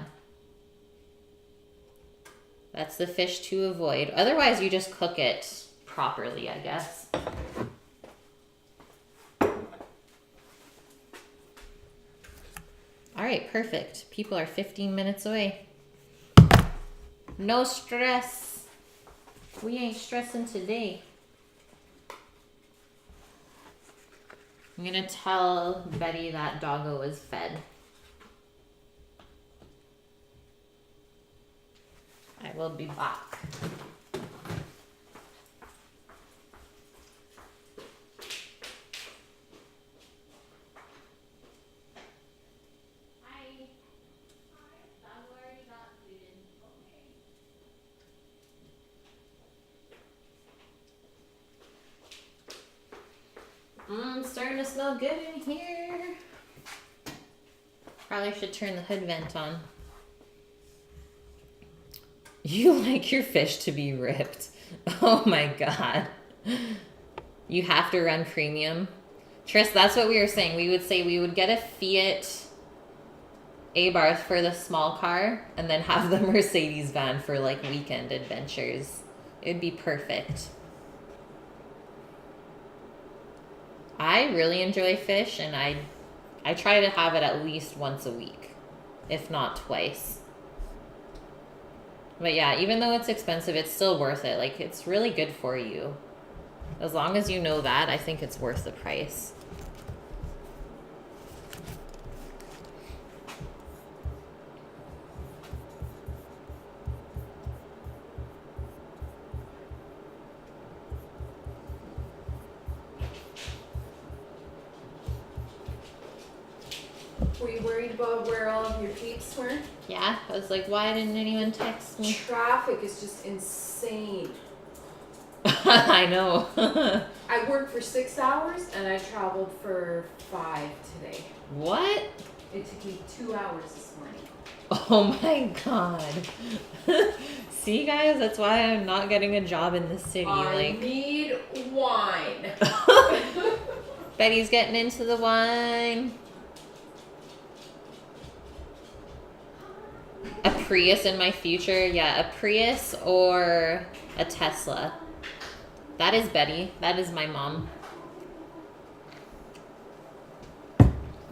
That's the fish to avoid. Otherwise, you just cook it properly, I guess. All right, perfect. People are 15 minutes away. No stress. We ain't stressing today. I'm gonna tell Betty that doggo is fed. I will be back. Starting to smell good in here. Probably should turn the hood vent on. You like your fish to be ripped. Oh my god. You have to run premium. Tris, that's what we were saying. We would say we would get a Fiat Abarth for the small car and then have the Mercedes van for like weekend adventures. It'd be perfect. I really enjoy fish, and I try to have it at least once a week, if not twice. But yeah, even though it's expensive, it's still worth it. Like, it's really good for you. As long as you know that, I think it's worth the price. Were you worried about where all of your peeps were? Yeah, I was like, why didn't anyone text me? Traffic is just insane. I know. I worked for 6 hours and I traveled for 5 today. What? It took me 2 hours this morning. Oh my god. See, guys, that's why I'm not getting a job in the city. I need wine. Betty's getting into the wine. A Prius in my future? Yeah, a Prius or a Tesla. That is Betty. That is my mom.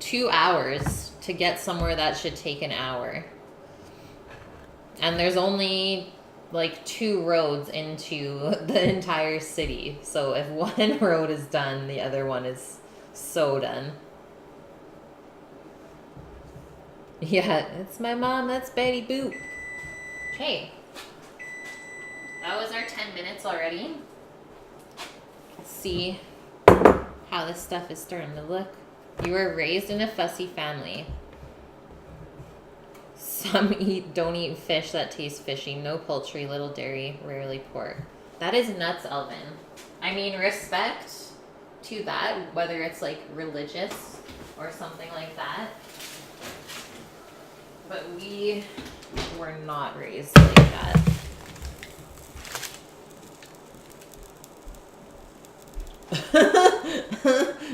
2 hours to get somewhere that should take an hour. And there's only like 2 roads into the entire city. So if one road is done, the other one is so done. Yeah, it's my mom. That's Betty Boop. Okay. That was our 10 minutes already. Let's see how this stuff is starting to look. You were raised in a fussy family. Some don't eat fish that taste fishy. No poultry, little dairy, rarely pork. That is nuts, Elvin. I mean, respect to that, whether it's like religious or something like that. But we were not raised like that.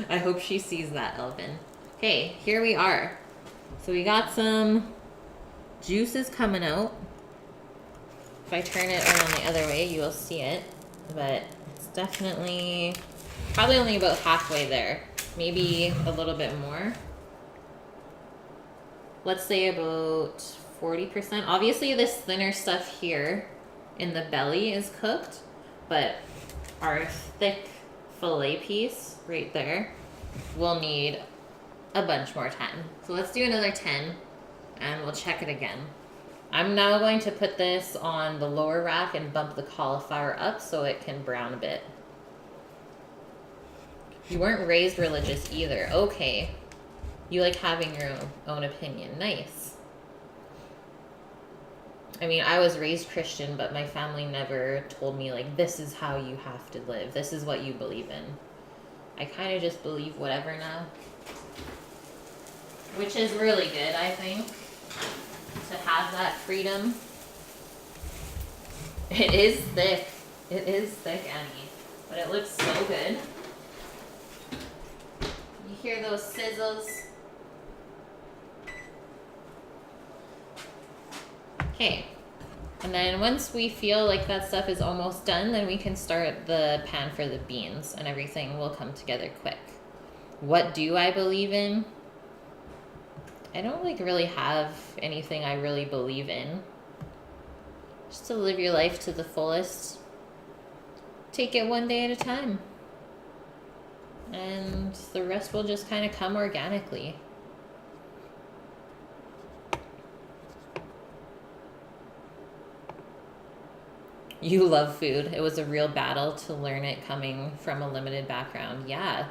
I hope she sees that, Elvin. Okay, here we are. So we got some juices coming out. If I turn it around the other way, you will see it. But it's definitely, probably only about halfway there. Maybe a little bit more. Let's say about 40%. Obviously, this thinner stuff here in the belly is cooked, but our thick fillet piece right there will need a bunch more time. So let's do another 10 and we'll check it again. I'm now going to put this on the lower rack and bump the cauliflower up so it can brown a bit. You weren't raised religious either. Okay. You like having your own opinion. Nice. I mean, I was raised Christian, but my family never told me, like, this is how you have to live. This is what you believe in. I kind of just believe whatever now. Which is really good, I think, to have that freedom. It is thick. It is thick, Annie. But it looks so good. You hear those sizzles? Okay, and then once we feel like that stuff is almost done, then we can start the pan for the beans and everything will come together quick. What do I believe in? I don't like really have anything I really believe in. Just to live your life to the fullest. Take it one day at a time. And the rest will just kind of come organically. You love food. It was a real battle to learn it coming from a limited background. Yeah.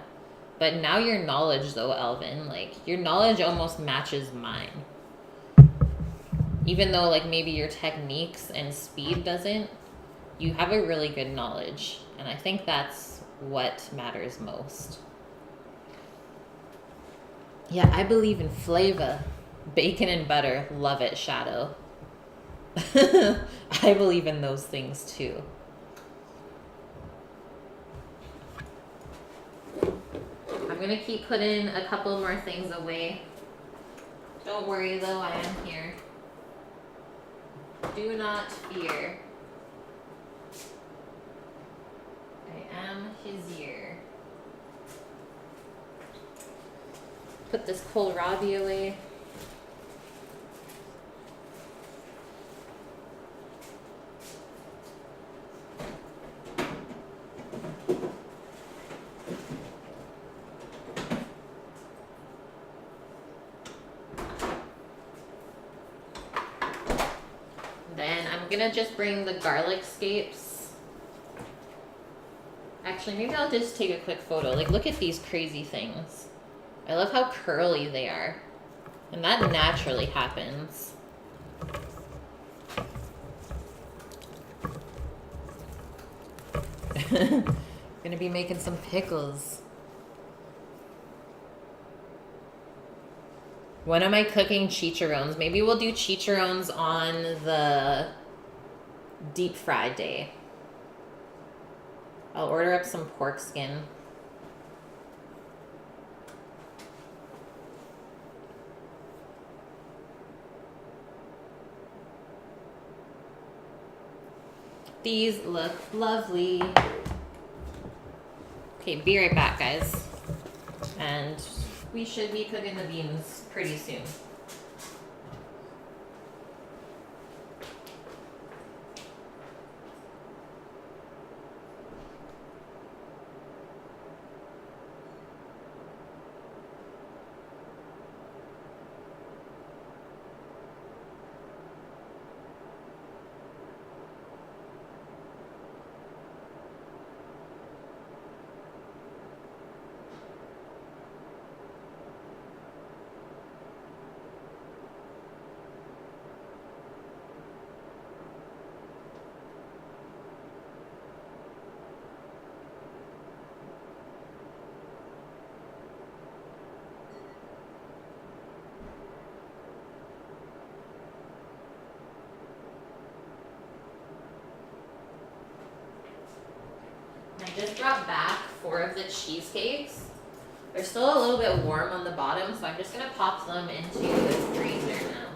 But now your knowledge, though, Elvin, like, your knowledge almost matches mine. Even though, like, maybe your techniques and speed doesn't, you have a really good knowledge. And I think that's what matters most. Yeah, I believe in flavor. Bacon and butter. Love it, Shadow. I believe in those things too. I'm gonna keep putting a couple more things away. Don't worry though, I am here. Do not fear. I am here. Put this kohlrabi away. I'm gonna just bring the garlic scapes. Actually, maybe I'll just take a quick photo. Like, look at these crazy things. I love how curly they are. And that naturally happens. Gonna be making some pickles. When am I cooking chicharrones? Maybe we'll do chicharrones on the deep fry day. I'll order up some pork skin. These look lovely. Okay, be right back, guys. And we should be cooking the beans pretty soon. I just brought back 4 of the cheesecakes. They're still a little bit warm on the bottom, so I'm just gonna pop them into the freezer now.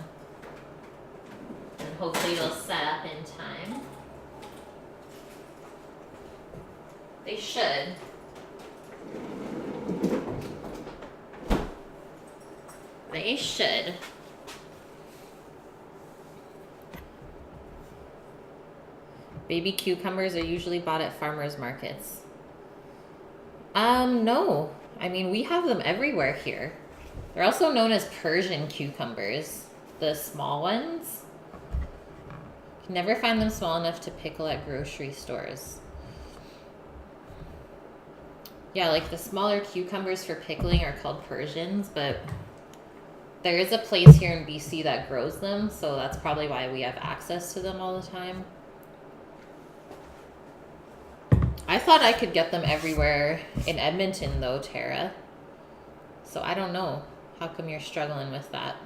And hopefully they'll set up in time. They should. They should. Baby cucumbers are usually bought at farmers markets. No. I mean, we have them everywhere here. They're also known as Persian cucumbers, the small ones. You can never find them small enough to pickle at grocery stores. Yeah, like the smaller cucumbers for pickling are called Persians, but there is a place here in BC that grows them, so that's probably why we have access to them all the time. I thought I could get them everywhere in Edmonton, though, Tara. So I don't know. How come you're struggling with that?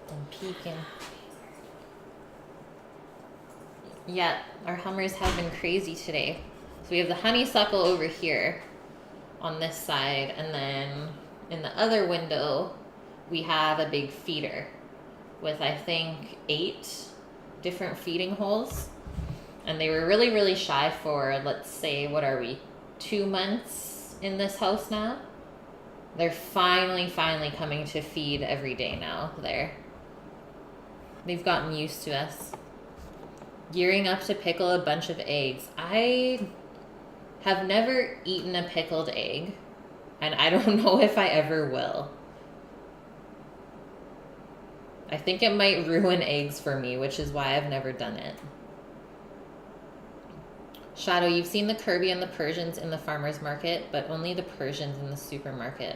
I'm peeking. Yeah, our Hummers have been crazy today. So we have the honeysuckle over here on this side, and then in the other window we have a big feeder with, I think, 8 different feeding holes. And they were really, really shy for, let's say, what are we, 2 months in this house now? They're finally coming to feed every day now there. They've gotten used to us. Gearing up to pickle a bunch of eggs. I have never eaten a pickled egg, and I don't know if I ever will. I think it might ruin eggs for me, which is why I've never done it. Shadow, you've seen the Kirby and the Persians in the farmer's market, but only the Persians in the supermarket.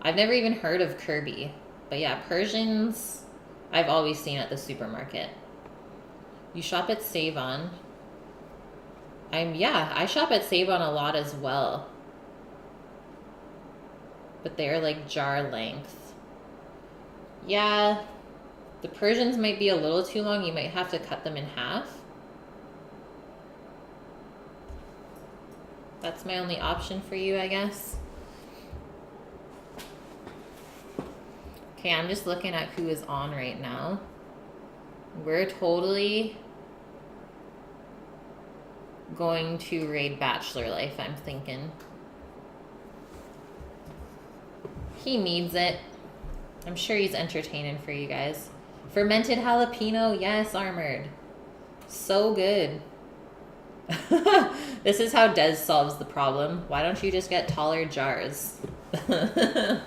I've never even heard of Kirby, but yeah, Persians I've always seen at the supermarket. You shop at Save-On. I shop at Save-On a lot as well. But they're like jar length. Yeah, the Persians might be a little too long. You might have to cut them in half. That's my only option for you, I guess. Okay, I'm just looking at who is on right now. We're totally going to raid Bachelor Life, I'm thinking. He needs it. I'm sure he's entertaining for you guys. Fermented jalapeno, yes, Armored. So good. This is how Des solves the problem. Why don't you just get taller jars? Just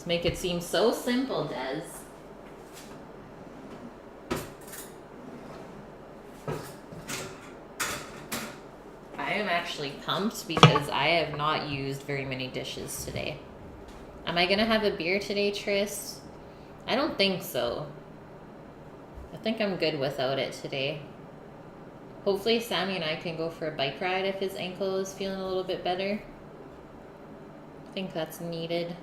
make it seem so simple, Des. I am actually pumped because I have not used very many dishes today. Am I gonna have a beer today, Tris? I don't think so. I think I'm good without it today. Hopefully Sammy and I can go for a bike ride if his ankle is feeling a little bit better. I think that's needed.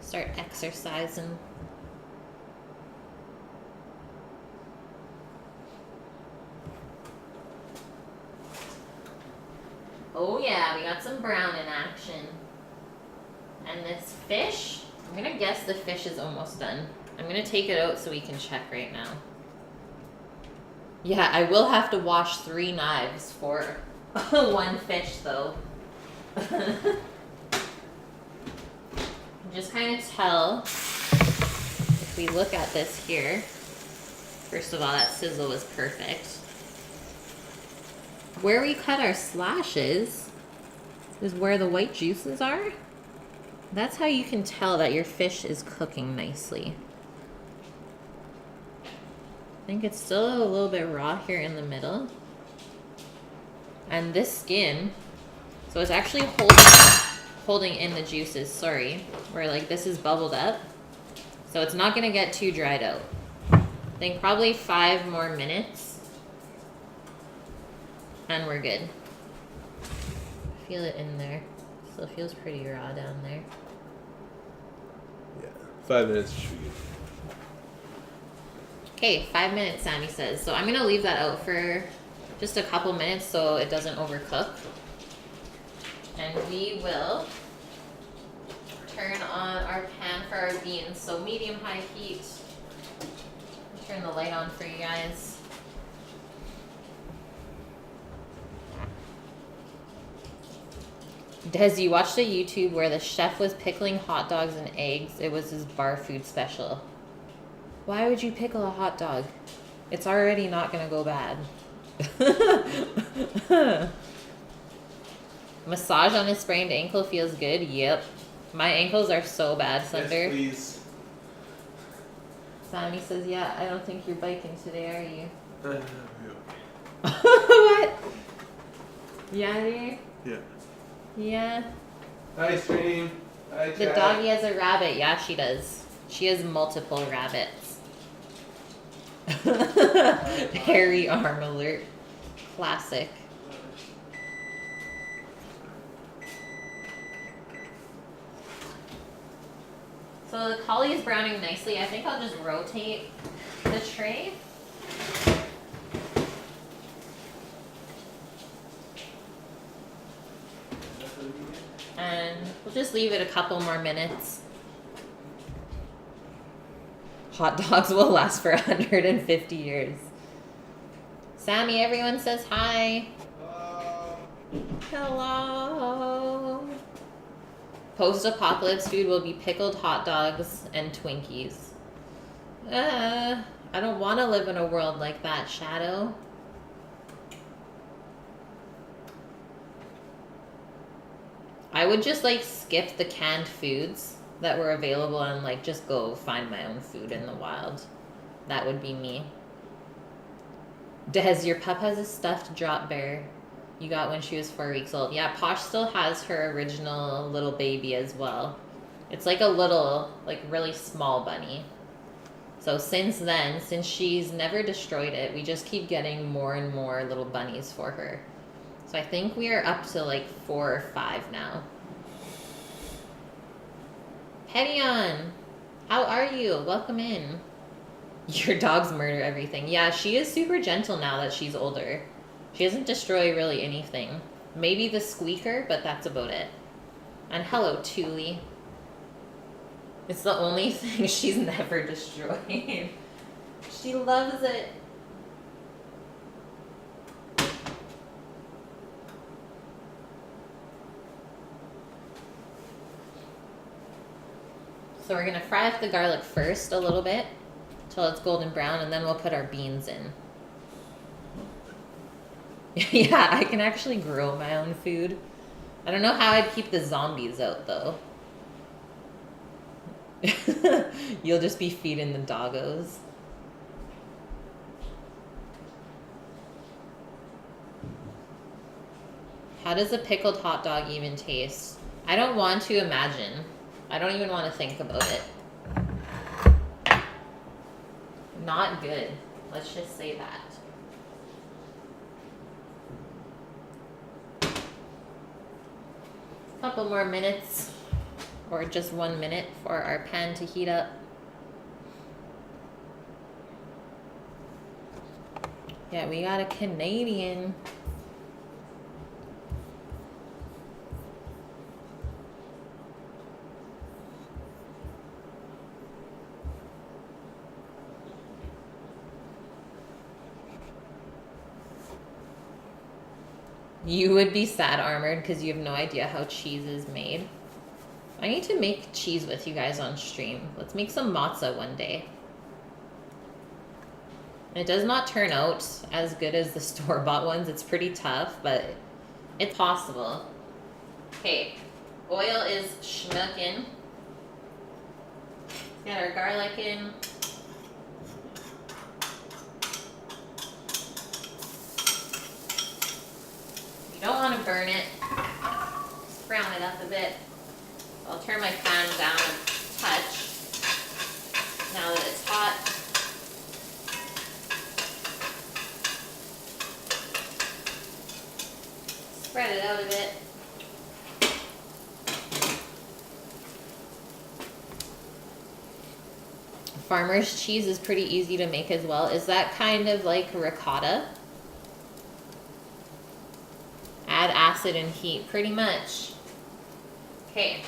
Start exercising. Oh yeah, we got some brown in action. And this fish, I'm gonna guess the fish is almost done. I'm gonna take it out so we can check right now. Yeah, I will have to wash 3 knives for one fish though. Just kind of tell, if we look at this here, first of all, that sizzle was perfect. Where we cut our slashes is where the white juices are. That's how you can tell that your fish is cooking nicely. I think it's still a little bit raw here in the middle. And this skin, so it's actually holding in the juices, sorry. Where like this is bubbled up. So it's not gonna get too dried out. I think probably 5 more minutes. And we're good. Feel it in there. Still feels pretty raw down there. Yeah, 5 minutes should be good. Okay, 5 minutes, Sammy says. So I'm gonna leave that out for just a couple minutes so it doesn't overcook. And we will turn on our pan for our beans. So medium-high heat. Turn the light on for you guys. Des, you watched a YouTube where the chef was pickling hot dogs and eggs. It was his bar food special. Why would you pickle a hot dog? It's already not gonna go bad. Massage on his sprained ankle feels good. Yep. My ankles are so bad, Thunder. Yes, please. Sammy says, yeah, I don't think you're biking today, are you? Yeah. What? Yeah, dear? Yeah. Yeah. Hi, stream. Hi, The chat. doggy has a rabbit. Yeah, she does. She has multiple rabbits. Hairy arm alert. Classic. So the cauli is browning nicely. I think I'll just rotate the tray. And we'll just leave it a couple more minutes. Hot dogs will last for 150 years. Sammy, everyone says hi. Hello. Post-apocalypse food will be pickled hot dogs and Twinkies. I don't want to live in a world like that, Shadow. I would just like skip the canned foods that were available and like just go find my own food in the wild. That would be me. Des, your pup has a stuffed drop bear you got when she was 4 weeks old. Yeah, Posh still has her original little baby as well. It's like a little, like really small bunny. So since then, since she's never destroyed it, we just keep getting more and more little bunnies for her. So I think we are up to like 4 or 5 now. Petion, how are you? Welcome in. Your dogs murder everything. Yeah, she is super gentle now that she's older. She doesn't destroy really anything. Maybe the squeaker, but that's about it. And hello, Thule. It's the only thing she's never destroyed. She loves it. So we're gonna fry up the garlic first a little bit till it's golden brown, and then we'll put our beans in. Yeah, I can actually grow my own food. I don't know how I'd keep the zombies out though. You'll just be feeding the doggos. How does a pickled hot dog even taste? I don't want to imagine. I don't even want to think about it. Not good. Let's just say that. Couple more minutes, or just 1 minute for our pan to heat up. Yeah, we got a Canadian. You would be sad, Armored, because you have no idea how cheese is made. I need to make cheese with you guys on stream. Let's make some matzo one day. It does not turn out as good as the store-bought ones. It's pretty tough, but it's possible. Okay, oil is schmooking. Get our garlic in. You don't want to burn it. Just brown it up a bit. I'll turn my pan down a touch now that it's hot. Spread it out a bit. Farmer's cheese is pretty easy to make as well. Is that kind of like ricotta? Add acid and heat, pretty much. Okay,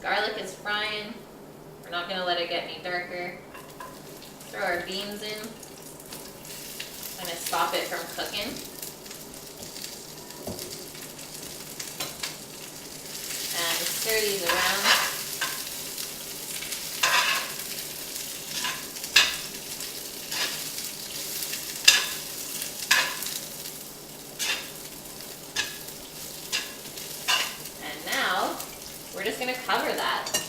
garlic is frying. We're not gonna let it get any darker. Throw our beans in. I'm gonna stop it from cooking. And stir these around. We're just gonna cover that.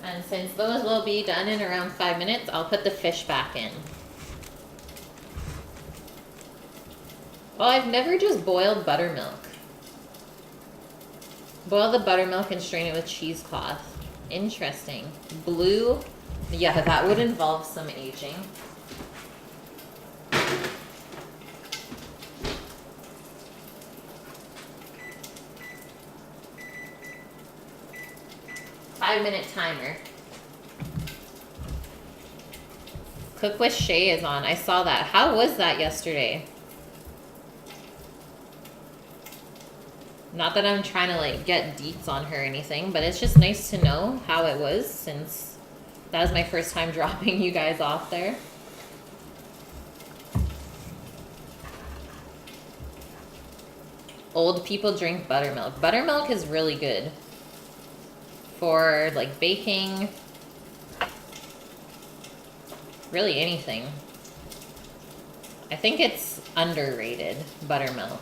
And since those will be done in around 5 minutes, I'll put the fish back in. Well, I've never just boiled buttermilk. Boil the buttermilk and strain it with cheesecloth. Interesting. Blue, yeah, that would involve some aging. Five-minute timer. Cook with Shay is on. I saw that. How was that yesterday? Not that I'm trying to like get deets on her or anything, but it's just nice to know how it was since that was my first time dropping you guys off there. Old people drink buttermilk. Buttermilk is really good for like baking, really anything. I think it's underrated, buttermilk.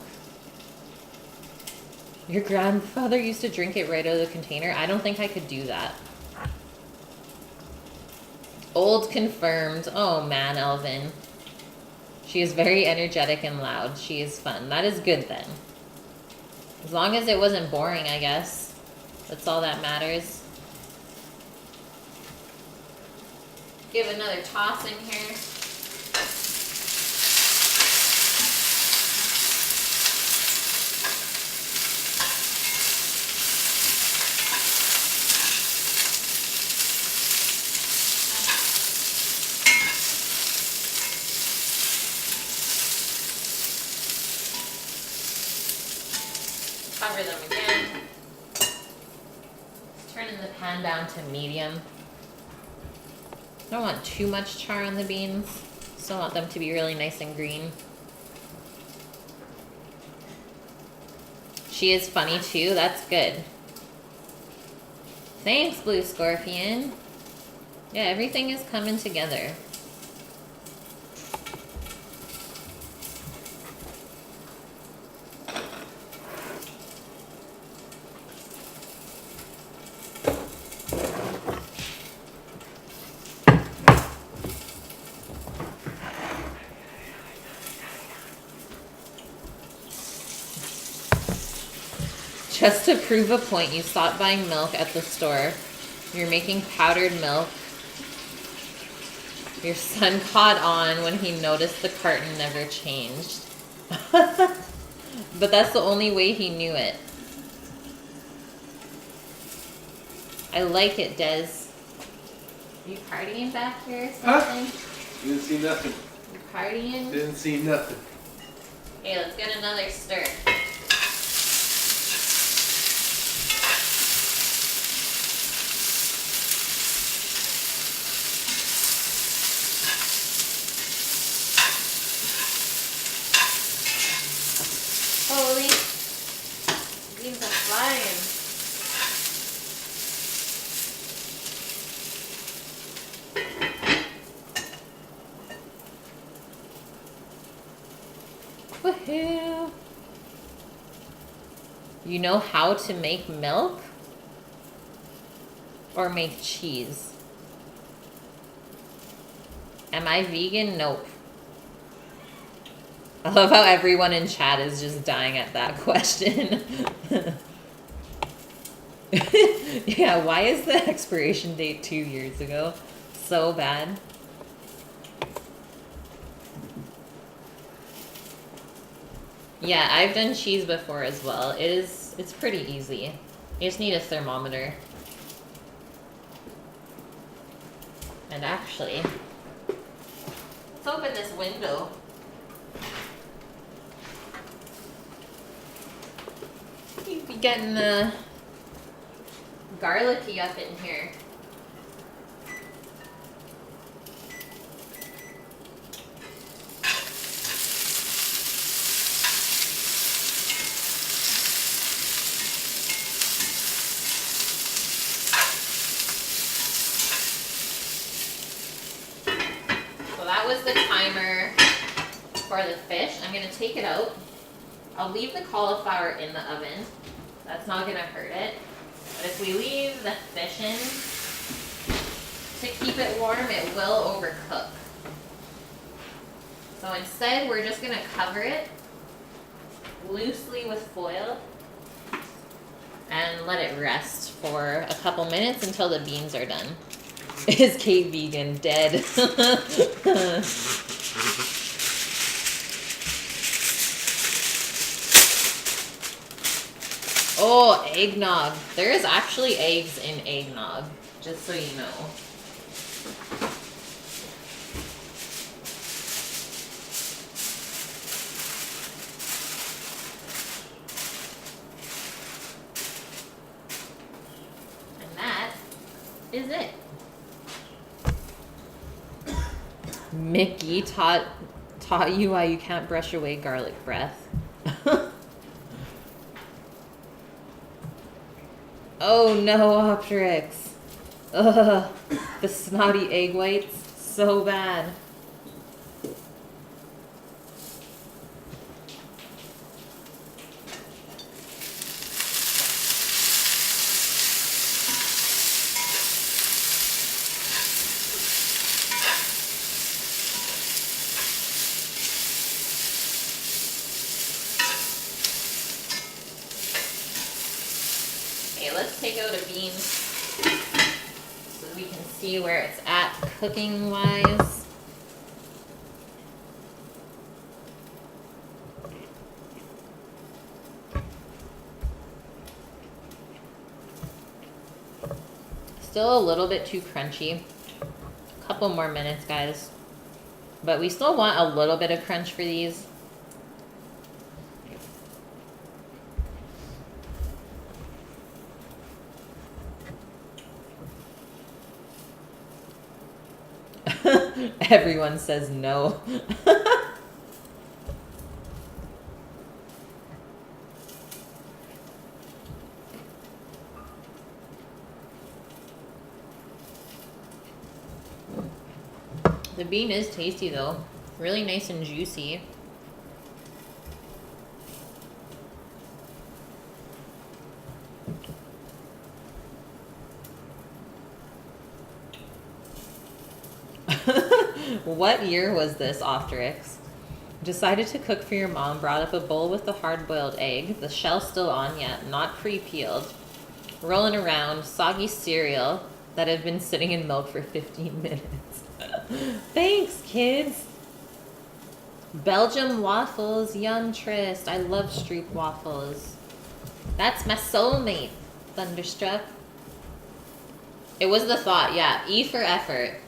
Your grandfather used to drink it right out of the container. I don't think I could do that. Old confirmed. Oh man, Elvin. She is very energetic and loud. She is fun. That is good then. As long as it wasn't boring, I guess. That's all that matters. Give another toss in here. Cover them again. Turning the pan down to medium. I don't want too much char on the beans. Still want them to be really nice and green. She is funny too. That's good. Thanks, Blue Scorpion. Yeah, everything is coming together. Just to prove a point, you stopped buying milk at the store. You're making powdered milk. Your son caught on when he noticed the carton never changed. But that's the only way he knew it. I like it, Des. You partying back here or something? Didn't see nothing. You partying? Didn't see nothing. Hey, let's get another stir. Holy, these are flying. Woohoo! You know how to make milk? Or make cheese? Am I vegan? Nope. I love how everyone in chat is just dying at that question. Yeah, why is the expiration date 2 years ago? So bad. Yeah, I've done cheese before as well. It's pretty easy. You just need a thermometer. And actually, let's open this window. You'd be getting the garlicky up in here. So that was the timer for the fish. I'm gonna take it out. I'll leave the cauliflower in the oven. That's not gonna hurt it. But if we leave the fish in, to keep it warm, it will overcook. So instead, we're just gonna cover it loosely with foil and let it rest for a couple minutes until the beans are done. Is Kate vegan? Dead. Oh, eggnog. There is actually eggs in eggnog, just so you know. And that is it. Mickey taught you why you can't brush away garlic breath. Oh no, Optrix. Ugh, the snotty egg whites, so bad. Okay, let's take out a bean so we can see where it's at cooking wise. Still a little bit too crunchy. A couple more minutes, guys. But we still want a little bit of crunch for these. Everyone says no. The bean is tasty though. Really nice and juicy. What year was this, Oftrix? Decided to cook for your mom. Brought up a bowl with the hard-boiled egg. The shell still on yet, not pre-peeled. Rolling around. Soggy cereal that had been sitting in milk for 15 minutes. Thanks, kids. Belgium waffles. Yum, Trist. I love Stroop waffles. That's my soulmate, Thunderstruck. It was the thought, yeah. E for effort.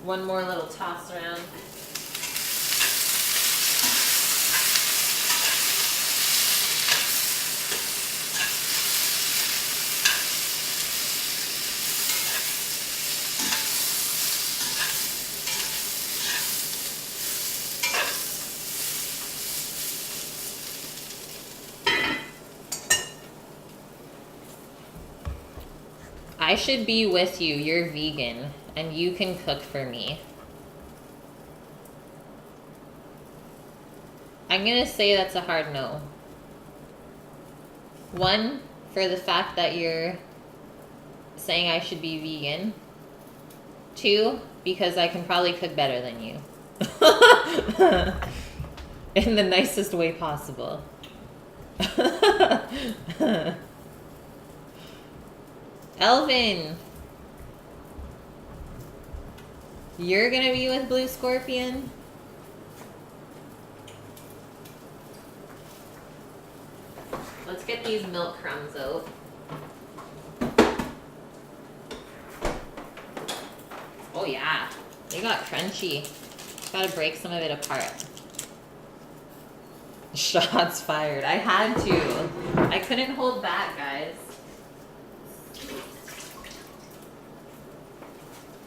One more little toss around. I should be with you. You're vegan, and you can cook for me. I'm gonna say that's a hard no. One, for the fact that you're saying I should be vegan. Two, because I can probably cook better than you. In the nicest way possible. Elvin! You're gonna be with Blue Scorpion? Let's get these milk crumbs out. Oh yeah, they got crunchy. Gotta break some of it apart. Shots fired. I had to. I couldn't hold back, guys.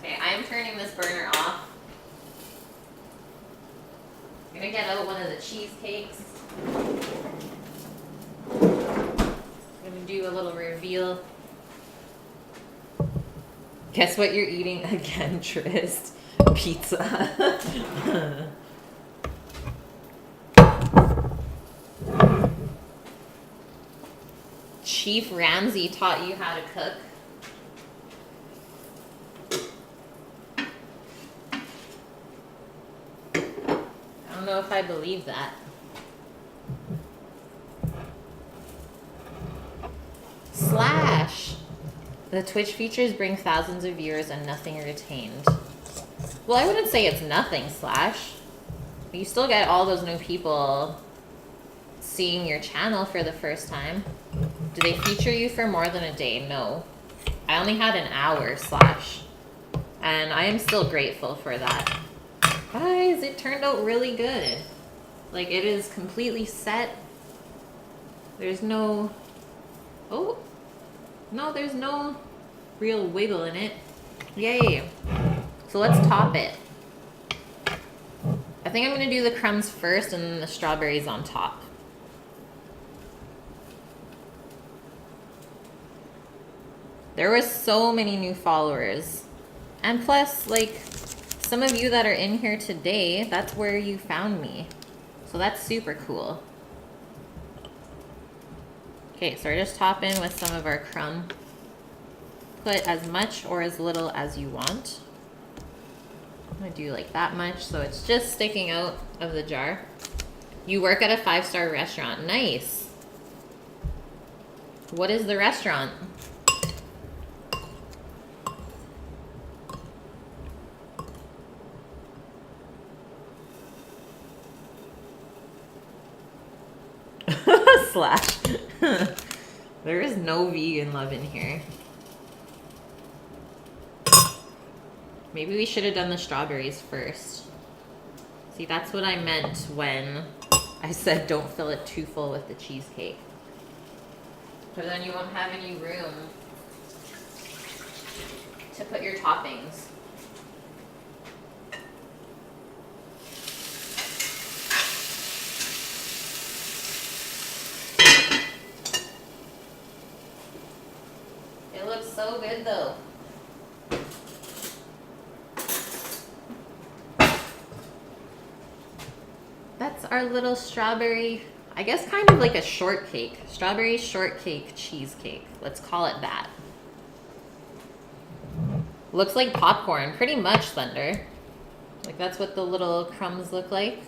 Okay, I'm turning this burner off. I'm gonna get out one of the cheesecakes. I'm gonna do a little reveal. Guess what you're eating again, Trist? Pizza. Chief Ramsay taught you how to cook. I don't know if I believe that. Slash! The Twitch features bring thousands of viewers and nothing retained. Well, I wouldn't say it's nothing, Slash. You still get all those new people seeing your channel for the first time. Do they feature you for more than a day? No. I only had an hour, Slash. And I am still grateful for that. Guys, it turned out really good. Like, it is completely set. There's no... Oh! No, there's no real wiggle in it. Yay! So let's top it. I think I'm going to do the crumbs first and then the strawberries on top. There were so many new followers. And plus, like, some of you that are in here today, that's where you found me. So that's super cool. Okay, so we're just topping with some of our crumb. Put as much or as little as you want. I'm gonna do like that much so it's just sticking out of the jar. You work at a 5-star restaurant. Nice. What is the restaurant? Slash. There is no vegan love in here. Maybe we should have done the strawberries first. See, that's what I meant when I said don't fill it too full with the cheesecake. Because then you won't have any room to put your toppings. It looks so good though. That's our little strawberry, I guess kind of like a shortcake. Strawberry shortcake cheesecake. Let's call it that. Looks like popcorn, pretty much, Thunder. Like that's what the little crumbs look like.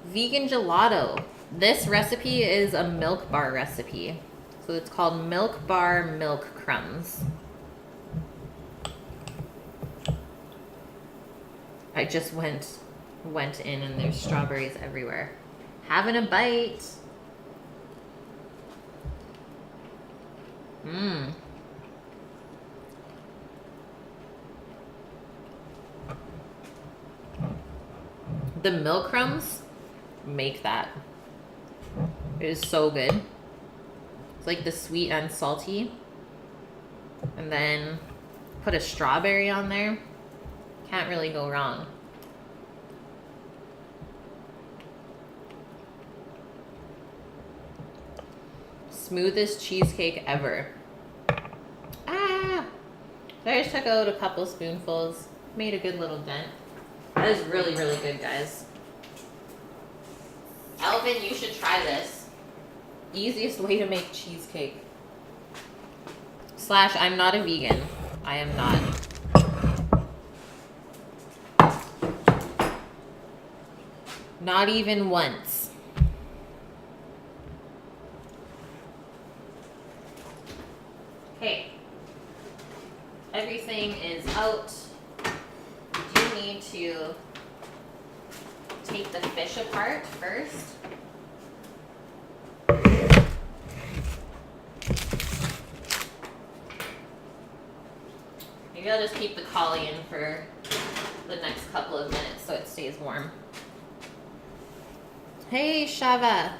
Vegan gelato. This recipe is a milk bar recipe. So it's called milk bar milk crumbs. I just went in and there's strawberries everywhere. Having a bite. Mmm. The milk crumbs make that. It is so good. It's like the sweet and salty. And then put a strawberry on there. Can't really go wrong. Smoothest cheesecake ever. Ah! So I just took out a couple spoonfuls. Made a good little dent. That is really, really good, guys. Elvin, you should try this. Easiest way to make cheesecake. / I'm not a vegan. I am not. Not even once. Okay. Everything is out. You do need to take the fish apart first. Maybe I'll just keep the cauli in for the next couple of minutes so it stays warm. Hey, Shava.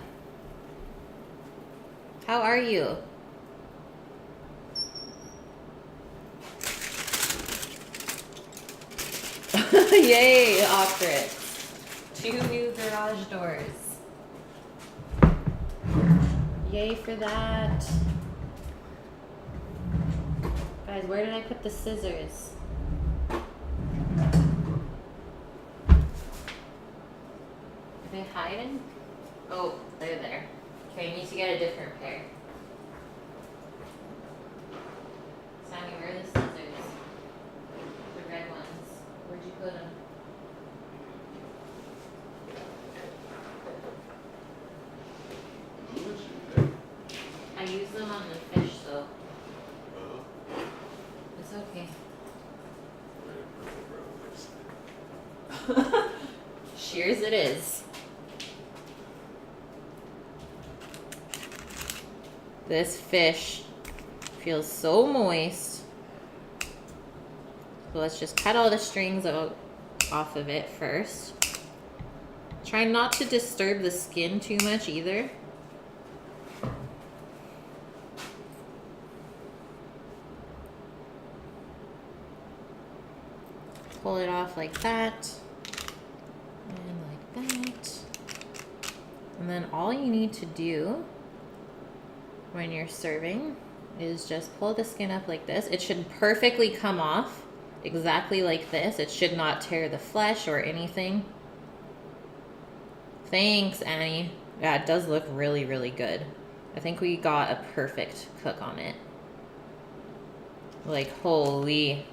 How are you? Yay, Octrix. 2 new garage doors. Yay for that. Guys, where did I put the scissors? Are they hiding? Oh, they're there. Okay, I need to get a different pair. Sammy, where are the scissors? The red ones. Where'd you put them? I use them on the fish, though. It's okay. Shears it is. This fish feels so moist. So let's just cut all the strings out off of it first. Try not to disturb the skin too much either. Pull it off like that. And like that. And then all you need to do when you're serving is just pull the skin up like this. It should perfectly come off exactly like this. It should not tear the flesh or anything. Thanks, Annie. Yeah, it does look really, really good. I think we got a perfect cook on it. Like, holy.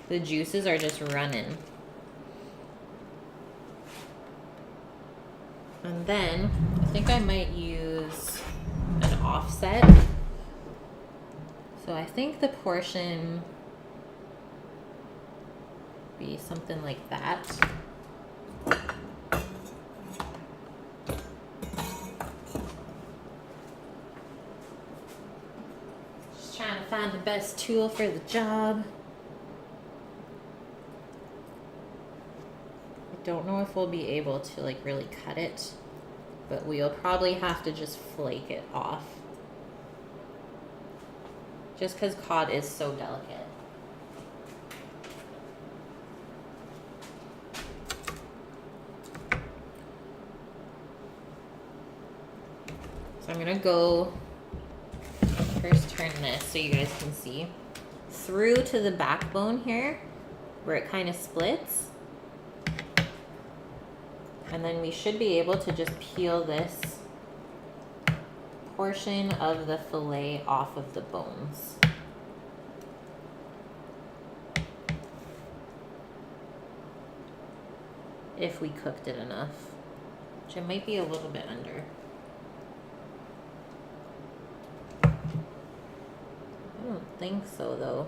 The juices are just running. And then I think I might use an offset. So I think the portion be something like that. Just trying to find the best tool for the job. I don't know if we'll be able to like really cut it, but we'll probably have to just flake it off. Just because cod is so delicate. So I'm gonna go first turn this so you guys can see through to the backbone here where it kind of splits. And then we should be able to just peel this portion of the fillet off of the bones. If we cooked it enough, which it might be a little bit under. I don't think so though.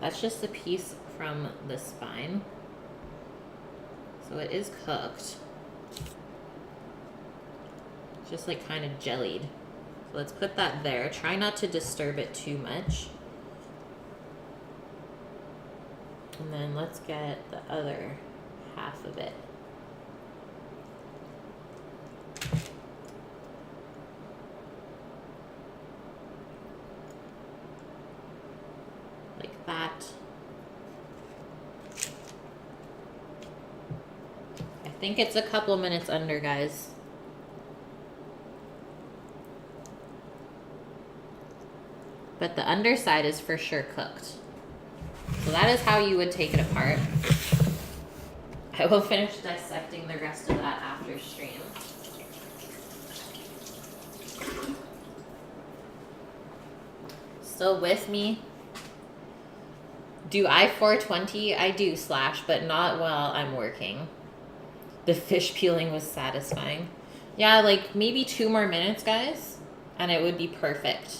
That's just a piece from the spine. So it is cooked. It's just like kind of jellied. So let's put that there. Try not to disturb it too much. And then let's get the other half of it. Like that. I think it's a couple minutes under, guys. But the underside is for sure cooked. So that is how you would take it apart. I will finish dissecting the rest of that after stream. Still with me? Do I 420? I do slash, but not while I'm working. The fish peeling was satisfying. Yeah, like maybe 2 more minutes, guys, and it would be perfect.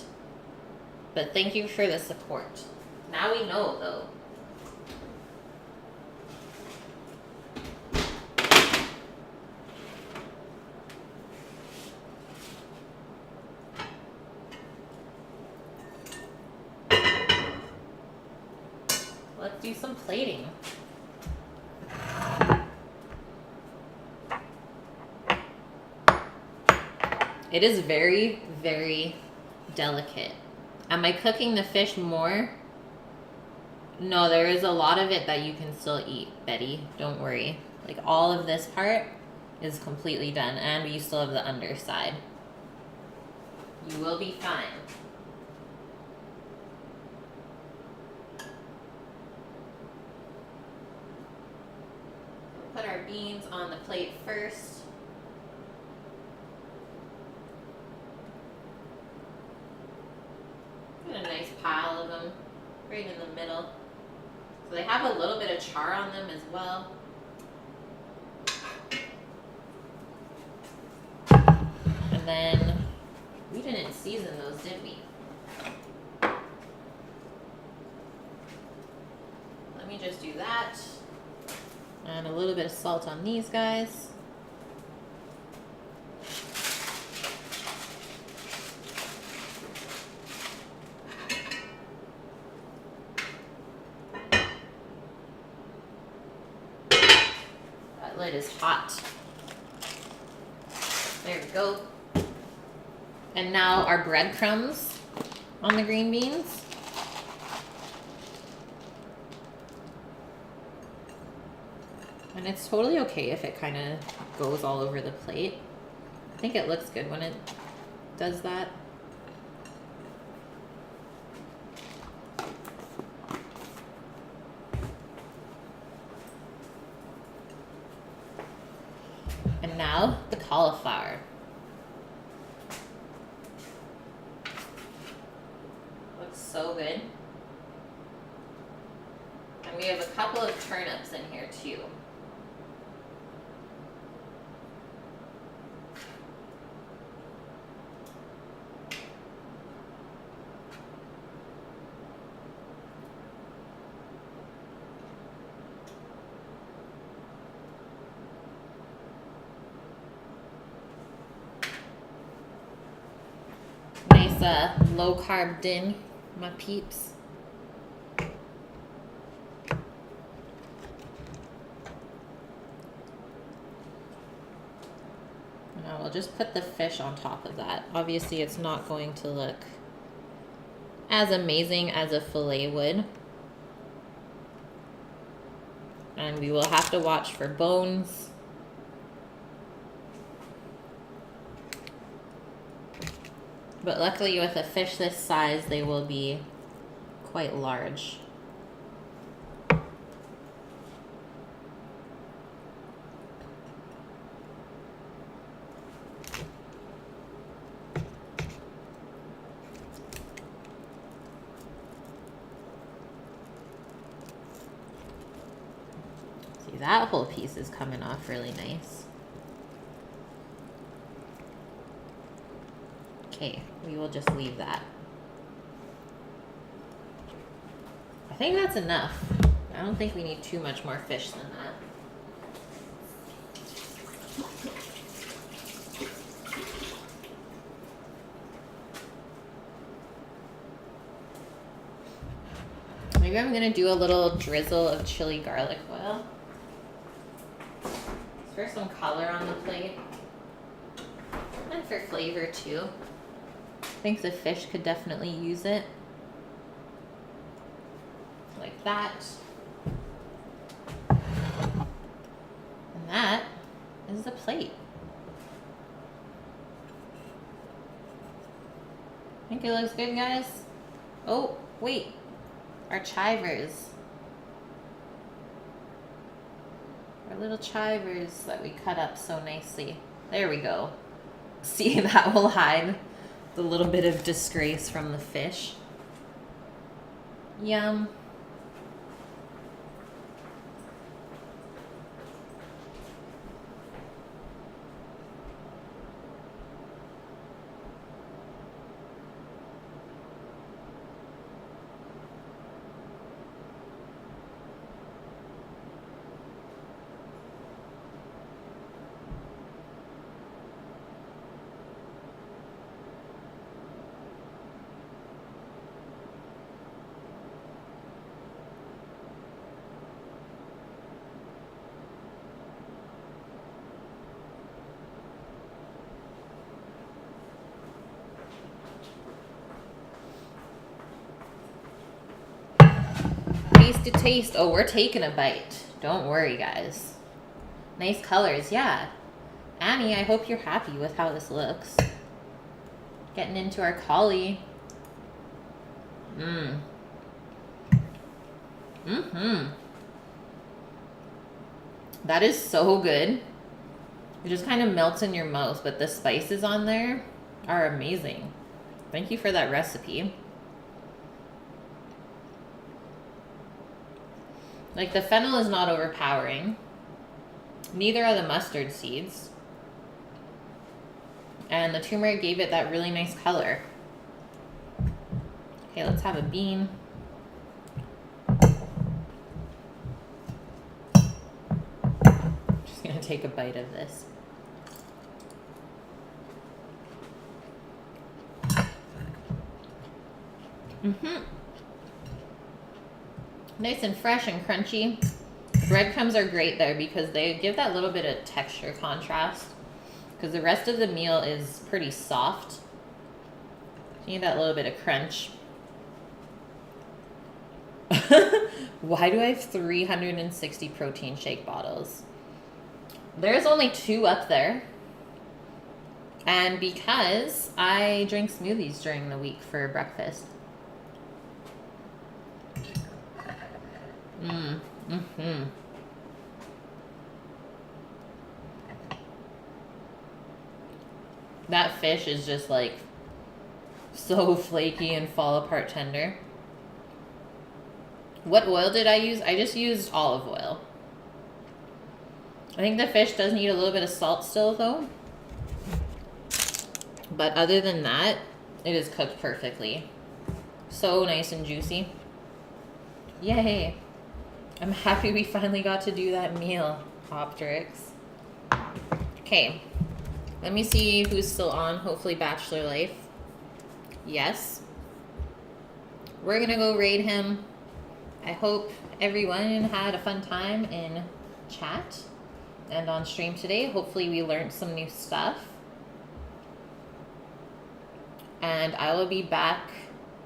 But thank you for the support. Now we know, though. Let's do some plating. It is very, very delicate. Am I cooking the fish more? No, there is a lot of it that you can still eat, Betty. Don't worry. Like all of this part is completely done, and you still have the underside. You will be fine. We'll put our beans on the plate first. Get a nice pile of them right in the middle. So they have a little bit of char on them as well. And then we didn't season those, did we? Let me just do that. And a little bit of salt on these guys. That lid is hot. There we go. And now our breadcrumbs on the green beans. And it's totally okay if it kind of goes all over the plate. I think it looks good when it does that. And now the cauliflower. Looks so good. And we have a couple of turnips in here too. Nice low carb din, my peeps. Now we'll just put the fish on top of that. Obviously it's not going to look as amazing as a fillet would. And we will have to watch for bones. But luckily with a fish this size, they will be quite large. that whole piece is coming off really nice. Okay, we will just leave that. I think that's enough. I don't think we need too much more fish than that. Maybe I'm gonna do a little drizzle of chili garlic oil. For some color on the plate. And for flavor too. I think the fish could definitely use it. Like that. And that is the plate. Think it looks good, guys? Oh, wait. Our chivers. Our little chivers that we cut up so nicely. There we go. See, that will hide the little bit of disgrace from the fish. Yum. Taste to taste. Oh, we're taking a bite. Don't worry, guys. Nice colors, yeah. Annie, I hope you're happy with how this looks. Getting into our cauli. That is so good. It just kind of melts in your mouth, but the spices on there are amazing. Thank you for that recipe. Like, the fennel is not overpowering. Neither are the mustard seeds. And the turmeric gave it that really nice color. Okay, let's have a bean. Just gonna take a bite of this. Nice and fresh and crunchy. Breadcrumbs are great there because they give that little bit of texture contrast. Because the rest of the meal is pretty soft. So you need that little bit of crunch. Why do I have 360 protein shake bottles? There's only 2 up there. And because I drink smoothies during the week for breakfast. That fish is just like so flaky and fall apart tender. What oil did I use? I just used olive oil. I think the fish does need a little bit of salt still though. But other than that, it is cooked perfectly. So nice and juicy. Yay. I'm happy we finally got to do that meal, Optrix. Okay, let me see who's still on. Hopefully Bachelor Life. Yes. We're gonna go raid him. I hope everyone had a fun time in chat and on stream today. Hopefully we learned some new stuff. And I will be back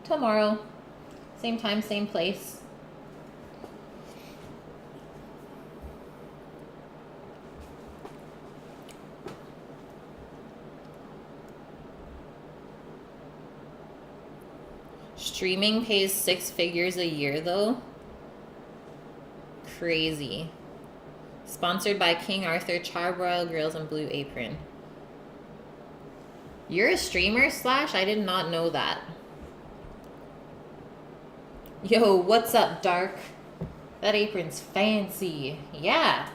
tomorrow. Same time, same place. Streaming pays 6 figures a year though. Crazy. Sponsored by King Arthur, Charbroiled Grills, and Blue Apron. You're a streamer, Slash? I did not know that. Yo, what's up, Dark? That apron's fancy. Yeah.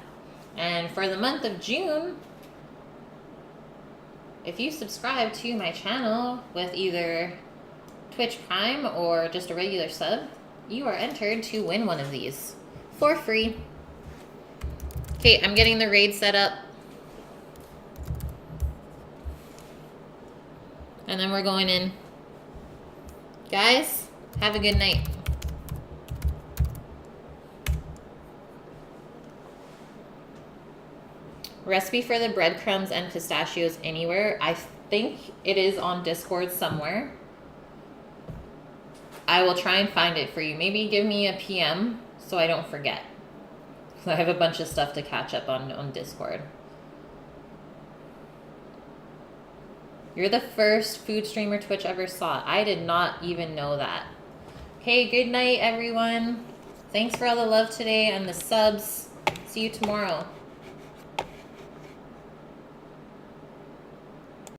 And for the month of June, if you subscribe to my channel with either Twitch Prime or just a regular sub, you are entered to win one of these for free. Okay, I'm getting the raid set up. And then we're going in. Guys, have a good night. Recipe for the breadcrumbs and pistachios anywhere. I think it is on Discord somewhere. I will try and find it for you. Maybe give me a PM so I don't forget. I have a bunch of stuff to catch up on Discord. You're the first food streamer Twitch ever saw. I did not even know that. Okay, good night, everyone. Thanks for all the love today and the subs. See you tomorrow.